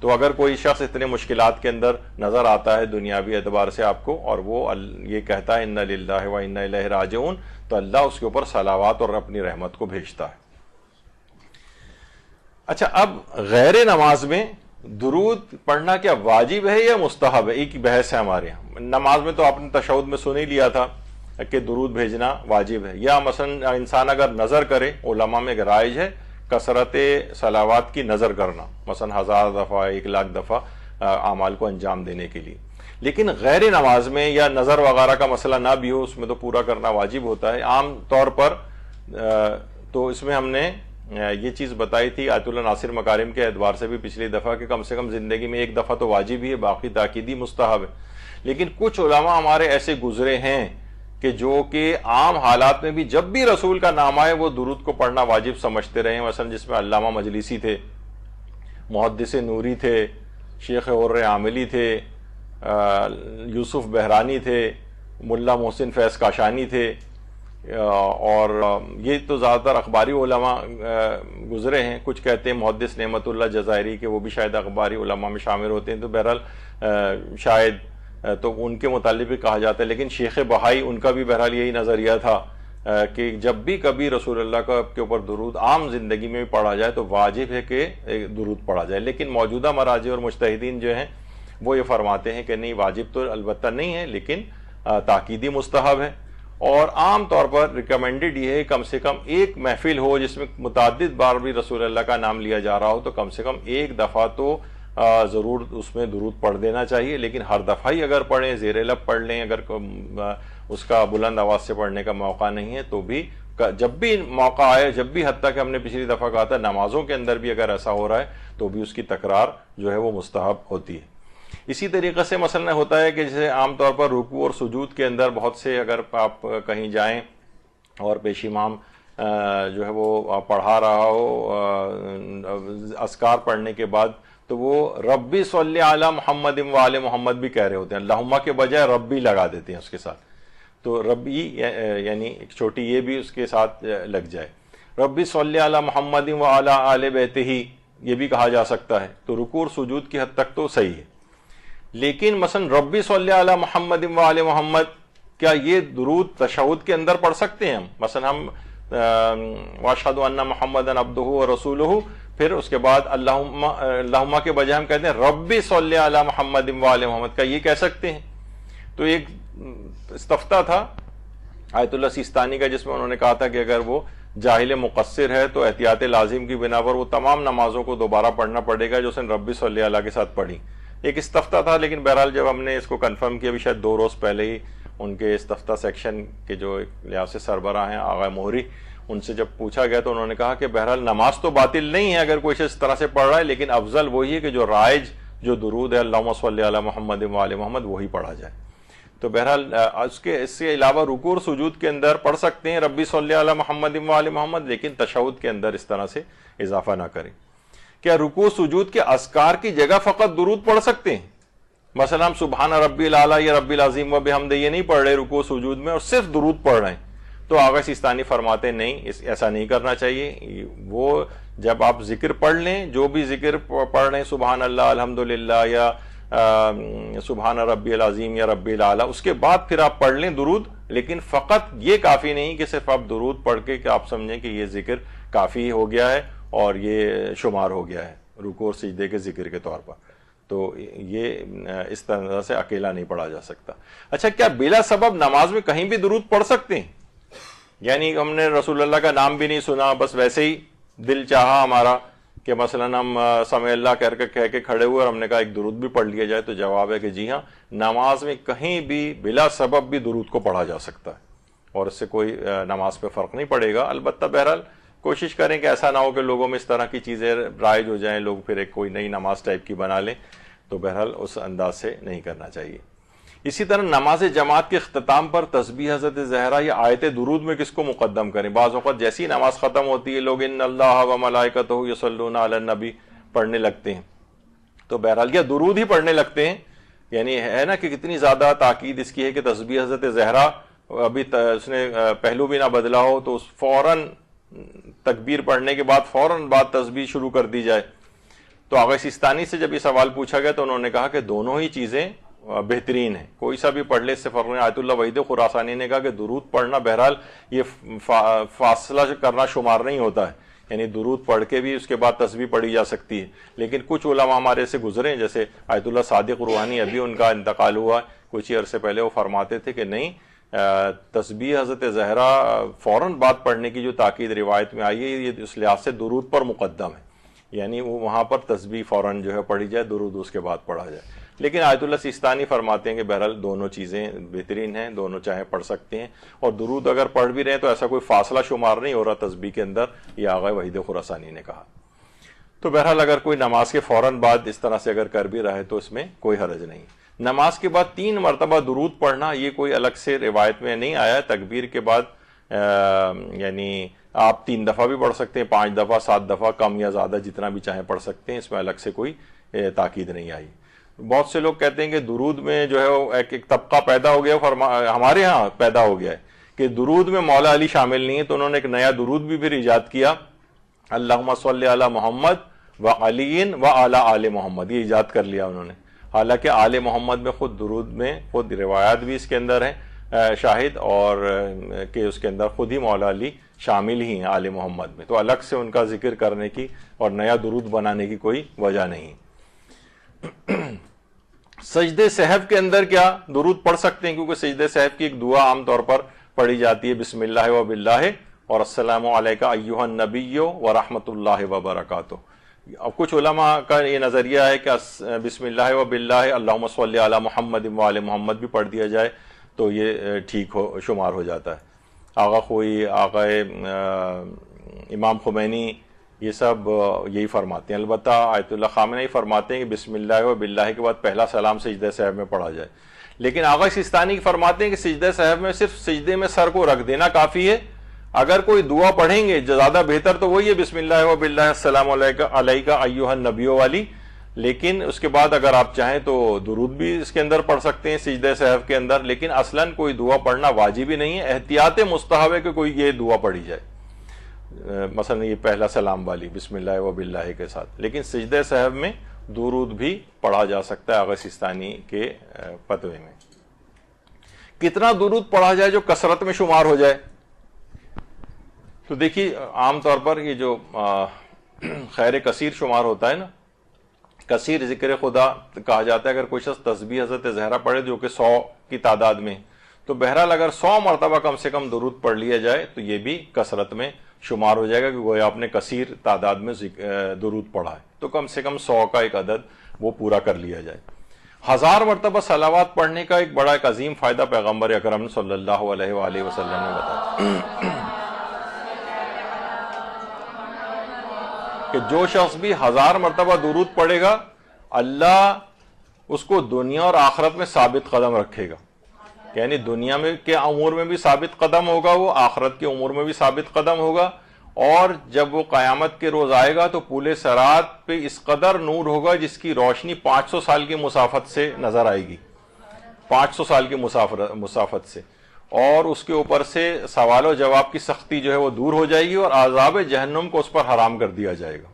تو اگر کوئی شخص اتنے مشکلات کے اندر نظر آتا ہے دنیاوی اعتبار سے آپ کو، اور وہ یہ کہتا ہے انا للہ و انا الیہ راجعون، تو اللہ اس کے اوپر صلوات اور اپنی رحمت کو بھیجتا ہے. اچھا، اب غیر نماز میں درود پڑھنا کیا واجب ہے یا مستحب ہے؟ ایک بحث ہے ہمارے یہاں. نماز میں تو آپ نے تشہد میں سن ہی لیا تھا کہ درود بھیجنا واجب ہے، یا مثلا انسان اگر نظر کرے، علماء میں رائج ہے کثرت صلوات کی نظر کرنا، مثلا 1000 دفعہ 1,00,000 دفعہ اعمال کو انجام دینے کے لیے. لیکن غیر نماز میں یا نظر وغیرہ کا مسئلہ نہ بھی ہو، اس میں تو پورا کرنا واجب ہوتا ہے. عام طور پر تو اس میں ہم نے یہ چیز بتائی تھی آیت اللہ ناصر مکارم کے اعتبار سے بھی پچھلی دفعہ، کہ کم سے کم زندگی میں ایک دفعہ تو واجب ہی ہے، باقی تاکیدی مستحب ہے. لیکن کچھ علماء ہمارے ایسے گزرے ہیں کہ جو کہ عام حالات میں بھی جب بھی رسول کا نام آئے وہ درود کو پڑھنا واجب سمجھتے رہے. مثلا جس میں علامہ مجلسی تھے، محدث نوری تھے، شیخ اور عاملی تھے، یوسف بحرانی تھے، ملا محسن فیض کاشانی تھے، اور یہ تو زیادہ تر اخباری علماء گزرے ہیں. کچھ کہتے ہیں محدث نعمت اللہ جزائری کہ وہ بھی شاید اخباری علماء میں شامل ہوتے ہیں، تو بہرحال شاید تو ان کے متعلق بھی کہا جاتا ہے. لیکن شیخ بہائی ان کا بھی بہرحال یہی نظریہ تھا کہ جب بھی کبھی رسول اللہ کا کے اوپر درود عام زندگی میں بھی پڑھا جائے تو واجب ہے کہ درود پڑھا جائے. لیکن موجودہ مراجع اور مجتہدین جو ہیں وہ یہ فرماتے ہیں کہ نہیں، واجب تو البتہ نہیں ہے، لیکن تاکیدی مستحب ہے. اور عام طور پر ریکمینڈڈ یہ ہے کم سے کم ایک محفل ہو جس میں متعدد بار بھی رسول اللہ کا نام لیا جا رہا ہو، تو کم سے کم ایک دفعہ تو ضرور اس میں درود پڑھ دینا چاہیے. لیکن ہر دفعہ ہی اگر پڑھیں، زیر لب پڑھ لیں، اگر اس کا بلند آواز سے پڑھنے کا موقع نہیں ہے تو بھی جب بھی موقع آئے، جب بھی، حتیٰ کہ ہم نے پچھلی دفعہ کہا تھا نمازوں کے اندر بھی اگر ایسا ہو رہا ہے تو بھی اس کی تکرار جو ہے وہ مستحب ہوتی ہے. اسی طریقے سے مثلا ہوتا ہے کہ جیسے عام طور پر رکوع اور سجود کے اندر بہت سے، اگر آپ کہیں جائیں اور پیش امام جو ہے وہ پڑھا رہا ہو اذکار پڑھنے کے بعد، تو وہ ربی صلی علی محمد و آل محمد بھی کہہ رہے ہوتے ہیں، اللہم کے بجائے ربی لگا دیتے ہیں اس کے ساتھ. تو ربی یعنی ایک چھوٹی یہ بھی اس کے ساتھ لگ جائے. ربی صلی علی محمد و علی آل بیتہ یہ بھی کہا جا سکتا ہے. تو رکوع اور سجود کی حد تک تو صحیح ہے. لیکن مثلا ربی صلی علی محمد و آل محمد، کیا یہ درود تشہد کے اندر پڑھ سکتے ہیں ہم؟ مثلا ہم واشہد ان محمدا عبدہ ورسولہ، پھر اس کے بعد اللہم کے بجائے ہم کہتے ہیں ربی صلی علی محمد و آل محمد، کا یہ کہہ سکتے ہیں؟ تو ایک استفتاء تھا آیت اللہ سیستانی کا جس میں انہوں نے کہا تھا کہ اگر وہ جاہل مقصر ہے تو احتیاط لازم کی بنا پر وہ تمام نمازوں کو دوبارہ پڑھنا پڑے گا جو اس نے ربی صلی علیہ کے ساتھ پڑھی. ایک استفتاء تھا، لیکن بہرحال جب ہم نے اس کو کنفرم کیا، ابھی شاید 2 روز پہلے ہی ان کے استفتاء سیکشن کے جو ایک لحاظ سے سربراہ ہیں آغا موہری، ان سے جب پوچھا گیا تو انہوں نے کہا کہ بہرحال نماز تو باطل نہیں ہے اگر کوئی اس طرح سے پڑھ رہا ہے، لیکن افضل وہی ہے کہ جو رائج جو درود ہے اللہم صلی علی محمد و آل محمد وہی پڑھا جائے. تو بہرحال اس سے علاوہ رکوع اور سجود کے اندر پڑھ سکتے ہیں ربی صلی علی محمد و آل محمد، لیکن تشہد کے اندر اس طرح سے اضافہ نہ کریں. کیا رکوع سجود کے اذکار کی جگہ فقط درود پڑھ سکتے ہیں؟ مثلا ہم سبحان ربی الاعلیٰ یا ربی العظیم و بحمدہ یہ نہیں پڑھ رہے رکوع سجود میں اور صرف درود پڑھ رہے ہیں، تو آغا سیستانی فرماتے نہیں، ایسا نہیں کرنا چاہیے. وہ جب آپ ذکر پڑھ لیں، جو بھی ذکر پڑھ رہے ہیں، سبحان اللہ، الحمدللہ یا سبحان ربی العظیم یا ربی الاعلیٰ، اس کے بعد پھر آپ پڑھ لیں درود. لیکن فقط یہ کافی نہیں کہ صرف آپ درود پڑھ کے کہ آپ سمجھیں کہ یہ ذکر کافی ہو گیا ہے، اور یہ شمار ہو گیا ہے رکوع اور سجدے کے ذکر کے طور پر. تو یہ اس طرح سے اکیلا نہیں پڑھا جا سکتا. اچھا، کیا بلا سبب نماز میں کہیں بھی درود پڑھ سکتے ہیں؟ یعنی ہم نے رسول اللہ کا نام بھی نہیں سنا، بس ویسے ہی دل چاہا ہمارا کہ مثلا ہم سمع اللہ کہہ کے کھڑے ہوئے اور ہم نے کہا ایک درود بھی پڑھ لیا جائے، تو جواب ہے کہ جی ہاں، نماز میں کہیں بھی بلا سبب بھی درود کو پڑھا جا سکتا ہے اور اس سے کوئی نماز پہ فرق نہیں پڑے گا. البتہ بہرحال کوشش کریں کہ ایسا نہ ہو کہ لوگوں میں اس طرح کی چیزیں رائج ہو جائیں، لوگ پھر ایک کوئی نئی نماز ٹائپ کی بنا لیں، تو بہرحال اس انداز سے نہیں کرنا چاہیے. اسی طرح نماز جماعت کے اختتام پر تسبیح حضرت زہرا یا آیت درود میں کس کو مقدم کریں؟ بعض اوقات جیسی نماز ختم ہوتی ہے لوگ ان اللہ و ملائکتہ یصلون علی النبی پڑھنے لگتے ہیں، تو بہرحال یا درود ہی پڑھنے لگتے ہیں. یعنی ہے نا کہ کتنی زیادہ تاکید اس کی ہے کہ تسبیح حضرت زہرا ابھی اس نے پہلو بھی نہ بدلا ہو تو فوراً تکبیر پڑھنے کے بعد فوراً بعد تسبیح شروع کر دی جائے. تو آغا سیستانی سے جب یہ سوال پوچھا گیا تو انہوں نے کہا کہ دونوں ہی چیزیں بہترین ہیں، کوئی سا بھی پڑھ لے اس سے فرق نہیں. آیت اللہ وحید خراسانی نے کہا کہ درود پڑھنا بہرحال یہ فاصلہ کرنا شمار نہیں ہوتا ہے، یعنی درود پڑھ کے بھی اس کے بعد تسبیح پڑھی جا سکتی ہے. لیکن کچھ علماء ہمارے سے گزرے ہیں، جیسے آیت اللہ صادق روحانی، ابھی ان کا انتقال ہوا کچھ ہی عرصے پہلے، وہ فرماتے تھے کہ نہیں، تسبیح حضرت زہرا فوراً بعد پڑھنے کی جو تاکید روایت میں آئی ہے یہ اس لحاظ سے درود پر مقدم ہے، یعنی وہ وہاں پر تسبیح فوراً جو ہے پڑھی جائے، درود اس کے بعد پڑھا جائے. لیکن آیت اللہ سیستانی فرماتے ہیں کہ بہرحال دونوں چیزیں بہترین ہیں، دونوں چاہے پڑھ سکتے ہیں، اور درود اگر پڑھ بھی رہے ہیں تو ایسا کوئی فاصلہ شمار نہیں ہو رہا تسبیح کے اندر، یہ آغا وحید خراسانی نے کہا. تو بہرحال اگر کوئی نماز کے فوراً بعد اس طرح سے اگر کر بھی رہا ہے تو اس میں کوئی حرج نہیں. نماز کے بعد 3 مرتبہ درود پڑھنا یہ کوئی الگ سے روایت میں نہیں آیا. تکبیر کے بعد یعنی آپ 3 دفعہ بھی پڑھ سکتے ہیں، 5 دفعہ، 7 دفعہ، کم یا زیادہ جتنا بھی چاہیں پڑھ سکتے ہیں، اس میں الگ سے کوئی تاکید نہیں آئی. بہت سے لوگ کہتے ہیں کہ درود میں جو ہے وہ ایک طبقہ پیدا ہو گیا، ہمارے ہاں پیدا ہو گیا ہے کہ درود میں مولا علی شامل نہیں ہے، تو انہوں نے ایک نیا درود بھی پھر ایجاد کیا، اللہم صلی علی محمد و علی و اعلی آل محمد، یہ ایجاد کر لیا انہوں نے. حالانکہ آل محمد میں خود درود میں خود روایات بھی اس کے اندر ہیں شاہد، اور کہ اس کے اندر خود ہی مولا علی شامل ہی ہیں آل محمد میں، تو الگ سے ان کا ذکر کرنے کی اور نیا درود بنانے کی کوئی وجہ نہیں. سجدے سہو کے اندر کیا درود پڑھ سکتے ہیں؟ کیونکہ سجدے سہو کی ایک دعا عام طور پر پڑھی جاتی ہے، بسم اللہ و باللہ اور السلام علیکہ ایھا النبی و رحمۃ اللہ وبرکاتہ. اب کچھ علماء کا یہ نظریہ ہے کہ بسم اللہ و باللہ اللہم صلی علی محمد و آل محمد بھی پڑھ دیا جائے تو یہ ٹھیک شمار ہو جاتا ہے. آغا خوئی، آغا امام خمینی، یہ سب یہی فرماتے ہیں. البتہ آیت اللہ خامنہ ہی فرماتے ہیں کہ بسم اللہ و باللہ کے بعد پہلا سلام سجدہ سہو میں پڑھا جائے. لیکن آغا سیستانی فرماتے ہیں کہ سجدہ سہو میں صرف سجدے میں سر کو رکھ دینا کافی ہے. اگر کوئی دعا پڑھیں گے زیادہ بہتر تو وہی ہے بسم اللہ و باللہ السلام علیکہ ایھا النبی والی، لیکن اس کے بعد اگر آپ چاہیں تو درود بھی اس کے اندر پڑھ سکتے ہیں سجدہ سہو کے اندر. لیکن اصلاً کوئی دعا پڑھنا واجب ہی نہیں ہے، احتیاط مستحب ہے کہ کوئی یہ دعا پڑھی جائے، مثلا یہ پہلا سلام والی بسم اللہ و باللہ کے ساتھ. لیکن سجدہ سہو میں درود بھی پڑھا جا سکتا ہے آغا سیستانی کے فتوے میں. کتنا درود پڑھا جائے جو کثرت میں شمار ہو جائے؟ تو دیکھیے عام طور پر یہ جو خیر کثیر شمار ہوتا ہے نا، کثیر ذکر خدا کہا جاتا ہے. اگر کوئی شخص تسبیح حضرت زہرا پڑھے جو کہ 100 کی تعداد میں، تو بہرحال اگر 100 مرتبہ کم سے کم درود پڑھ لیا جائے تو یہ بھی کثرت میں شمار ہو جائے گا کہ گویا آپ نے کثیر تعداد میں درود پڑھا ہے. تو کم سے کم 100 کا ایک عدد وہ پورا کر لیا جائے. 1000 مرتبہ صلوات پڑھنے کا ایک بڑا ایک عظیم فائدہ پیغمبر اکرم صلی اللہ علیہ وآلہ وسلم نے بتایا کہ جو شخص بھی 1000 مرتبہ درود پڑھے گا اللہ اس کو دنیا اور آخرت میں ثابت قدم رکھے گا. یعنی دنیا میں کے امور میں بھی ثابت قدم ہوگا، وہ آخرت کے امور میں بھی ثابت قدم ہوگا، اور جب وہ قیامت کے روز آئے گا تو پولے صراط پہ اس قدر نور ہوگا جس کی روشنی 500 سال کی مسافت سے نظر آئے گی، 500 سال کی مسافت سے، اور اس کے اوپر سے سوال و جواب کی سختی جو ہے وہ دور ہو جائے گی، اور عذاب جہنم کو اس پر حرام کر دیا جائے گا.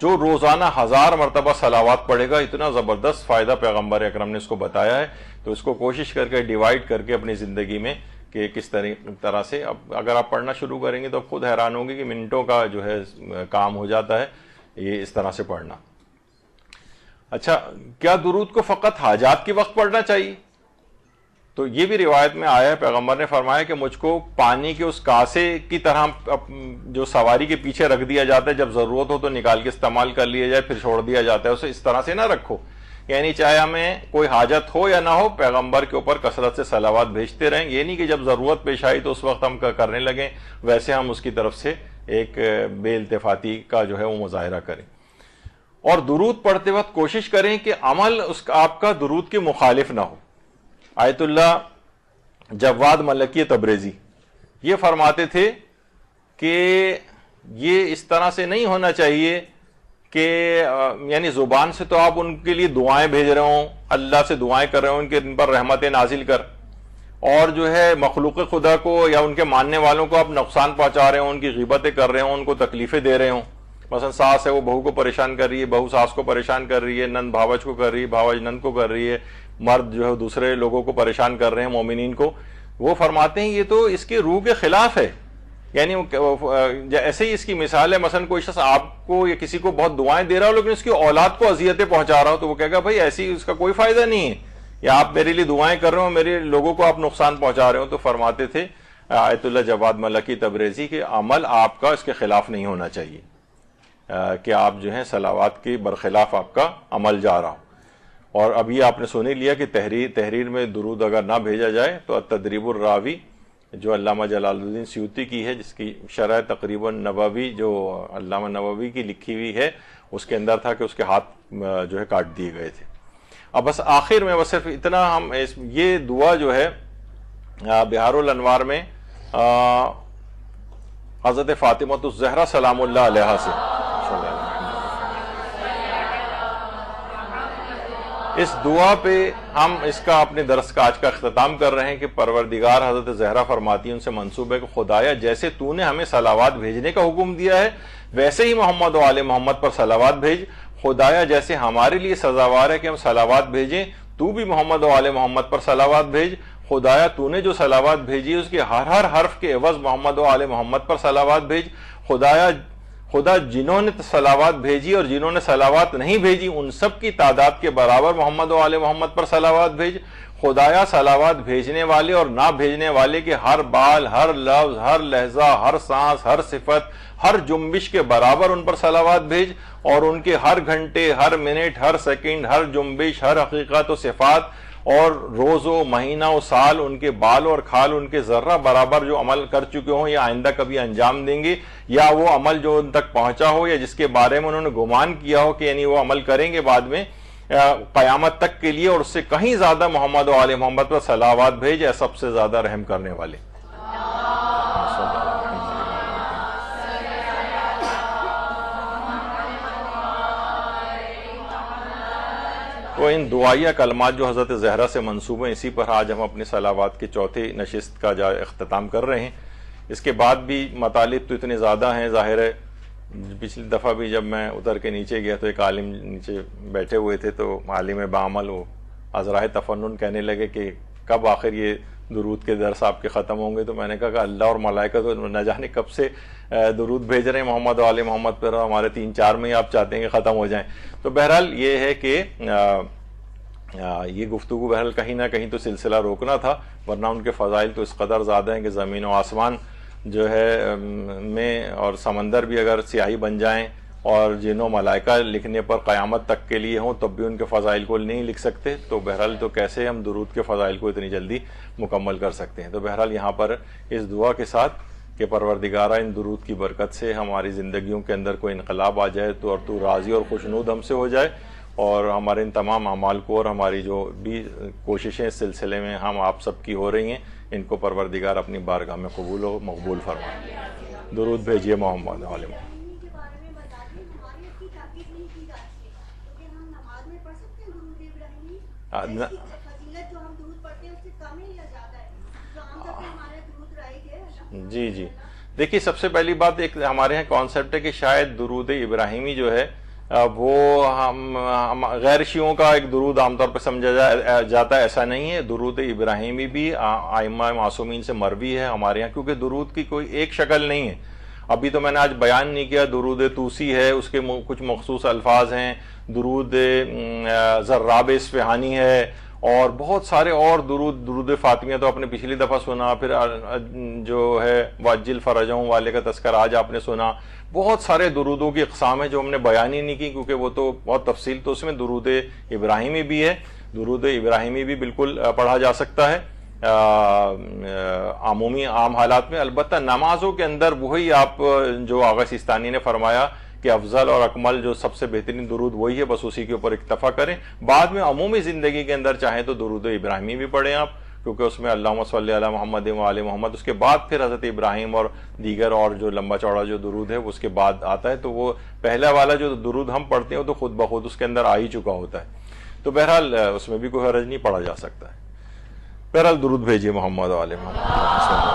جو روزانہ 1000 مرتبہ صلوات پڑھے گا، اتنا زبردست فائدہ پیغمبر اکرم نے اس کو بتایا ہے، تو اس کو کوشش کر کے ڈیوائیڈ کر کے اپنی زندگی میں کہ کس طرح سے اب اگر آپ پڑھنا شروع کریں گے تو خود حیران ہوں گے کہ منٹوں کا جو ہے کام ہو جاتا ہے یہ اس طرح سے پڑھنا. اچھا، کیا درود کو فقط حاجات کے وقت پڑھنا چاہیے؟ تو یہ بھی روایت میں آیا ہے، پیغمبر نے فرمایا کہ مجھ کو پانی کے اس کاسے کی طرح جو سواری کے پیچھے رکھ دیا جاتا ہے، جب ضرورت ہو تو نکال کے استعمال کر لیا جائے پھر چھوڑ دیا جاتا ہے، اسے اس طرح سے نہ رکھو. یعنی چاہے ہمیں کوئی حاجت ہو یا نہ ہو، پیغمبر کے اوپر کثرت سے صلوات بھیجتے رہیں. یہ نہیں کہ جب ضرورت پیش آئی تو اس وقت ہم کرنے لگیں، ویسے ہم اس کی طرف سے ایک بے التفاتی کا جو ہے وہ مظاہرہ کریں. اور درود پڑھتے وقت کوشش کریں کہ عمل آپ کا درود کے مخالف نہ ہو. آیت اللہ جواد ملکی تبریزی یہ فرماتے تھے کہ یہ اس طرح سے نہیں ہونا چاہیے کہ یعنی زبان سے تو آپ ان کے لیے دعائیں بھیج رہے ہوں، اللہ سے دعائیں کر رہے ہوں ان کے ان پر رحمتیں نازل کر، اور جو ہے مخلوق خدا کو یا ان کے ماننے والوں کو آپ نقصان پہنچا رہے ہوں، ان کی غیبتیں کر رہے ہوں، ان کو تکلیفیں دے رہے ہوں. مثلا ساس ہے وہ بہو کو پریشان کر رہی ہے، بہو ساس کو پریشان کر رہی ہے، نند بھاوج کو کر رہی ہے، بھاوج نند کو کر رہی ہے، مرد جو ہے دوسرے لوگوں کو پریشان کر رہے ہیں مومنین کو. وہ فرماتے ہیں یہ تو اس کی روح کے خلاف ہے. یعنی ایسے ہی اس کی مثال ہے، مثلا کوئی شخص آپ کو یا کسی کو بہت دعائیں دے رہا ہو لیکن اس کی اولاد کو اذیتیں پہنچا رہا ہو، تو وہ کہے گا بھائی ایسی اس کا کوئی فائدہ نہیں ہے، یا آپ میرے لیے دعائیں کر رہے ہو، میرے لوگوں کو آپ نقصان پہنچا رہے ہو. تو فرماتے تھے آیت اللہ جواد ملکی تبریزی کہ عمل آپ کا اس کے خلاف نہیں ہونا چاہیے کہ آپ جو ہیں صلوات کے برخلاف آپ کا عمل جا رہا ہو. اور ابھی آپ نے سن ہی لیا کہ تحریر میں درود اگر نہ بھیجا جائے تو تدریب الراوی جو علامہ جلال الدین سیوطی کی ہے، جس کی شرح تقریب النووی جو علامہ نووی کی لکھی ہوئی ہے، اس کے اندر تھا کہ اس کے ہاتھ جو ہے کاٹ دیے گئے تھے. اب بس آخر میں بس صرف اتنا ہم یہ دعا جو ہے بہار الانوار میں حضرت فاطمہ الزہرا سلام اللہ علیہا سے اس دعا پہ ہم اس کا اپنے درس کا آج کا اختتام کر رہے ہیں کہ پروردگار حضرت زہرا فرماتی ہیں ان سے منسوب ہے کہ خدایا جیسے تو نے ہمیں صلوات بھیجنے کا حکم دیا ہے ویسے ہی محمد و آل محمد پر صلوات بھیج. خدایا جیسے ہمارے لیے سزاوار ہے کہ ہم صلوات بھیجیں، تو بھی محمد و آل محمد پر صلوات بھیج. خدایا تو نے جو صلوات بھیجی اس کے ہر حرف کے عوض محمد و آل محمد پر صلوات بھیج. خدا جنہوں نے صلوات بھیجی اور جنہوں نے صلوات نہیں بھیجی ان سب کی تعداد کے برابر محمد و آل محمد پر صلوات بھیج. خدایا صلوات بھیجنے والے اور نہ بھیجنے والے کے ہر بال، ہر لفظ، ہر لہجہ، ہر سانس، ہر صفت، ہر جنبش کے برابر ان پر صلوات بھیج، اور ان کے ہر گھنٹے، ہر منٹ، ہر سیکنڈ، ہر جنبش، ہر حقیقت و صفات اور روز و مہینہ و سال ان کے بال اور کھال ان کے ذرہ برابر جو عمل کر چکے ہوں یا آئندہ کبھی انجام دیں گے، یا وہ عمل جو ان تک پہنچا ہو یا جس کے بارے میں انہوں نے گمان کیا ہو کہ یعنی وہ عمل کریں گے بعد میں قیامت تک کے لیے، اور اس سے کہیں زیادہ محمد و آل محمد پر صلوات بھیج اے سب سے زیادہ رحم کرنے والے. تو ان دعائیہ کلمات جو حضرت زہرا سے منسوب ہیں، اسی پر آج ہم اپنے صلوات کی چوتھی نشست کا اختتام کر رہے ہیں. اس کے بعد بھی مطالب تو اتنے زیادہ ہیں، ظاہر ہے پچھلی دفعہ بھی جب میں اتر کے نیچے گیا تو ایک عالم نیچے بیٹھے ہوئے تھے، تو عالم بعمل وہ عذرائے تفنن کہنے لگے کہ کب آخر یہ درود کے درس آپ کے ختم ہوں گے. تو میں نے کہا کہ اللہ اور ملائکہ تو نہ جانے کب سے درود بھیج رہے ہیں محمد و آل محمد پر، ہمارے 3-4 میں ہی آپ چاہتے ہیں کہ ختم ہو جائیں. تو بہرحال یہ ہے کہ یہ گفتگو بہرحال کہیں نہ کہیں تو سلسلہ روکنا تھا، ورنہ ان کے فضائل تو اس قدر زیادہ ہیں کہ زمین و آسمان جو ہے میں اور سمندر بھی اگر سیاہی بن جائیں اور جن و ملائکہ لکھنے پر قیامت تک کے لیے ہوں تب بھی ان کے فضائل کو نہیں لکھ سکتے، تو بہرحال تو کیسے ہم درود کے فضائل کو اتنی جلدی مکمل کر سکتے ہیں. تو بہرحال یہاں پر اس دعا کے ساتھ کہ پروردگارہ ان درود کی برکت سے ہماری زندگیوں کے اندر کوئی انقلاب آ جائے تو راضی اور خوشنود ہم سے ہو جائے، اور ہمارے ان تمام اعمال کو اور ہماری جو بھی کوششیں اس سلسلے میں ہم آپ سب کی ہو رہی ہیں ان کو پروردگار اپنی بارگاہ میں قبول و مقبول فرمائے. درود بھیجیے محمد علیہ وسلم. جی دیکھیے، سب سے پہلی بات ایک ہمارے ہاں کانسیپٹ ہے کہ شاید درود ابراہیمی جو ہے وہ ہم غیر شیعوں کا ایک درود عام طور پہ سمجھا جاتا ہے، ایسا نہیں ہے. درود ابراہیمی بھی ائمہ معصومین سے مروی ہے ہمارے یہاں، کیونکہ درود کی کوئی ایک شکل نہیں ہے. ابھی تو میں نے آج بیان نہیں کیا، درود توسی ہے، اس کے کچھ مخصوص الفاظ ہیں. درود زراب اصفہانی ہے، اور بہت سارے اور درود فاطمیہ تو آپ نے پچھلی دفعہ سنا، پھر جو ہے وعجل فرجہم والے کا تذکرہ آج آپ نے سنا. بہت سارے درودوں کی اقسام ہیں جو ہم نے بیان ہی نہیں کی، کیونکہ وہ تو بہت تفصیل تو اس میں. درود ابراہیمی بھی ہے، درود ابراہیمی بھی بالکل پڑھا جا سکتا ہے عام حالات میں. البتہ نمازوں کے اندر وہی آپ جو آغا سیستانی نے فرمایا کہ افضل اور اکمل جو سب سے بہترین درود وہی ہے، بس اسی کے اوپر اکتفا کریں. بعد میں عمومی زندگی کے اندر چاہیں تو درود ابراہیمی بھی پڑھیں آپ، کیونکہ اس میں اللہم صلی علی محمد و آل محمد، اس کے بعد پھر حضرت ابراہیم اور دیگر اور جو لمبا چوڑا جو درود ہے اس کے بعد آتا ہے. تو وہ پہلا والا جو درود ہم پڑھتے ہیں وہ تو خود بخود اس کے اندر آ ہی چکا ہوتا ہے. تو بہرحال اس میں بھی کوئی حرج نہیں، پڑھا جا سکتا ہے. بہرحال درود بھیجیے محمد و آل محمد.